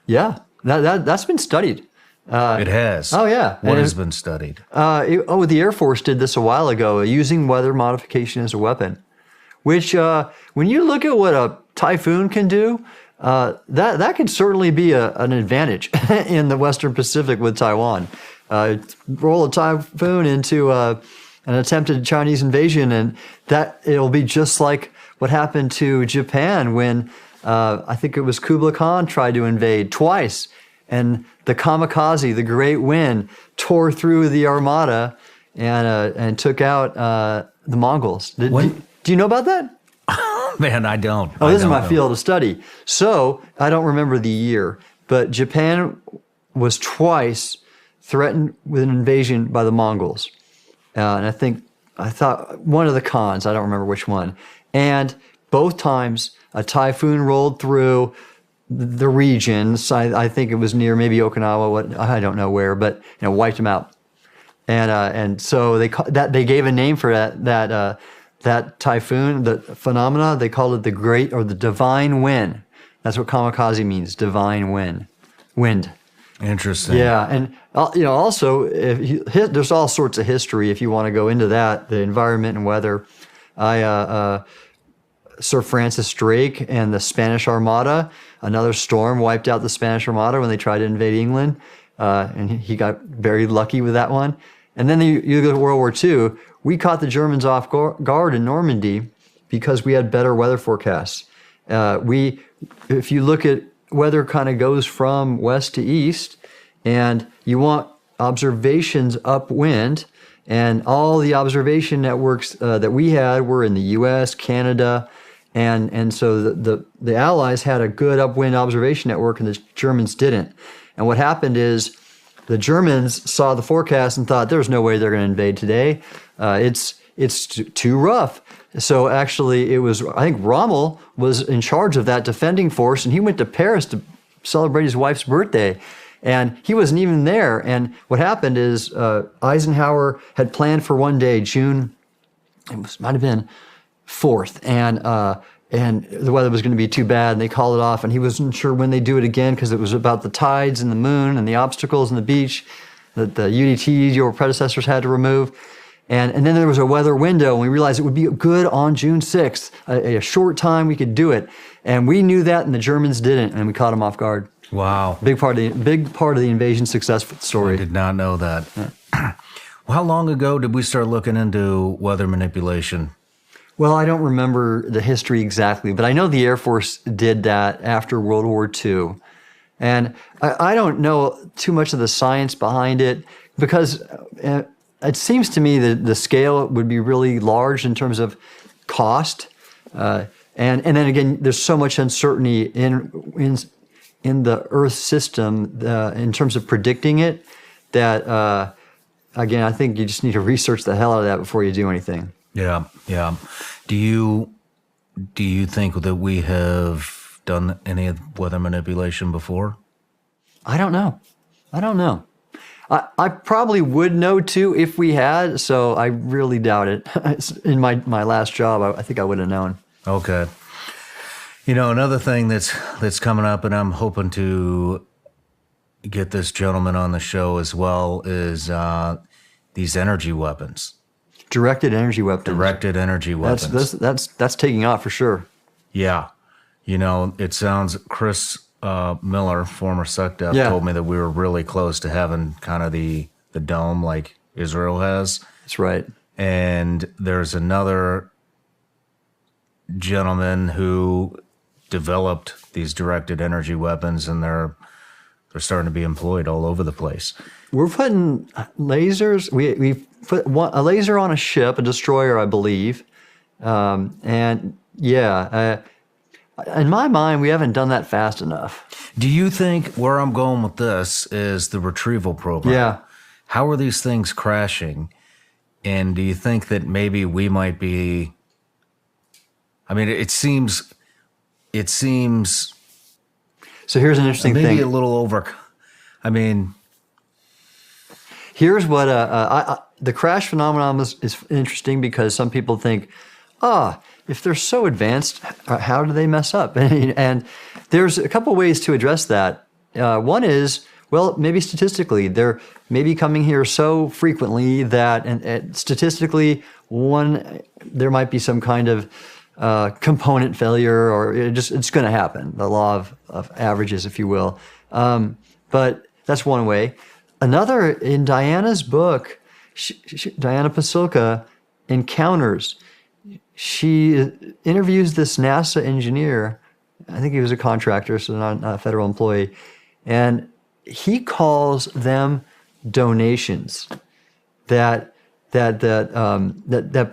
Yeah, that's been studied. It has. Oh, yeah. What has been studied? The Air Force did this a while ago, using weather modification as a weapon, which when you look at what a typhoon can do, that can certainly be an advantage in the Western Pacific with Taiwan. Roll a typhoon into an attempted Chinese invasion, and that it'll be just like what happened to Japan when I think it was Kublai Khan tried to invade twice, and the kamikaze, the great wind, tore through the armada and took out the Mongols. Do you know about that? Man, I don't. Oh, this is my field of study. So I don't remember the year, but Japan was twice threatened with an invasion by the Mongols. And I thought one of the Khans, I don't remember which one. And both times a typhoon rolled through, the regions. I think it was near maybe Okinawa. I don't know where, but wiped them out. And so they gave a name for that typhoon, the phenomena. They called it the Great or the Divine Wind. That's what kamikaze means, divine wind. Interesting. Yeah, and also there's all sorts of history if you want to go into that, the environment and weather. Sir Francis Drake and the Spanish Armada, another storm wiped out the Spanish Armada when they tried to invade England, and he got very lucky with that one. And then you go to World War II. We caught the Germans off guard in Normandy because we had better weather forecasts. If you look at weather, kind of goes from west to east, and you want observations upwind, and all the observation networks that we had were in the U.S., Canada, and so the Allies had a good upwind observation network, and the Germans didn't. And what happened is the Germans saw the forecast and thought, there's no way they're going to invade today. It's too rough. So actually, it was, I think Rommel was in charge of that defending force, and he went to Paris to celebrate his wife's birthday. And he wasn't even there. And what happened is Eisenhower had planned for one day, June, might have been 4th, and the weather was going to be too bad, and they called it off, and he wasn't sure when they'd do it again because it was about the tides and the moon and the obstacles and the beach that the UDTs, your predecessors, had to remove. And then there was a weather window, and we realized it would be good on June 6th, a short time we could do it. And we knew that, and the Germans didn't, and we caught them off guard. Wow. Big part of the invasion success story. I did not know that. Yeah. Well, how long ago did we start looking into weather manipulation? Well, I don't remember the history exactly, but I know the Air Force did that after World War II. And I don't know too much of the science behind it because it seems to me that the scale would be really large in terms of cost. And then again, there's so much uncertainty in the Earth system in terms of predicting it that, again, I think you just need to research the hell out of that before you do anything. Yeah, yeah. Do you think that we have done any weather manipulation before? I don't know. I probably would know too if we had, so I really doubt it. In my last job, I think I would have known. Okay. Another thing that's coming up, and I'm hoping to get this gentleman on the show as well, is these energy weapons. Directed energy weapons. That's taking off for sure. Yeah. It sounds, Chris Miller, former SecDef, told me that we were really close to having kind of the dome like Israel has. That's right. And there's another gentleman who developed these directed energy weapons, and they're starting to be employed all over the place. We're putting lasers. We put a laser on a ship, a destroyer, I believe. In my mind, we haven't done that fast enough. Do you think where I'm going with this is the retrieval program? Yeah. How are these things crashing? And do you think that maybe we might be? I mean, it seems. So here's an interesting thing. Maybe a little over. I mean, here's what the crash phenomenon is interesting because some people think, if they're so advanced, how do they mess up? And there's a couple ways to address that. One is, well, maybe statistically, they're maybe coming here so frequently that, and statistically, there might be some kind of component failure, or it's going to happen. The law of averages, if you will. But that's one way. Another, in Diana's book, Diana Pasulka Encounters, she interviews this NASA engineer. I think he was a contractor, so not a federal employee, and he calls them donations. That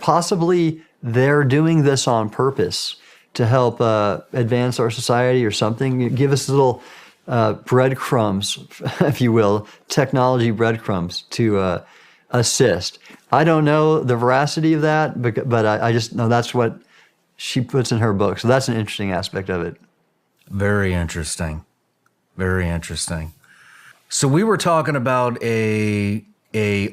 possibly they're doing this on purpose to help advance our society or something. Give us little breadcrumbs, if you will, technology breadcrumbs to assist. I don't know the veracity of that, but I just know that's what she puts in her book. So that's an interesting aspect of it. Very interesting. Very interesting. So we were talking about a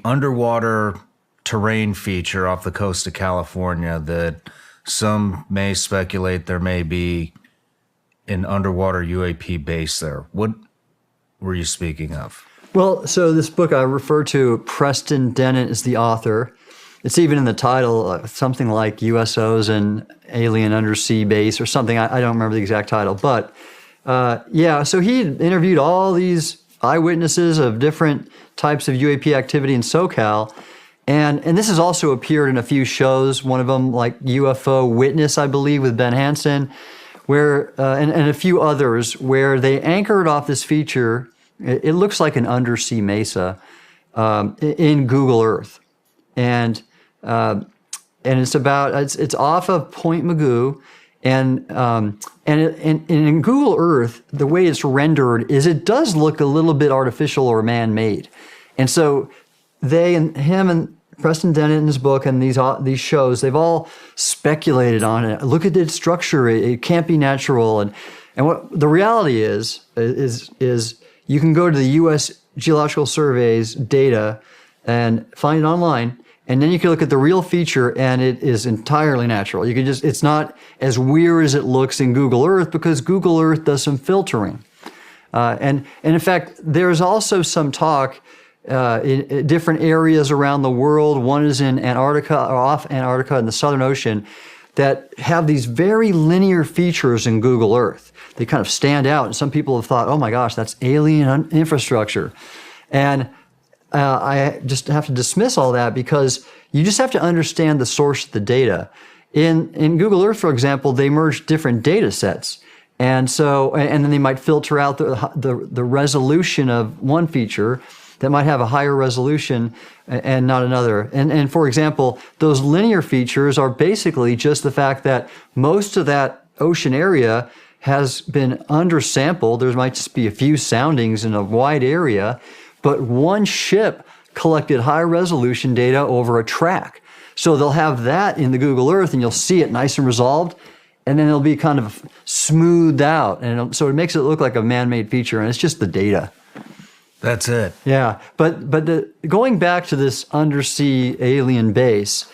underwater terrain feature off the coast of California that some may speculate there may be an underwater UAP base there. What were you speaking of? Well, so this book I refer to, Preston Dennett is the author. It's even in the title, something like USOs and Alien Undersea Base or something. I don't remember the exact title. But so he interviewed all these eyewitnesses of different types of UAP activity in SoCal. And this has also appeared in a few shows, one of them like UFO Witness, I believe, with Ben Hansen, where and a few others where they anchored off this feature. It looks like an undersea mesa in Google Earth. And it's off of Point Mugu, and in Google Earth, the way it's rendered is it does look a little bit artificial or man-made, and so him and Preston Dennett in his book and these shows, they've all speculated on it. Look at its structure; it can't be natural, and what the reality is you can go to the U.S. Geological Survey's data and find it online. And then you can look at the real feature, and it is entirely natural. It's not as weird as it looks in Google Earth because Google Earth does some filtering. And in fact, there's also some talk in different areas around the world. One is in Antarctica, or off Antarctica in the Southern Ocean, that have these very linear features in Google Earth. They kind of stand out, and some people have thought, oh my gosh, that's alien infrastructure. And I just have to dismiss all that because you just have to understand the source of the data. In Google Earth, for example, they merge different data sets. And then they might filter out the resolution of one feature that might have a higher resolution and not another. And for example, those linear features are basically just the fact that most of that ocean area has been undersampled. There might just be a few soundings in a wide area, but one ship collected high resolution data over a track. So they'll have that in the Google Earth and you'll see it nice and resolved, and then it'll be kind of smoothed out. And so it makes it look like a man-made feature, and it's just the data. That's it. Yeah, but going back to this undersea alien base,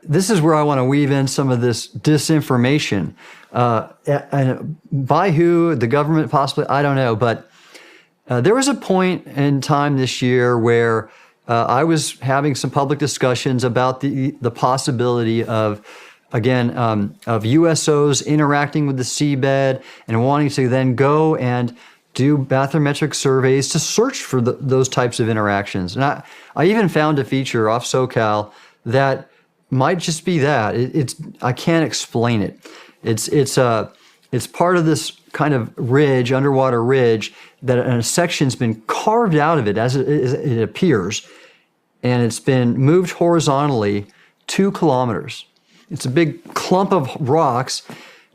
this is where I want to weave in some of this disinformation. And by who, the government possibly, I don't know, but there was a point in time this year where I was having some public discussions about the possibility of USOs interacting with the seabed and wanting to then go and do bathymetric surveys to search for those types of interactions. And I even found a feature off SoCal that might just be that. I can't explain it. It's part of this kind of ridge, underwater ridge, that a section's been carved out of it as it appears, and it's been moved horizontally 2 kilometers. It's a big clump of rocks.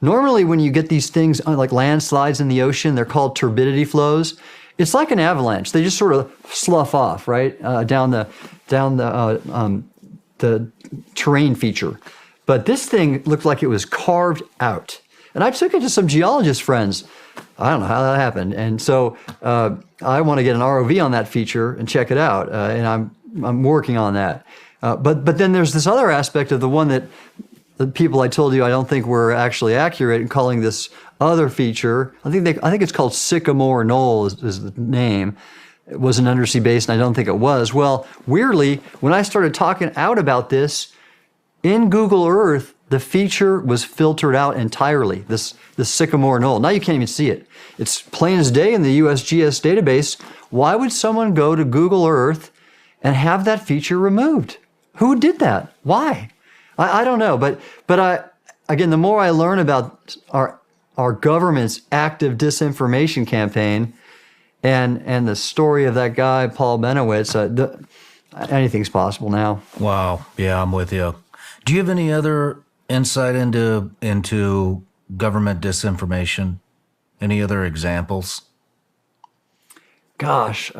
Normally when you get these things like landslides in the ocean, they're called turbidity flows. It's like an avalanche. They just sort of slough off, right, down the terrain feature. But this thing looked like it was carved out. And I took it to some geologist friends. I don't know how that happened. And so I want to get an ROV on that feature and check it out. And I'm working on that. But then there's this other aspect of the one that the people I told you I don't think were actually accurate in calling this other feature. I think it's called Sycamore Knoll is the name. It was an undersea base, and I don't think it was. Well, weirdly, when I started talking out about this, in Google Earth, the feature was filtered out entirely, this Sycamore Knoll. Now you can't even see it. It's plain as day in the USGS database. Why would someone go to Google Earth and have that feature removed? Who did that? Why? I don't know. But again, the more I learn about our government's active disinformation campaign and the story of that guy, Paul Benowitz, anything's possible now. Wow. Yeah, I'm with you. Do you have any other insight into government disinformation? Any other examples? Gosh,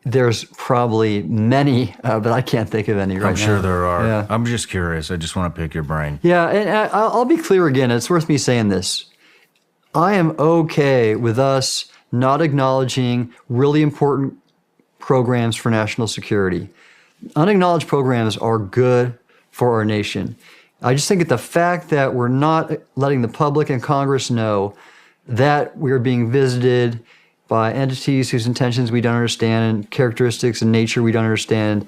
there's probably many, but I can't think of any right now. I'm sure there are. Yeah. I'm just curious. I just want to pick your brain. Yeah, and I'll be clear again. It's worth me saying this. I am okay with us not acknowledging really important programs for national security. Unacknowledged programs are good for our nation. I just think that the fact that we're not letting the public and Congress know that we're being visited by entities whose intentions we don't understand and characteristics and nature we don't understand,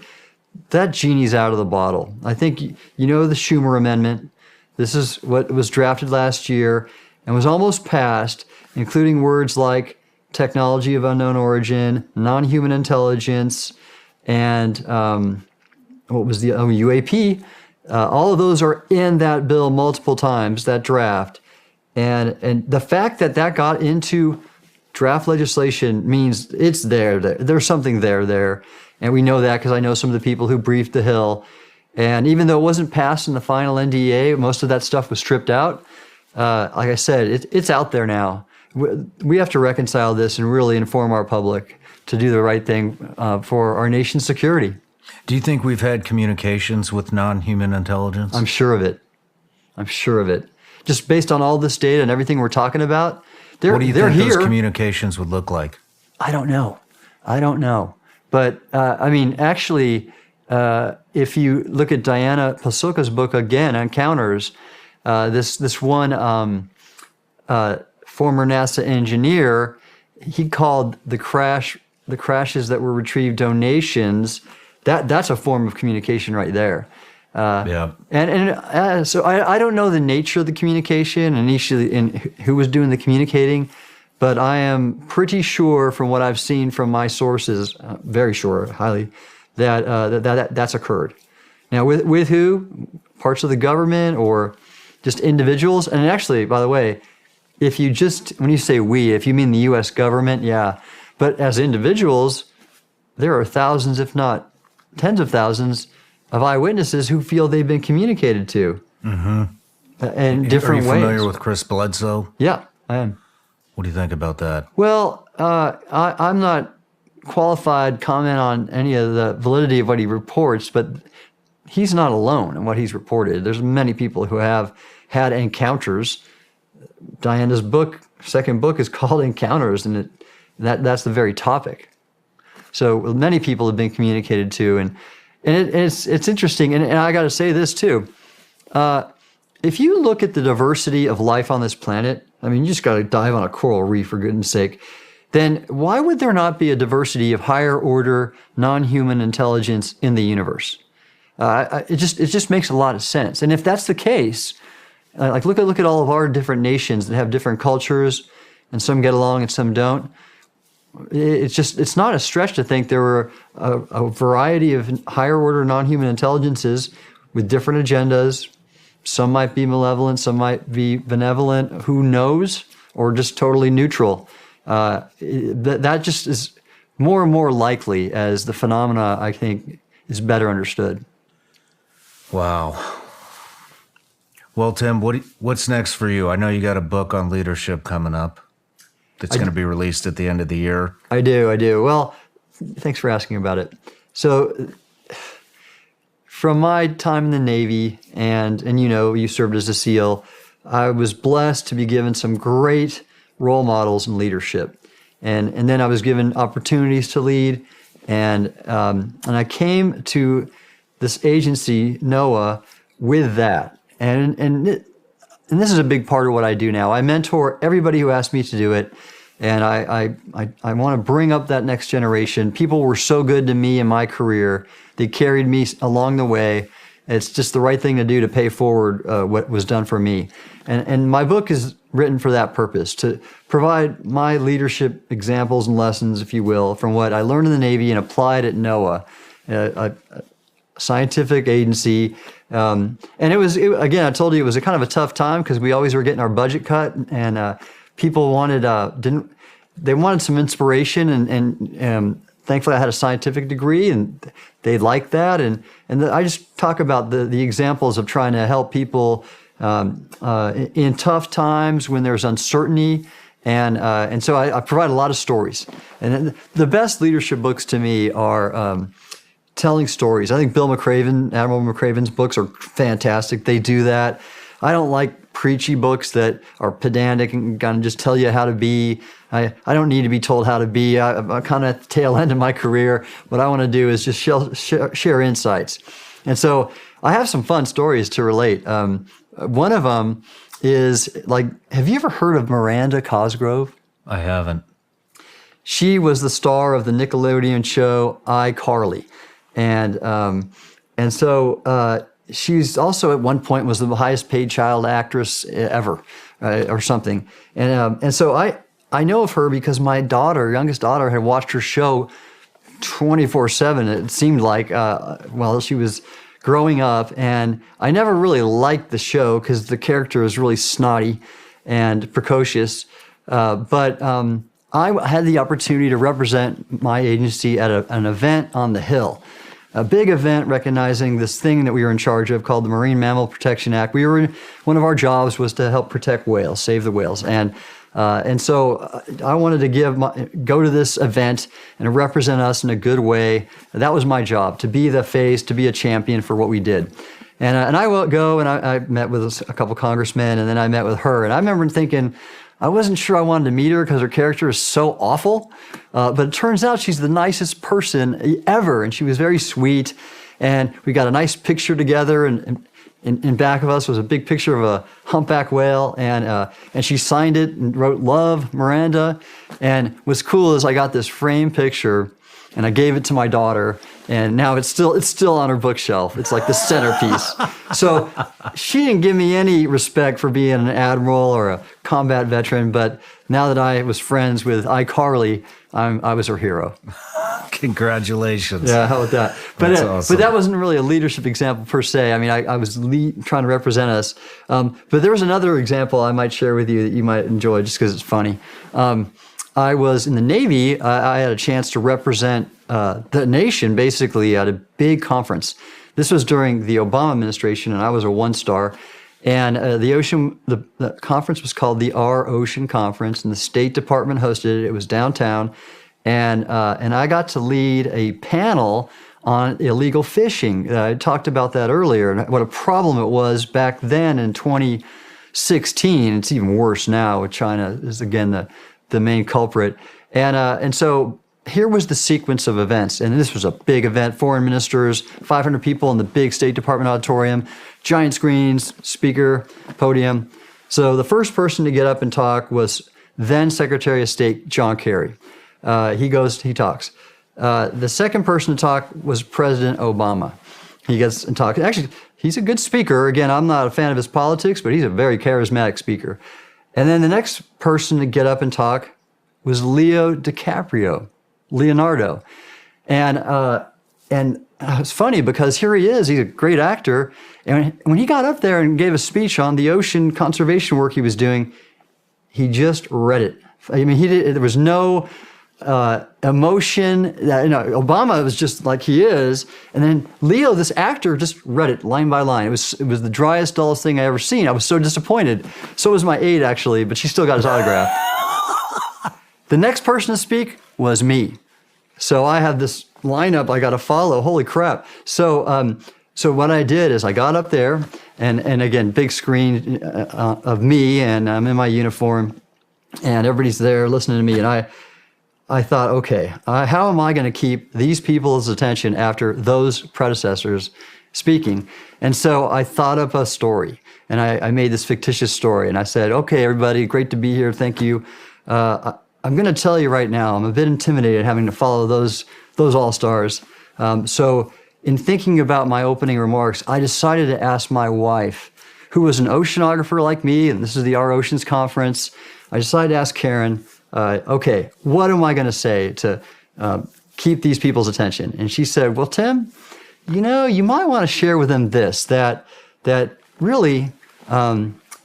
that genie's out of the bottle. I think, you know, the Schumer Amendment. This is what was drafted last year and was almost passed, including words like technology of unknown origin, non-human intelligence, and what was the UAP? All of those are in that bill multiple times, that draft. And the fact that that got into draft legislation means it's there. There's something there. And we know that because I know some of the people who briefed the Hill. And even though it wasn't passed in the final NDA, most of that stuff was stripped out. Like I said, it's out there now. We have to reconcile this and really inform our public to do the right thing for our nation's security. Do you think we've had communications with non-human intelligence? I'm sure of it. Just based on all this data and everything we're talking about, they're here. What do you think those communications would look like? I don't know. But I mean, actually, if you look at Diana Pasulka's book again, Encounters, this one former NASA engineer, he called the crashes that were retrieved donations. That's a form of communication right there. So I don't know the nature of the communication and who was doing the communicating, but I am pretty sure from what I've seen from my sources, very sure, highly, that's occurred. Now, with who? Parts of the government or just individuals? And actually, by the way, when you say we, if you mean the U.S. government, yeah. But as individuals, there are thousands, if not tens of thousands, of eyewitnesses who feel they've been communicated to in different ways. Are you familiar with Chris Bledsoe? Yeah, I am. What do you think about that? Well, I'm not qualified to comment on any of the validity of what he reports, but he's not alone in what he's reported. There's many people who have had encounters. Diana's second book is called Encounters, and that's the very topic. So many people have been communicated to, and it's interesting. And I got to say this too. If you look at the diversity of life on this planet, I mean, you just got to dive on a coral reef for goodness sake. Then why would there not be a diversity of higher order non-human intelligence in the universe? It just makes a lot of sense. And if that's the case, like look at all of our different nations that have different cultures, and some get along and some don't. It's not a stretch to think there were a variety of higher order non-human intelligences with different agendas. Some might be malevolent, some might be benevolent, who knows, or just totally neutral. That just is more and more likely as the phenomena, I think, is better understood. Wow. Well, Tim, what's next for you? I know you got a book on leadership coming up that's going to be released at the end of the year. I do. Well, thanks for asking about it. So from my time in the Navy, and you served as a SEAL, I was blessed to be given some great role models in leadership. And then I was given opportunities to lead, and I came to this agency, NOAA, with that. And this is a big part of what I do now. I mentor everybody who asks me to do it, and I want to bring up that next generation. People were so good to me in my career. They carried me along the way. It's just the right thing to do to pay forward what was done for me. And my book is written for that purpose, to provide my leadership examples and lessons, if you will, from what I learned in the Navy and applied at NOAA, a scientific agency. And again, I told you it was a kind of a tough time because we always were getting our budget cut, and people wanted some inspiration, and thankfully I had a scientific degree, and they liked that. And I just talk about the examples of trying to help people in tough times when there's uncertainty. And so I provide a lot of stories. And the best leadership books to me are telling stories. I think Admiral McCraven's books are fantastic. They do that. I don't like preachy books that are pedantic and kind of just tell you how to be. I don't need to be told how to be. I'm kind of at the tail end of my career. What I want to do is just share insights. And so I have some fun stories to relate. One of them is like, have you ever heard of Miranda Cosgrove? I haven't. She was the star of the Nickelodeon show iCarly. And so she's also at one point was the highest paid child actress ever, or something. And so I know of her because my youngest daughter, had watched her show 24/7. It seemed like while she was growing up, and I never really liked the show because the character is really snotty and precocious. But I had the opportunity to represent my agency at an event on the Hill. A big event recognizing this thing that we were in charge of called the Marine Mammal Protection Act. One of our jobs was to help protect whales, save the whales. And so I wanted to go to this event and represent us in a good way. That was my job, to be the face, to be a champion for what we did. And I will go, and I met with a couple congressmen, and then I met with her. And I remember thinking, I wasn't sure I wanted to meet her because her character is so awful. But it turns out she's the nicest person ever, and she was very sweet. And we got a nice picture together, and in back of us was a big picture of a humpback whale, and she signed it and wrote "Love, Miranda." And what's cool is I got this framed picture, and I gave it to my daughter, and now it's still on her bookshelf. It's like the centerpiece. So she didn't give me any respect for being an admiral or a combat veteran, but now that I was friends with iCarly, I was her hero. Congratulations. Yeah, how about that? That's awesome. But that wasn't really a leadership example per se. I mean, I was trying to represent us. But there was another example I might share with you that you might enjoy just because it's funny. I was in the Navy. I had a chance to represent the nation basically at a big conference. This was during the Obama administration, and I was a one-star. And the conference was called the Our Ocean Conference, and the State Department hosted it. It was downtown. And I got to lead a panel on illegal fishing. I talked about that earlier, and what a problem it was back then in 2016. It's even worse now. China is, again, the main culprit. And so here was the sequence of events. And this was a big event, foreign ministers, 500 people in the big State Department auditorium, giant screens, speaker, podium. So the first person to get up and talk was then Secretary of State John Kerry. He talks. The second person to talk was President Obama. He gets and talks. Actually, he's a good speaker. Again, I'm not a fan of his politics, but he's a very charismatic speaker. And then the next person to get up and talk was Leonardo. And it's funny because here he is. He's a great actor. And when he got up there and gave a speech on the ocean conservation work he was doing, he just read it. I mean, there was no emotion. Obama was just like he is, and then Leo, this actor, just read it line by line. It was the driest, dullest thing I ever seen. I was so disappointed. So was my aide, actually, but she still got his autograph. The next person to speak was me. So I have this lineup I got to follow. Holy crap! So what I did is I got up there, and again, big screen of me, and I'm in my uniform, and everybody's there listening to me, and I thought, okay, how am I going to keep these people's attention after those predecessors speaking? And so I thought up a story, and I made this fictitious story, and I said, okay, everybody, great to be here, thank you. I'm going to tell you right now, I'm a bit intimidated having to follow those all-stars. So in thinking about my opening remarks, I decided to ask my wife, who was an oceanographer like me, and this is the Our Oceans Conference. I decided to ask Karen, okay, what am I going to say to keep these people's attention? And she said, well, Tim, you might want to share with them this, that really,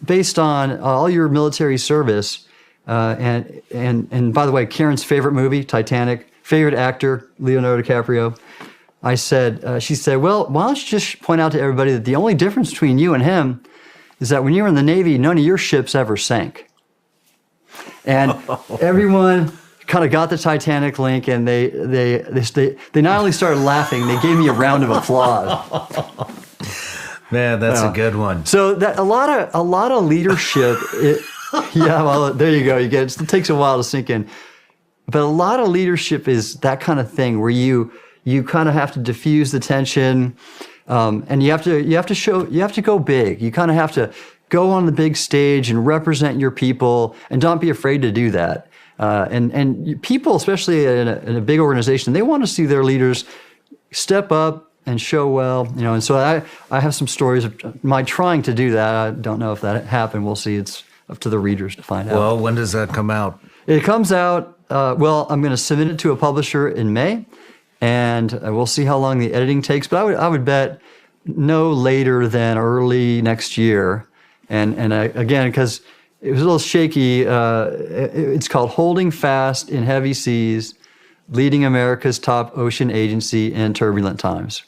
based on all your military service, and by the way, Karen's favorite movie, Titanic, favorite actor, Leonardo DiCaprio. She said, well, why don't you just point out to everybody that the only difference between you and him is that when you were in the Navy, none of your ships ever sank. And everyone kind of got the Titanic link, and they not only started laughing, they gave me a round of applause. Man, that's a good one. So that a lot of leadership. Yeah, well, there you go. It takes a while to sink in, but a lot of leadership is that kind of thing where you kind of have to diffuse the tension, and you have to go big. You kind of have to go on the big stage and represent your people, and don't be afraid to do that. And people, especially in a big organization, they want to see their leaders step up and show well, and so I have some stories of my trying to do that. I don't know if that happened. We'll see. It's up to the readers to find out. Well, when does that come out? It comes out, well, I'm going to submit it to a publisher in May, and we'll see how long the editing takes, but I would bet no later than early next year. And again, because it was a little shaky, it's called Holding Fast in Heavy Seas, Leading America's Top Ocean Agency in Turbulent Times.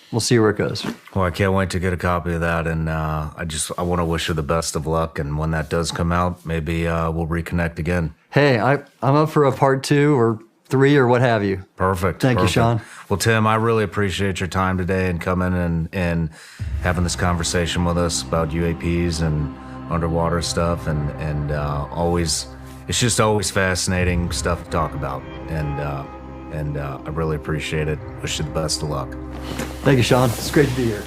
We'll see where it goes. Well, I can't wait to get a copy of that, and I want to wish you the best of luck. And when that does come out, maybe we'll reconnect again. Hey, I'm up for a part 2 or 3 or what have you. Perfect. Thank you, Sean. Well, Tim, I really appreciate your time today and coming and having this conversation with us about UAPs and underwater stuff, and always, it's just always fascinating stuff to talk about, and I really appreciate it. Wish you the best of luck. Thank you, Sean. It's great to be here.